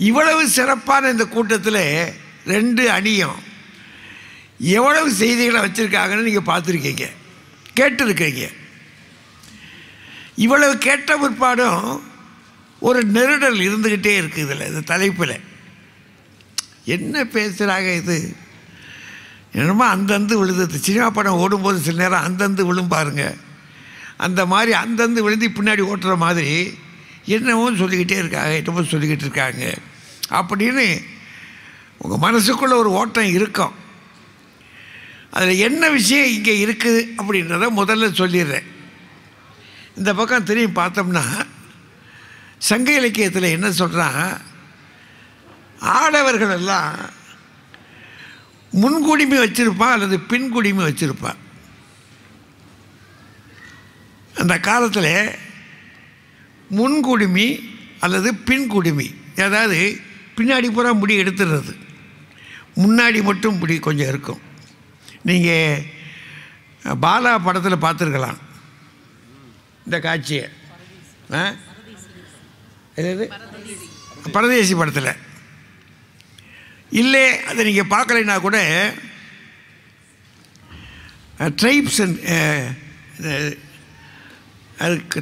இவ்வளவு சிறப்பான இந்த கூட்டத்தில் ரெண்டு அணியும் எவ்வளவு செய்திகளை வச்சுருக்காங்கன்னு நீங்கள் பார்த்துருக்கீங்க, கேட்டுருக்கீங்க. இவ்வளவு கேட்ட பிற்பாடும் ஒரு நெருடல் இருந்துக்கிட்டே இருக்குது இதில், இந்த தலைப்பில். என்ன பேசுகிறாங்க இது? என்னமோ அந்தந்து விழுது. சினிமா படம் ஓடும்போது சில நேரம் அந்தந்து விழும் பாருங்க, அந்த மாதிரி அந்தந்து விழுந்து பின்னாடி ஓட்டுற மாதிரி என்னவோ சொல்லிக்கிட்டே இருக்காங்க, என்னமோ சொல்லிக்கிட்டு இருக்காங்க அப்படின்னு உங்கள் மனசுக்குள்ளே ஒரு ஓட்டம் இருக்கும். அதில் என்ன விஷயம் இங்கே இருக்குது அப்படின்றத முதல்ல சொல்லிடுறேன். இந்த பக்கம் திரும்பி பார்த்தோம்னா சங்க இலக்கியத்தில் என்ன சொல்கிறான், ஆடவர்கள் எல்லாம் முன்குடிமை வச்சிருப்பான் அல்லது பின்குடிமை வச்சிருப்பான். அந்த காலத்தில் முன்குடிமை அல்லது பின்குடிமை, அதாவது பின்னாடி பூரா முடி எடுத்துடுறது, முன்னாடி மட்டும் முடி கொஞ்சம் இருக்கும். நீங்கள் பாலா படத்தில் பார்த்துருக்கலாம் இந்த காட்சியை. எது? பரதேசி படத்தில். இல்லை, அதை நீங்கள் பார்க்கலைன்னா கூட ட்ரைப்ஸ் அதுக்கு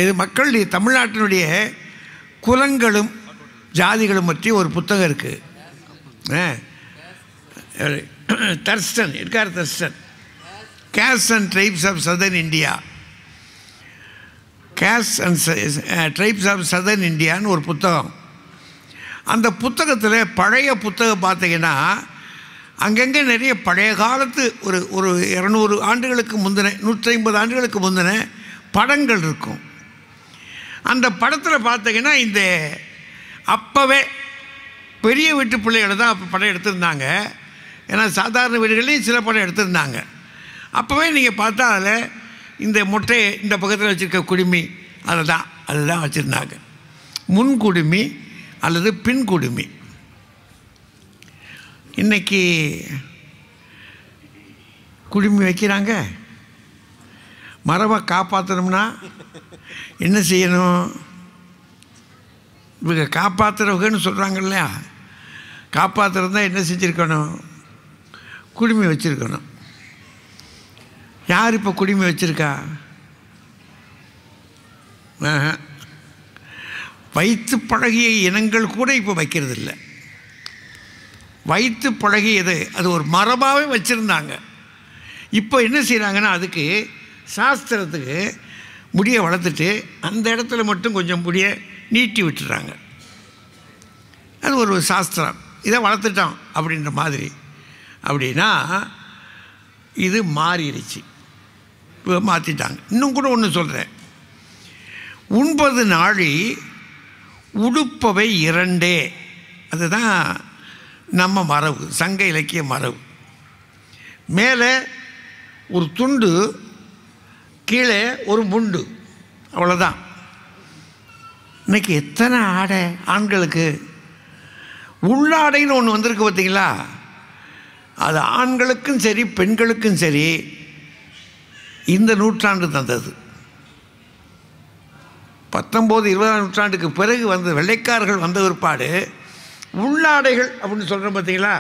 இது மக்களுடைய தமிழ்நாட்டினுடைய குலங்களும் ஜாதிகளும் பற்றி ஒரு புத்தகம் இருக்குது. தர்ஸ்டன் இருக்கார், Thurston, caste and tribes of southern India, caste and tribes of southern இந்தியான்னு ஒரு புத்தகம். அந்த புத்தகத்தில் பழைய புத்தகம் பார்த்தீங்கன்னா அங்கங்கே நிறைய பழைய காலத்து ஒரு 200 ஆண்டுகளுக்கு முந்தின 150 ஆண்டுகளுக்கு முந்தின படங்கள் இருக்கும். அந்த படத்தில் பார்த்தீங்கன்னா இந்த அப்போவே பெரிய வீட்டு பிள்ளைகளை தான் அப்போ படம் எடுத்திருந்தாங்க. ஏன்னா சாதாரண வீடுகளையும் சில படம் எடுத்திருந்தாங்க. அப்போவே நீங்கள் பார்த்தா அதில் இந்த மொட்டையை இந்த பக்கத்தில் வச்சுருக்க குடுமி அதுதான் வச்சுருந்தாங்க. முன்குடுமி அல்லது பின்குடுமி. இன்றைக்கி குடுமி வைக்கிறாங்க. மரபை காப்பாற்றணும்னா என்ன செய்யணும்? இவங்க காப்பாற்றுறவங்கன்னு சொல்கிறாங்க இல்லையா, காப்பாற்றுறதா என்ன செஞ்சுருக்கணும்? குடுமி வச்சுருக்கணும். யார் இப்போ குடுமி வச்சுருக்கா? வைத்து பழகிய இனங்கள் கூட இப்போ வைக்கிறது இல்லை. வைத்து பழகியது அது ஒரு மரபாகவே வச்சுருந்தாங்க. இப்போ என்ன செய்கிறாங்கன்னா அதுக்கு சாஸ்திரத்துக்கு முடியை வளர்த்துட்டு அந்த இடத்துல மட்டும் கொஞ்சம் முடியை நீட்டி விட்டுறாங்க. அது ஒரு சாஸ்திரம், இதை வளர்த்துட்டோம் அப்படின்ற மாதிரி. அப்படின்னா இது மாறிடுச்சு, இப்போ மாற்றிட்டாங்க. இன்னும் கூட ஒன்று சொல்கிறேன், 9 நாழி உடுப்பவை 2, அதுதான் நம்ம மரபு, சங்க இலக்கிய மரபு. மேலே ஒரு துண்டு, கீழே ஒரு முண்டு, அவ்வளோதான். இன்றைக்கி எத்தனை ஆடை ஆண்களுக்கு! உள்ளாடைன்னு ஒன்று வந்திருக்கு பார்த்தீங்களா? அது ஆண்களுக்கும் சரி பெண்களுக்கும் சரி இந்த நூற்றாண்டு தந்தது. 19, 20ஆம் நூற்றாண்டுக்கு பிறகு வந்த வெள்ளைக்காரர்கள் வந்த பிற்பாடு உள்ளாடைகள் அப்படின்னு சொல்கிறோம் பார்த்தீங்களா,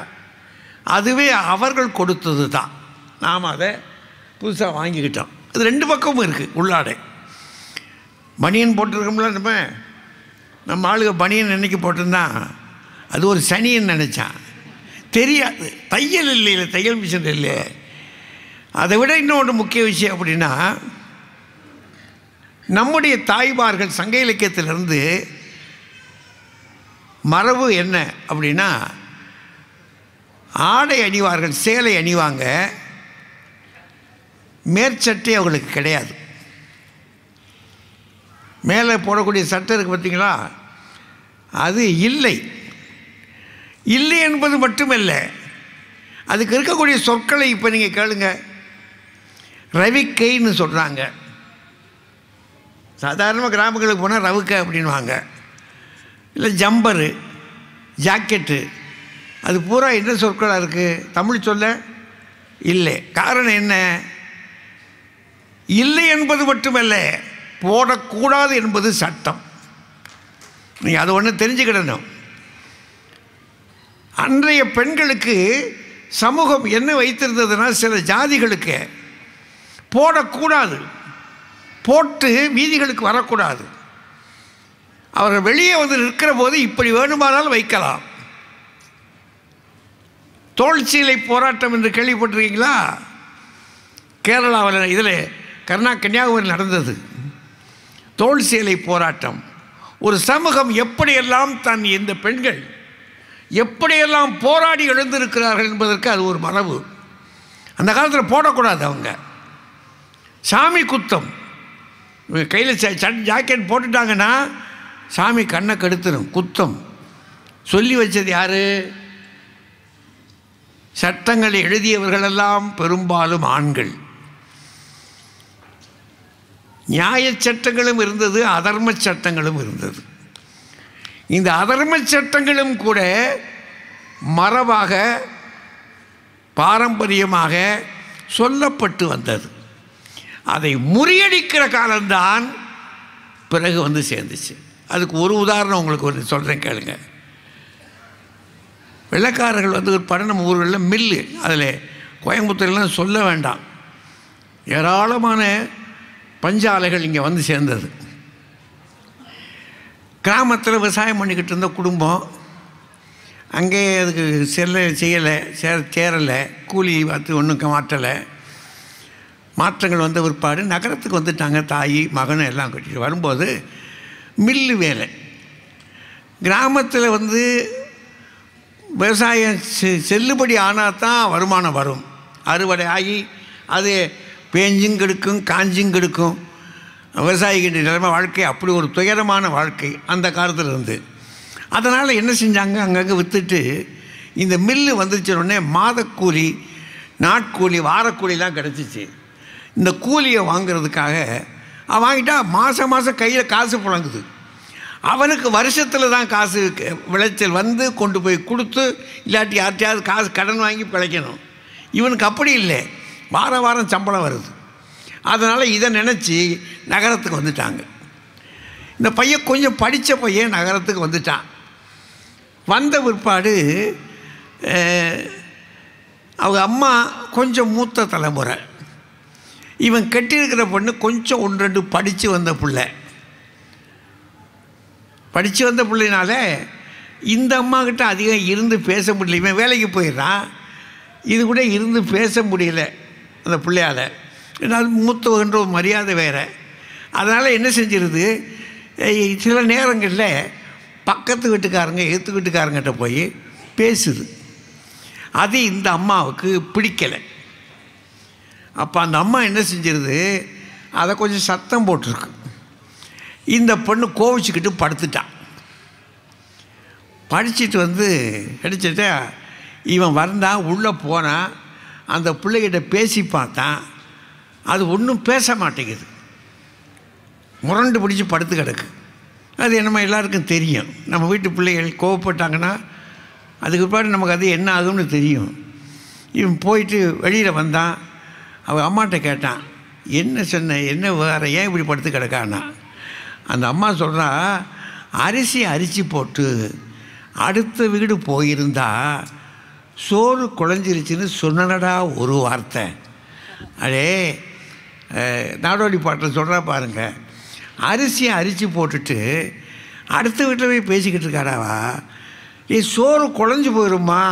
அதுவே அவர்கள் கொடுத்தது தான். நாம் அதை புதுசாக வாங்கிக்கிட்டோம். அது 2 பக்கமும் இருக்குது. உள்ளாடை பனியன் போட்டிருக்கோம்ல, நம்ம நம்ம ஆளுக பனியன் நினைக்க போட்டிருந்தான், அது ஒரு சனின்னு நினச்சான். தெரியாது, தையல் இல்லை, தையல் மிஷின் இல்லை. அதை விட இன்னொன்று முக்கிய விஷயம் அப்படின்னா, நம்முடைய தாய்மார்கள் சங்க இலக்கியத்திலிருந்து மரபு என்ன அப்படின்னா, ஆடை அணிவார்கள், சேலை அணிவாங்க, மேற்சட்டை அவங்களுக்கு கிடையாது. மேலே போடக்கூடிய சட்டை இருக்குது பார்த்தீங்களா, அது இல்லை. இல்லை என்பது மட்டுமல்ல, அதுக்கு இருக்கக்கூடிய சொற்களை இப்போ நீங்கள் கேளுங்க. ரவிக்கைன்னு சொல்கிறாங்க. சாதாரணமாக கிராமங்களுக்கு போனால் ரவுக்கை அப்படின்வாங்க. இல்லை ஜம்பரு, ஜாக்கெட்டு, அது பூரா என்ன சொற்களாக இருக்குது? தமிழ் சொல்ல இல்லை. காரணம் என்ன? இல்லை என்பது மட்டுமல்ல, போடக்கூடாது என்பது சட்டம். நீங்கள் அதை ஒன்று தெரிஞ்சுக்கிடணும். அன்றைய பெண்களுக்கு சமூகம் என்ன வைத்திருந்ததுன்னா, சில ஜாதிகளுக்கு போடக்கூடாது, போட்டு வீதிகளுக்கு வரக்கூடாது. அவர்கள் வெளியே வந்து நிற்கிற போது இப்படி வேணுமானாலும் வைக்கலாம். தோல் சீலை போராட்டம் என்று கேள்விப்பட்டிருக்கீங்களா? கேரளாவில், இதில் கன்னியாகுமரியில் நடந்தது தோல் சீலை போராட்டம். ஒரு சமூகம் எப்படியெல்லாம் தன் இந்த பெண்கள் எப்படியெல்லாம் போராடி எழுந்திருக்கிறார்கள் என்பதற்கு அது ஒரு மரபு. அந்த காலத்தில் போடக்கூடாது. அவங்க சாமி குத்தம், கையில் ஜாக்கெட் போட்டுட்டாங்கன்னா சாமி கண்ணை கெடுத்துடும், குத்தம். சொல்லி வச்சது யாரு? சட்டங்களை எழுதியவர்களெல்லாம் பெரும்பாலும் ஆண்கள். நியாய சட்டங்களும் இருந்தது, அதர்ம சட்டங்களும் இருந்தது. இந்த அதர்ம சட்டங்களும் கூட மரபாக பாரம்பரியமாக சொல்லப்பட்டு வந்தது. அதை முறியடிக்கிற காலம்தான் பிறகு வந்து சேர்ந்துச்சு. அதுக்கு ஒரு உதாரணம் உங்களுக்கு ஒரு சொல்கிறேன், கேளுங்க. வெள்ளைக்காரர்கள் வந்து ஒரு படம் ஊர்களில் மில்லு, அதில் கோயம்புத்தூர்லாம் சொல்ல வேண்டாம், ஏராளமான பஞ்சாலைகள் இங்கே வந்து சேர்ந்தது. கிராமத்தில் விவசாயம் பண்ணிக்கிட்டு இருந்த குடும்பம் அங்கே அதுக்கு செய்யலை, சேரலை, கூலி பார்த்து ஒன்றும் மாற்றலை. மாற்றங்கள் வந்த பிற்பாடு நகரத்துக்கு வந்துட்டாங்க. தாய் மகனை எல்லாம் கட்டிட்டு வரும்போது மில்லு வேலை. கிராமத்தில் வந்து விவசாயம் செல்லுபடி ஆனால் தான் வருமானம் வரும். அறுவடை ஆகி அது பேஞ்சும் கெடுக்கும், காஞ்சும் கெடுக்கும். விவசாயிகின்ற நிலைமை வாழ்க்கை அப்படி ஒரு துயரமான வாழ்க்கை அந்த காலத்தில் இருந்து. அதனால் என்ன செஞ்சாங்க, அங்கங்கே விற்றுட்டு இந்த மில்லு வந்துச்சுன்னொடனே மாதக்கூலி, நாட்கூலி, வாரக்கூலிலாம் கிடச்சிச்சு. இந்த கூலியை வாங்கிறதுக்காக வாங்கிட்டா மாதம் மாதம் கையில் காசு புழங்குது. அவனுக்கு வருஷத்தில் தான் காசு விளைச்சல் வந்து கொண்டு போய் கொடுத்து, இல்லாட்டி யார்ட்டையாவது காசு கடன் வாங்கி பிழைக்கணும். இவனுக்கு அப்படி இல்லை, வார வாரம் சம்பளம் வருது. அதனால் இதை நினச்சி நகரத்துக்கு வந்துட்டாங்க. இந்த பையன் கொஞ்சம் படித்த பையன் நகரத்துக்கு வந்துட்டான். வந்த பிற்பாடு அவங்க அம்மா கொஞ்சம் மூத்த தலைமுறை, இவன் கட்டியிருக்கிற பொண்ணு கொஞ்சம் 1-2 படித்து வந்த பிள்ளை. படித்து வந்த பிள்ளைனால இந்த அம்மாக்கிட்ட அதிகம் இருந்து பேச முடியல. இவன் வேலைக்கு போயிடுறான், இது கூட இருந்து பேச முடியல அந்த பிள்ளையால். என்னால் மூத்தவன்ற ஒரு மரியாதை வேறு. அதனால் என்ன செஞ்சிருது, சில நேரங்களில் பக்கத்து வீட்டுக்காரங்க எதிர்த்து வீட்டுக்காரங்கிட்ட போய் பேசுது. அது இந்த அம்மாவுக்கு பிடிக்கலை. அப்போ அந்த அம்மா என்ன செஞ்சிருது, அதை கொஞ்சம் சத்தம் போட்டிருக்கு. இந்த பொண்ணு கோவிச்சுக்கிட்டு படுத்துட்டான். படிச்சுட்டு வந்து கிடைச்சிட்ட இவன் வந்தான், உள்ளே போனான், அந்த பிள்ளைகிட்ட பேசி பார்த்தான். அது ஒன்றும் பேச மாட்டேங்குது, முரண்டு பிடிச்சி படுத்து கிடக்கு. அது என்னமோ எல்லாருக்கும் தெரியும், நம்ம வீட்டு பிள்ளைகள் கோவப்பட்டாங்கன்னா அதுக்கு பிற்பாடு நமக்கு அது என்ன ஆகும்னு தெரியும். இவன் போயிட்டு வெளியில் வந்தான். அவன் அம்மாட்ட கேட்டான், என்ன சொன்ன, என்ன வேறு, ஏன் இப்படி படுத்து கிடக்கான்னா. அந்த அம்மா சொல்கிறா, அரிசி அரிசி போட்டு அடுத்த வீடு போயிருந்தா சோறு குழஞ்சிருச்சுன்னு சொன்னடா ஒரு வார்த்தை. அடே நாடோடி பாட்டில் சொல்கிறா பாருங்க, அரிசியை அரிசி போட்டுட்டு அடுத்த வீட்டில் போய் பேசிக்கிட்டு இருக்காடாவா, சோறு குழஞ்சி போயிடுமா,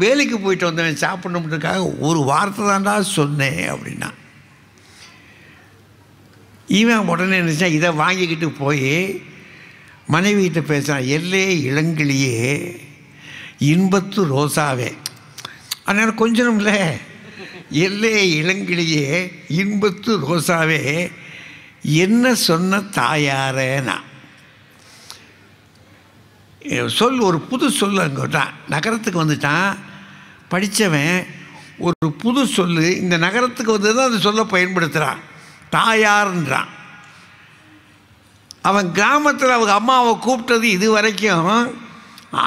வேலைக்கு போயிட்டு வந்தவன் சாப்பிடணுன்றதுக்காக ஒரு வார்த்தை தாண்டா சொன்னேன் அப்படின்னா. இவன் உடனே நினச்சா இதை வாங்கிக்கிட்டு போய் மனைவிகிட்ட பேசுகிறான். எல்லே இளங்கிளியே இன்பத்து ரோசாவே, அதனால் கொஞ்சம் இல்லை, எல்லே இளங்கிளியே இன்பத்து ரோசாவே என்ன சொன்ன தாயாரேனா சொல். ஒரு புது சொல் அங்கோட்டான். நகரத்துக்கு வந்துட்டான், படித்தவன் ஒரு புது சொல் இந்த நகரத்துக்கு வந்து தான் அந்த சொல்ல பயன்படுத்துகிறான். தாயார்ன்றான். அவன் கிராமத்தில் அவங்க அம்மாவை கூப்பிட்டது இது வரைக்கும்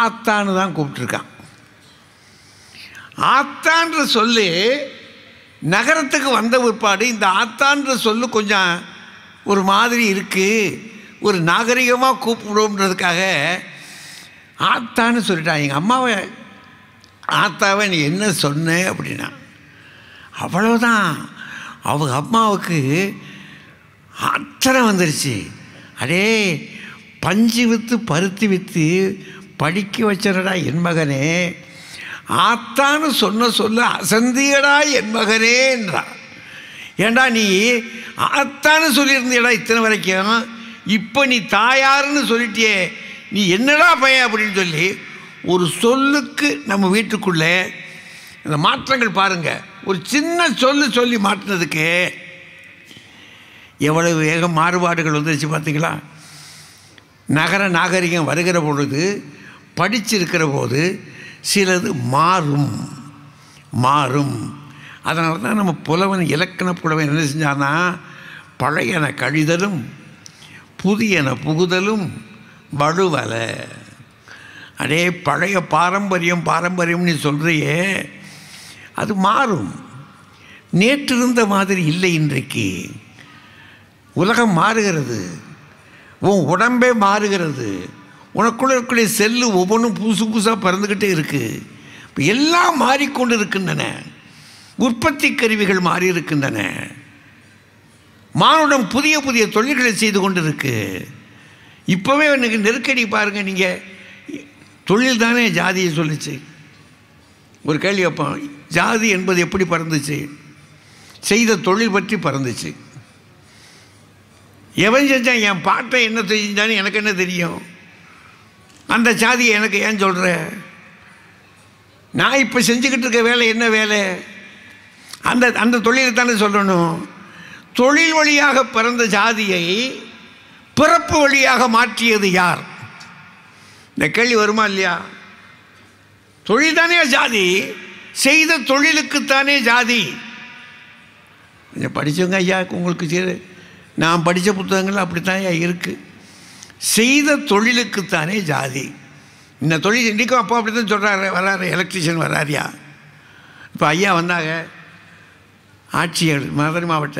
ஆத்தான்னு தான் கூப்பிட்டுருக்கான். ஆத்தான்ற சொல்லு நகரத்துக்கு வந்த பிற்பாடு இந்த ஆத்தான்ற சொல்லு கொஞ்சம் ஒரு மாதிரி இருக்குது, ஒரு நாகரிகமாக கூப்பிடுவோன்றதுக்காக ஆத்தான்னு சொல்லிட்டான். எங்கள் அம்மாவை ஆத்தாவை நீ என்ன சொன்ன அப்படின்னா, அவ்வளோதான். அவங்க அம்மாவுக்கு ஆத்திரம் வந்துருச்சு. அடே பஞ்சு விற்று பருத்தி விற்று படிக்க வச்சடா என் மகனே, ஆத்தான்னு சொல்ல அசந்தியடா என் மகனேன்றான். ஏண்டா நீ ஆத்தான்னு சொல்லியிருந்தியடா இத்தனை வரைக்கும், இப்போ நீ தாயாருன்னு சொல்லிட்டியே, நீ என்னடா பையன் அப்படின்னு சொல்லி ஒரு சொல்லுக்கு நம்ம வீட்டுக்குள்ளே இந்த மாற்றங்கள் பாருங்கள். ஒரு சின்ன சொல்லி மாற்றினதுக்கு எவ்வளவு வேக மாறுபாடுகள் வந்துருச்சு பார்த்தீங்களா. நகர நாகரிகம் வருகிற பொழுது, படிச்சிருக்கிற போது சிலது மாறும். அதனால தான் நம்ம புலவன், இலக்கண புலவன் என்ன செஞ்சான்னா, பழையன கழிதலும் புதியன புகுதலும் வலுவல. அடே பழைய பாரம்பரியம்னு சொல்கிறியே, அது மாறும். நேற்று இருந்த மாதிரி இல்லை இன்றைக்கு. உலகம் மாறுகிறது, உன் உடம்பே மாறுகிறது, உனக்குள்ள இருக்கக்கூடிய செல்லு ஒவ்வொன்றும் புதுசாக பிறந்துக்கிட்டே இருக்குது. இப்போ எல்லாம் மாறிக்கொண்டு இருக்கின்றன. உற்பத்தி கருவிகள் மாறி இருக்கின்றன. மானுடம் புதிய தொழில்களை செய்து கொண்டு இருக்கு. இப்போவே எனக்கு நெருக்கடி பாருங்கள். நீங்கள் தொழில் தானே ஜாதியை சொல்லிச்சு. ஒரு கேள்வி வைப்போம், ஜாதி என்பது எப்படி பறந்துச்சு? செய்த தொழில் பற்றி பறந்துச்சு. எவன் செஞ்சான், என் பாட்டை என்ன செஞ்சான்னு எனக்கு என்ன தெரியும்? அந்த ஜாதியை எனக்கு ஏன் சொல்கிற? நான் இப்போ செஞ்சுக்கிட்டு இருக்க வேலை என்ன வேலை? அந்த தொழிலை தானே சொல்லணும். தொழில் வழியாக பிறந்த ஜாதியை பிறப்பு வழியாக மாற்றியது யார்? இந்த கேள்வி வருமா இல்லையா? தொழில் தானே ஜாதி, செய்த தொழிலுக்குத்தானே ஜாதி. கொஞ்சம் படித்தவங்க ஐயா, உங்களுக்கு நான் படித்த புத்தகங்கள் அப்படித்தான் ஐயா இருக்குது. செய்த தொழிலுக்குத்தானே ஜாதி. இந்த தொழில் இன்றைக்கும் அப்போ அப்படி தான் சொல்கிறாரு. வராரு எலக்ட்ரிஷியன் வராரியா. இப்போ ஐயா வந்தாங்க, ஆட்சியர் மதுரை மாவட்ட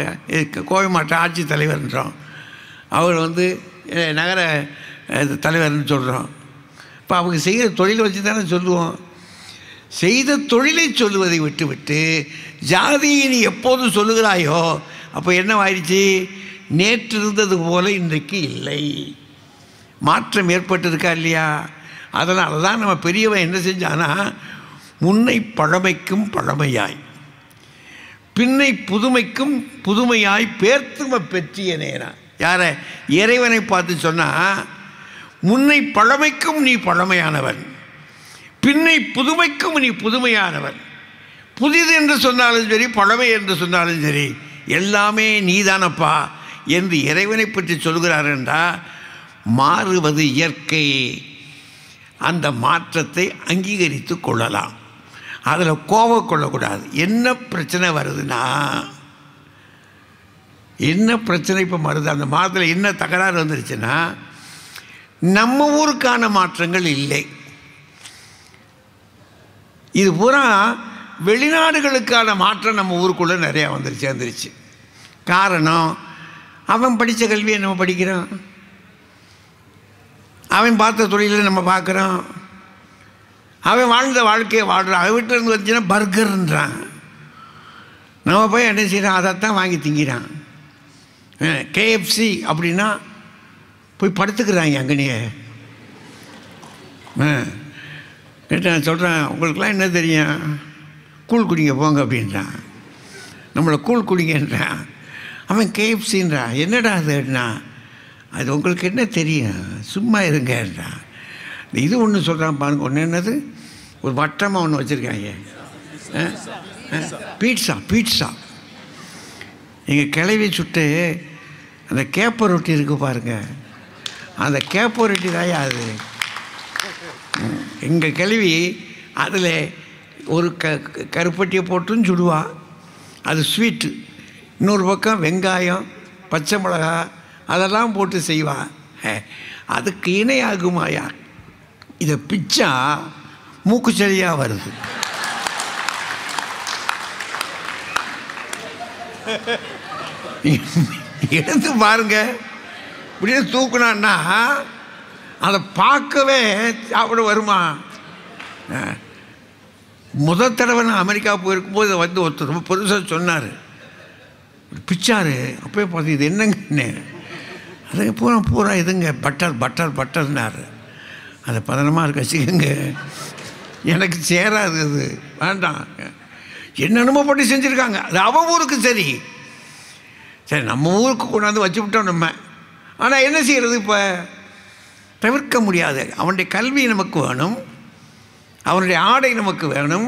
கோவை மாவட்ட ஆட்சித் தலைவர்ன்றோம். அவர் நகர தலைவர்னு சொல்கிறோம். இப்போ அவங்க செய்கிற தொழிலை வச்சு தானே சொல்லுவோம். செய்த தொழிலை சொல்லுவதை விட்டு ஜாதியை நீ எப்போதும் சொல்லுகிறாயோ அப்போ என்னவாயிடுச்சு? நேற்று இருந்தது போல இன்றைக்கு இல்லை, மாற்றம் ஏற்பட்டிருக்கா இல்லையா? அதனால தான் நம்ம பெரியவன் என்ன செஞ்சானா, முன்னை பழமைக்கும் பழமையாய் பின்னை புதுமைக்கும் புதுமையாய் பேர்த்தும பெற்றியனேனா. யாரை? இறைவனை பார்த்து சொன்னால், முன்னை பழமைக்கும் நீ பழமையானவன், பின்னை புதுமைக்கும் நீ புதுமையானவன். புதிது என்று சொன்னாலும் சரி, பழமை என்று சொன்னாலும் சரி, எல்லாமே நீதானப்பா என்று இறைவனை பற்றி சொல்கிறார் என்றால், மாறுவது இயற்கை. அந்த மாற்றத்தை அங்கீகரித்து கொள்ளலாம், அதில் கோபம் கொள்ளக்கூடாது. என்ன பிரச்சனை வருதுன்னா, என்ன பிரச்சனை இப்போ வருது, அந்த மாதத்தில் என்ன தகராறு வந்துருச்சுன்னா, நம்ம ஊருக்கான மாற்றங்கள் இல்லை. இது பூரா வெளிநாடுகளுக்கான மாற்றம் நம்ம ஊருக்குள்ளே நிறையா சேர்ந்துருச்சு. காரணம், அவன் படித்த கல்வியை நம்ம படிக்கிறோம், அவன் பார்த்த தொழிலில் நம்ம பார்க்குறோம், அவன் வாழ்ந்த வாழ்க்கையை வாழ்கிறான். அவன் வீட்டில் இருந்து வந்துச்சுன்னா பர்கர்ன்றான், நம்ம போய் என்ன செய்கிறான், அதைத்தான் வாங்கி திங்கிறான். KFC அப்படின்னா போய் படுத்துக்கிறாங்க அங்கனையே கேட்டு நான் சொல்கிறேன், உங்களுக்கெல்லாம் என்ன தெரியும், கூழ் குடிங்க போங்க அப்படின்றான். நம்மளை கூழ் குடிங்கன்றான். அவன் கேஎஃப்சின்றான். என்னடா அதுன்னா, அது உங்களுக்கு என்ன தெரியும், சும்மா இருங்கன்றான். இது ஒன்று சொல்கிறான் பாருங்க. ஒன்று என்னது, ஒரு வட்டமாக ஒன்று வச்சுருக்காங்க, பீட்சா. எங்கள் கிளவி சுட்டு அந்த கேப்ப ரொட்டி இருக்குது பாருங்கள், அந்த கேப்ப ரொட்டி தான் அது. எங்கள் கிளவி அதில் ஒரு கருப்பட்டியை போட்டும் சுடுவா, அது ஸ்வீட்டு. இன்னொரு பக்கம் வெங்காயம், பச்சை மிளகா அதெல்லாம் போட்டு செய்வா. அதுக்கு இணையாகுமாயா இதை பிச்சா மூக்குச்சளியாக வருது. எடுத்து பாருங்க, இப்படியே தூக்குனான்னா அதை பார்க்கவே சாப்பிட வருமா? முதல் தடவை நான் அமெரிக்கா போயிருக்கும்போது இதை வந்து ஒருத்தர் ரொம்ப பெருசாக சொன்னார், பிச்சாரு. அப்போயே பார்த்து இது என்னங்கன்னு, அதுக்கு பூரா இதுங்க பட்டர்னாரு. அதை பதனமாக இருக்க வச்சுக்கோங்க, எனக்கு சேராது, அது வேண்டாம். என்னென்னமோ போட்டு செஞ்சுருக்காங்க. அது அவன் ஊருக்கு சரி, நம்ம ஊருக்கு கொண்டாந்து வச்சு விட்டோம் நம்ம. ஆனால் என்ன செய்கிறது, இப்போ தவிர்க்க முடியாது. அவனுடைய கல்வி நமக்கு வேணும், அவனுடைய ஆடை நமக்கு வேணும்,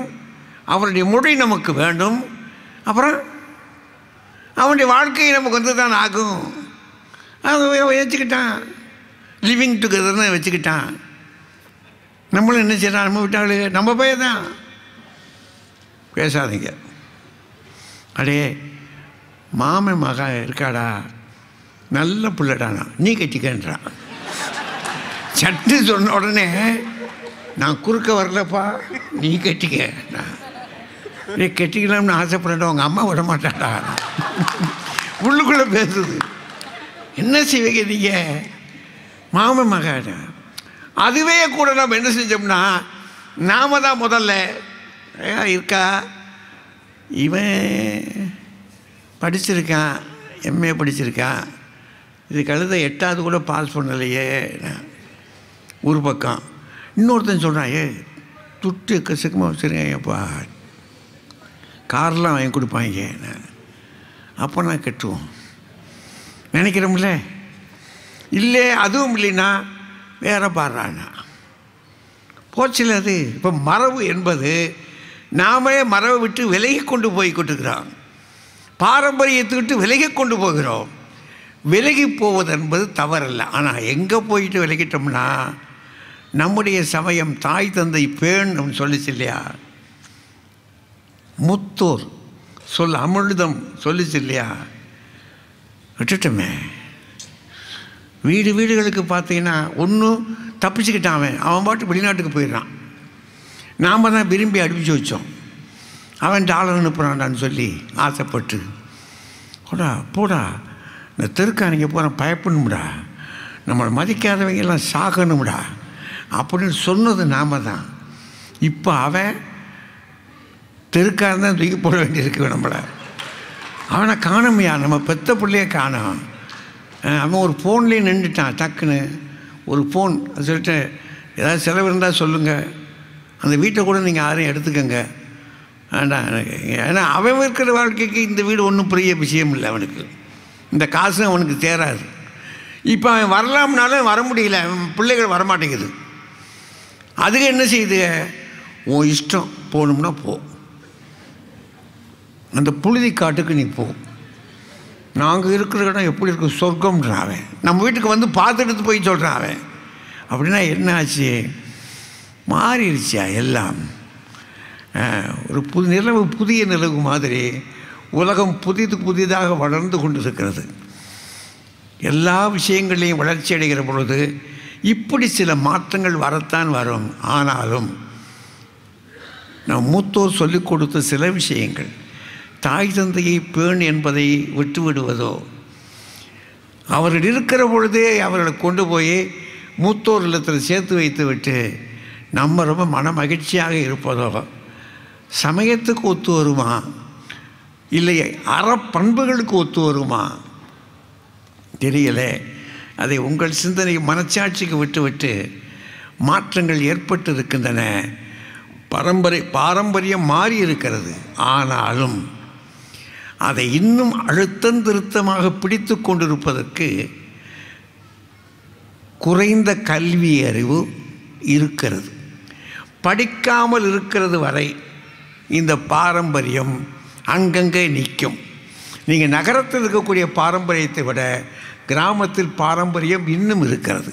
அவனுடைய மொழி நமக்கு வேண்டும், அப்புறம் அவனுடைய வாழ்க்கை நமக்கு வந்து தான் ஆகும். அதை வச்சுக்கிட்டான், லிவிங் டுகெதர்னு வச்சுக்கிட்டான். நம்மளும் என்ன செய்யலாம், நம்ம விட்டாள் நம்ம பையன் தான். பேசாதீங்க. அடே மாமன் மகா இருக்காடா, நல்ல பிள்ளைடானா, நீ கட்டிக்கன்றான். சட்டு சொன்ன உடனே நான் குறுக்க வரலப்பா, நீ கட்டிக்க. நீ கட்டிக்கலாம்னு ஆசைப்படட்டா, உங்கள் அம்மா விட மாட்டாடா. உள்ளுக்குள்ளே பேசுது. என்ன செய்வீங்க நீங்கள், மாமன் மகன். அதுவே கூட நம்ம என்ன செஞ்சோம்னா, நாம தான் முதல்ல இருக்கா, இவன் படிச்சிருக்கான், எம்ஏ படிச்சிருக்கான், இது கழுத 8வது கூட பாஸ் பண்ணலையே ஒரு பக்கம். இன்னொருத்தன் சொல்கிறான், துட்டு எக்கச்சக்கமாக வச்சுருக்காங்கப்பா, கார்லாம் வாங்கி கொடுப்பாங்க, அப்போ நான் கட்டுவோம் நினைக்கிறோம்ல. இல்லை அதுவும் இல்லைன்னா வேற பாடுறான்னா போச்சில். அது இப்போ மரபு என்பது நாமே மரபை விட்டு விலகி கொண்டு போய் கொண்டிருக்கிறோம், பாரம்பரியத்தை விட்டு விலகி கொண்டு போகிறோம். விலகி போவது என்பது தவறல்ல. ஆனால் எங்கே போயிட்டு விலகிட்டோம்னா, நம்முடைய சமயம் தாய் தந்தை பேணும் சொல்லிச்சு இல்லையா, முத்தோர் சொல் அமிர்தம் சொல்லிச்சு இல்லையா, விட்டுட்டோமே. வீடுகளுக்கு பார்த்தீங்கன்னா ஒன்றும் தப்பிச்சுக்கிட்டான், அவன் பாட்டு வெளிநாட்டுக்கு போயிடுறான். நாம் தான் விரும்பி அனுப்பிச்சி வச்சோம். அவன் டாலர் அனுப்புகிறான்டான்னு சொல்லி ஆசைப்பட்டு, போடா இந்த தெருக்காரங்க போகிற பயப்படணும்டா, நம்மளை மதிக்காதவங்கெல்லாம் சாகணும்டா அப்படின்னு சொன்னது நாம் தான். இப்போ அவன் தெருக்காரன் தான் தூக்கி போட வேண்டியிருக்கு நம்மளை. அவனை காணுமையா, நம்ம பெத்த பிள்ளையே காணும். அவன் ஒரு ஃபோன்லேயே நின்றுட்டான், டக்குன்னு ஒரு ஃபோன் சொல்லிட்டு, ஏதாவது செலவு இருந்தால் சொல்லுங்கள், அந்த வீட்டை கூட நீங்கள் யாரையும் எடுத்துக்கங்க வேண்டாம் எனக்கு. ஏன்னா அவன் இருக்கிற வாழ்க்கைக்கு இந்த வீடு ஒன்றும் பெரிய விஷயம் இல்லை, அவனுக்கு இந்த காசு அவனுக்கு தேராது. இப்போ அவன் வரலாம்னாலும் வர முடியல, பிள்ளைகள் வரமாட்டேங்குது. அதுக்கு என்ன செய்யுது, உன் இஷ்டம், போகணும்னா போ, அந்த புழுதி காட்டுக்கு நீ போ, நாங்கள் இருக்கிற இடம் எப்படி இருக்கு, சொர்க்கம்ன்றான் அவன். நம்ம வீட்டுக்கு வந்து பார்த்துட்டு போய் சொல்கிறான் அவன். அப்படின்னா என்ன ஆச்சு, மாறிடுச்சா எல்லாம். ஒரு புதிய நிலவு மாதிரி உலகம் புதிதாக வளர்ந்து கொண்டு இருக்கிறது. எல்லா விஷயங்களையும் வளர்ச்சி அடைகிற பொழுது இப்படி சில மாற்றங்கள் வரத்தான் வரும். ஆனாலும் நம் மூத்தோர் சொல்லிக் கொடுத்த சில விஷயங்கள், தாய் தந்தையை பேண் என்பதை விட்டுவிடுவதோ, அவர்கள் இருக்கிற பொழுதே அவர்களை கொண்டு போய் மூத்தோர் இல்லத்தில் சேர்த்து வைத்து விட்டு நம்ம ரொம்ப மன மகிழ்ச்சியாக இருப்பதோ, சமயத்துக்கு ஒத்து வருமா, இல்லை அறப்பண்புகளுக்கு ஒத்து வருமா தெரியலை. அதை உங்கள் சிந்தனை மனச்சாட்சிக்கு விட்டு மாற்றங்கள் ஏற்பட்டு இருக்கின்றன. பாரம்பரியம் மாறி இருக்கிறது. ஆனாலும் அதை இன்னும் அழுத்தம் திருத்தமாக பிடித்து கொண்டிருப்பதற்கு குறைந்த கல்வி அறிவு இருக்கிறது. படிக்காமல் இருக்கிறது வரை இந்த பாரம்பரியம் அங்கங்கே நிற்கும். நீங்கள் நகரத்தில் இருக்கக்கூடிய பாரம்பரியத்தை விட கிராமத்தில் பாரம்பரியம் இன்னும் இருக்கிறது.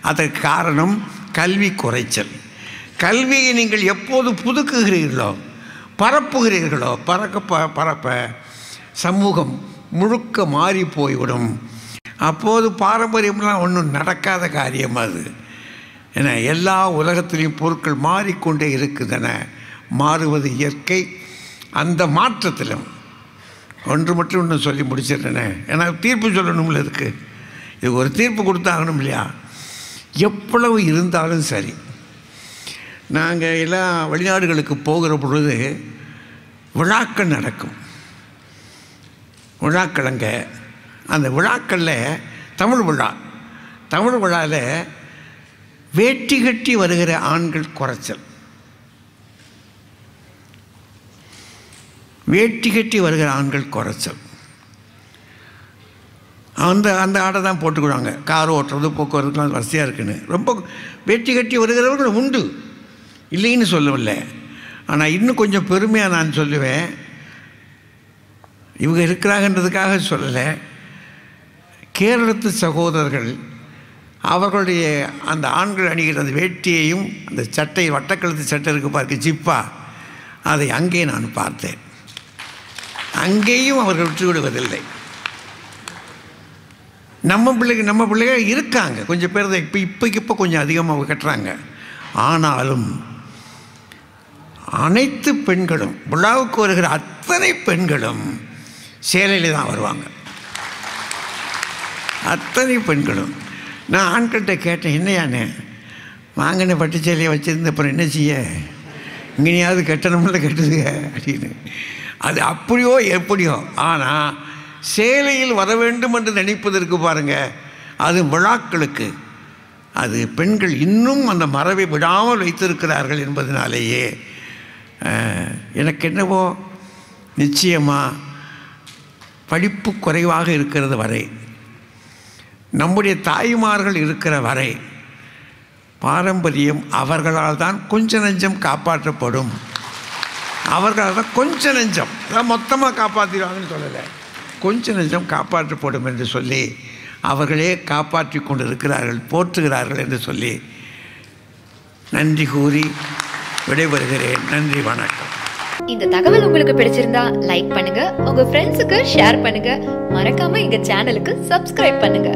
அதற்கு காரணம் கல்வி குறைச்சல். கல்வியை நீங்கள் எப்போது புதுக்குகிறீர்களோ, பரப்புகிறீர்களோ, பரப்ப சமூகம் முழுக்க மாறி போய்விடும். அப்போது பாரம்பரியம்லாம் ஒன்றும் நடக்காத காரியம் அது. ஏன்னா எல்லா உலகத்திலையும் பொருட்கள் மாறிக்கொண்டே இருக்குதுன. மாறுவது இயற்கை. அந்த மாற்றத்திலும் ஒன்று மட்டும் இன்னும் சொல்லி முடிச்சிடுறேனே, ஏன்னா தீர்ப்பு சொல்லணும்ல இருக்குது. இது ஒரு தீர்ப்பு கொடுத்தாகணும் இல்லையா? எவ்வளவு இருந்தாலும் சரி, நாங்கள் எல்லாம் வெளிநாடுகளுக்கு போகிற பொழுது விழாக்கள் நடக்கும். விழாக்களங்க அந்த விழாக்களில் தமிழ் விழாவில் வேட்டி கட்டி வருகிற ஆண்கள் குறைச்சல். வேட்டி கட்டி வருகிற ஆண்கள் குறைச்சல். அந்த ஆடை தான் போட்டுக்கிறாங்க. கார் ஓட்டுறது, போக்குவரத்துலாம் வசதியாக இருக்குன்னு. ரொம்ப வேட்டி கட்டி வருகிறவர்கள் உண்டு, இல்லைன்னு சொல்லவில்லை. ஆனால் இன்னும் கொஞ்சம் பெருமையாக நான் சொல்லுவேன், இவங்க இருக்கிறாங்கன்றதுக்காக சொல்லலை. கேரளத்து சகோதரர்கள் அவர்களுடைய அந்த ஆண்கள் அணிகிற அந்த வேட்டியையும் அந்த சட்டை, வட்டக்கழுத்து சட்டை இருக்கு பார்க்க, ஜிப்பா, அதை அங்கே நான் பார்த்தேன். அங்கேயும் அவர்கள் விட்டு விடுவதில்லை. நம்ம பிள்ளைகள் இருக்காங்க, கொஞ்சம் பேர் தான் இப்போ கொஞ்சம் அதிகமாக கட்டுறாங்க. ஆனாலும் அனைத்து பெண்களும், விழாவுக்கு வருகிற அத்தனை பெண்களும் சேலையில் தான் வருவாங்க. அத்தனை பெண்களும். நான் ஆண்கள்கிட்ட கேட்டேன், என்னையானே வாங்கின பட்டு சேலையை வச்சுருந்து அப்புறம் என்ன செய்ய, இங்கேயாவது கட்டணமில்ல கட்டுதுங்க அப்படின்னு. அது அப்படியோ எப்படியோ, ஆனால் சேலையில் வர வேண்டும் என்று நினைப்பதற்கு பாருங்கள், அது விழாக்களுக்கு அது பெண்கள் இன்னும் அந்த மரபை விடாமல் வைத்திருக்கிறார்கள் என்பதனாலேயே எனக்கு என்னவோ நிச்சயமாக படிப்பு குறைவாக இருக்கிறது வரை, நம்முடைய தாய்மார்கள் இருக்கிற வரை பாரம்பரியம் அவர்களால் தான் கொஞ்ச நெஞ்சம் காப்பாற்றப்படும். அவர்களால் தான் கொஞ்ச நெஞ்சம், அதான் மொத்தமாக காப்பாற்றிடுவாங்கன்னு சொல்லலை, கொஞ்ச நெஞ்சம் காப்பாற்றப்படும் என்று சொல்லி அவர்களே காப்பாற்றி கொண்டு இருக்கிறார்கள், போற்றுகிறார்கள் என்று சொல்லி நன்றி கூறி விடைபெறுகிறேன். நன்றி, வணக்கம். இந்த தகவல் உங்களுக்கு பிடிச்சிருந்தா லைக் பண்ணுங்க, உங்க ஃப்ரெண்ட்ஸுக்கு ஷேர் பண்ணுங்க, மறக்காம எங்க சேனலுக்கு சப்ஸ்கிரைப் பண்ணுங்க.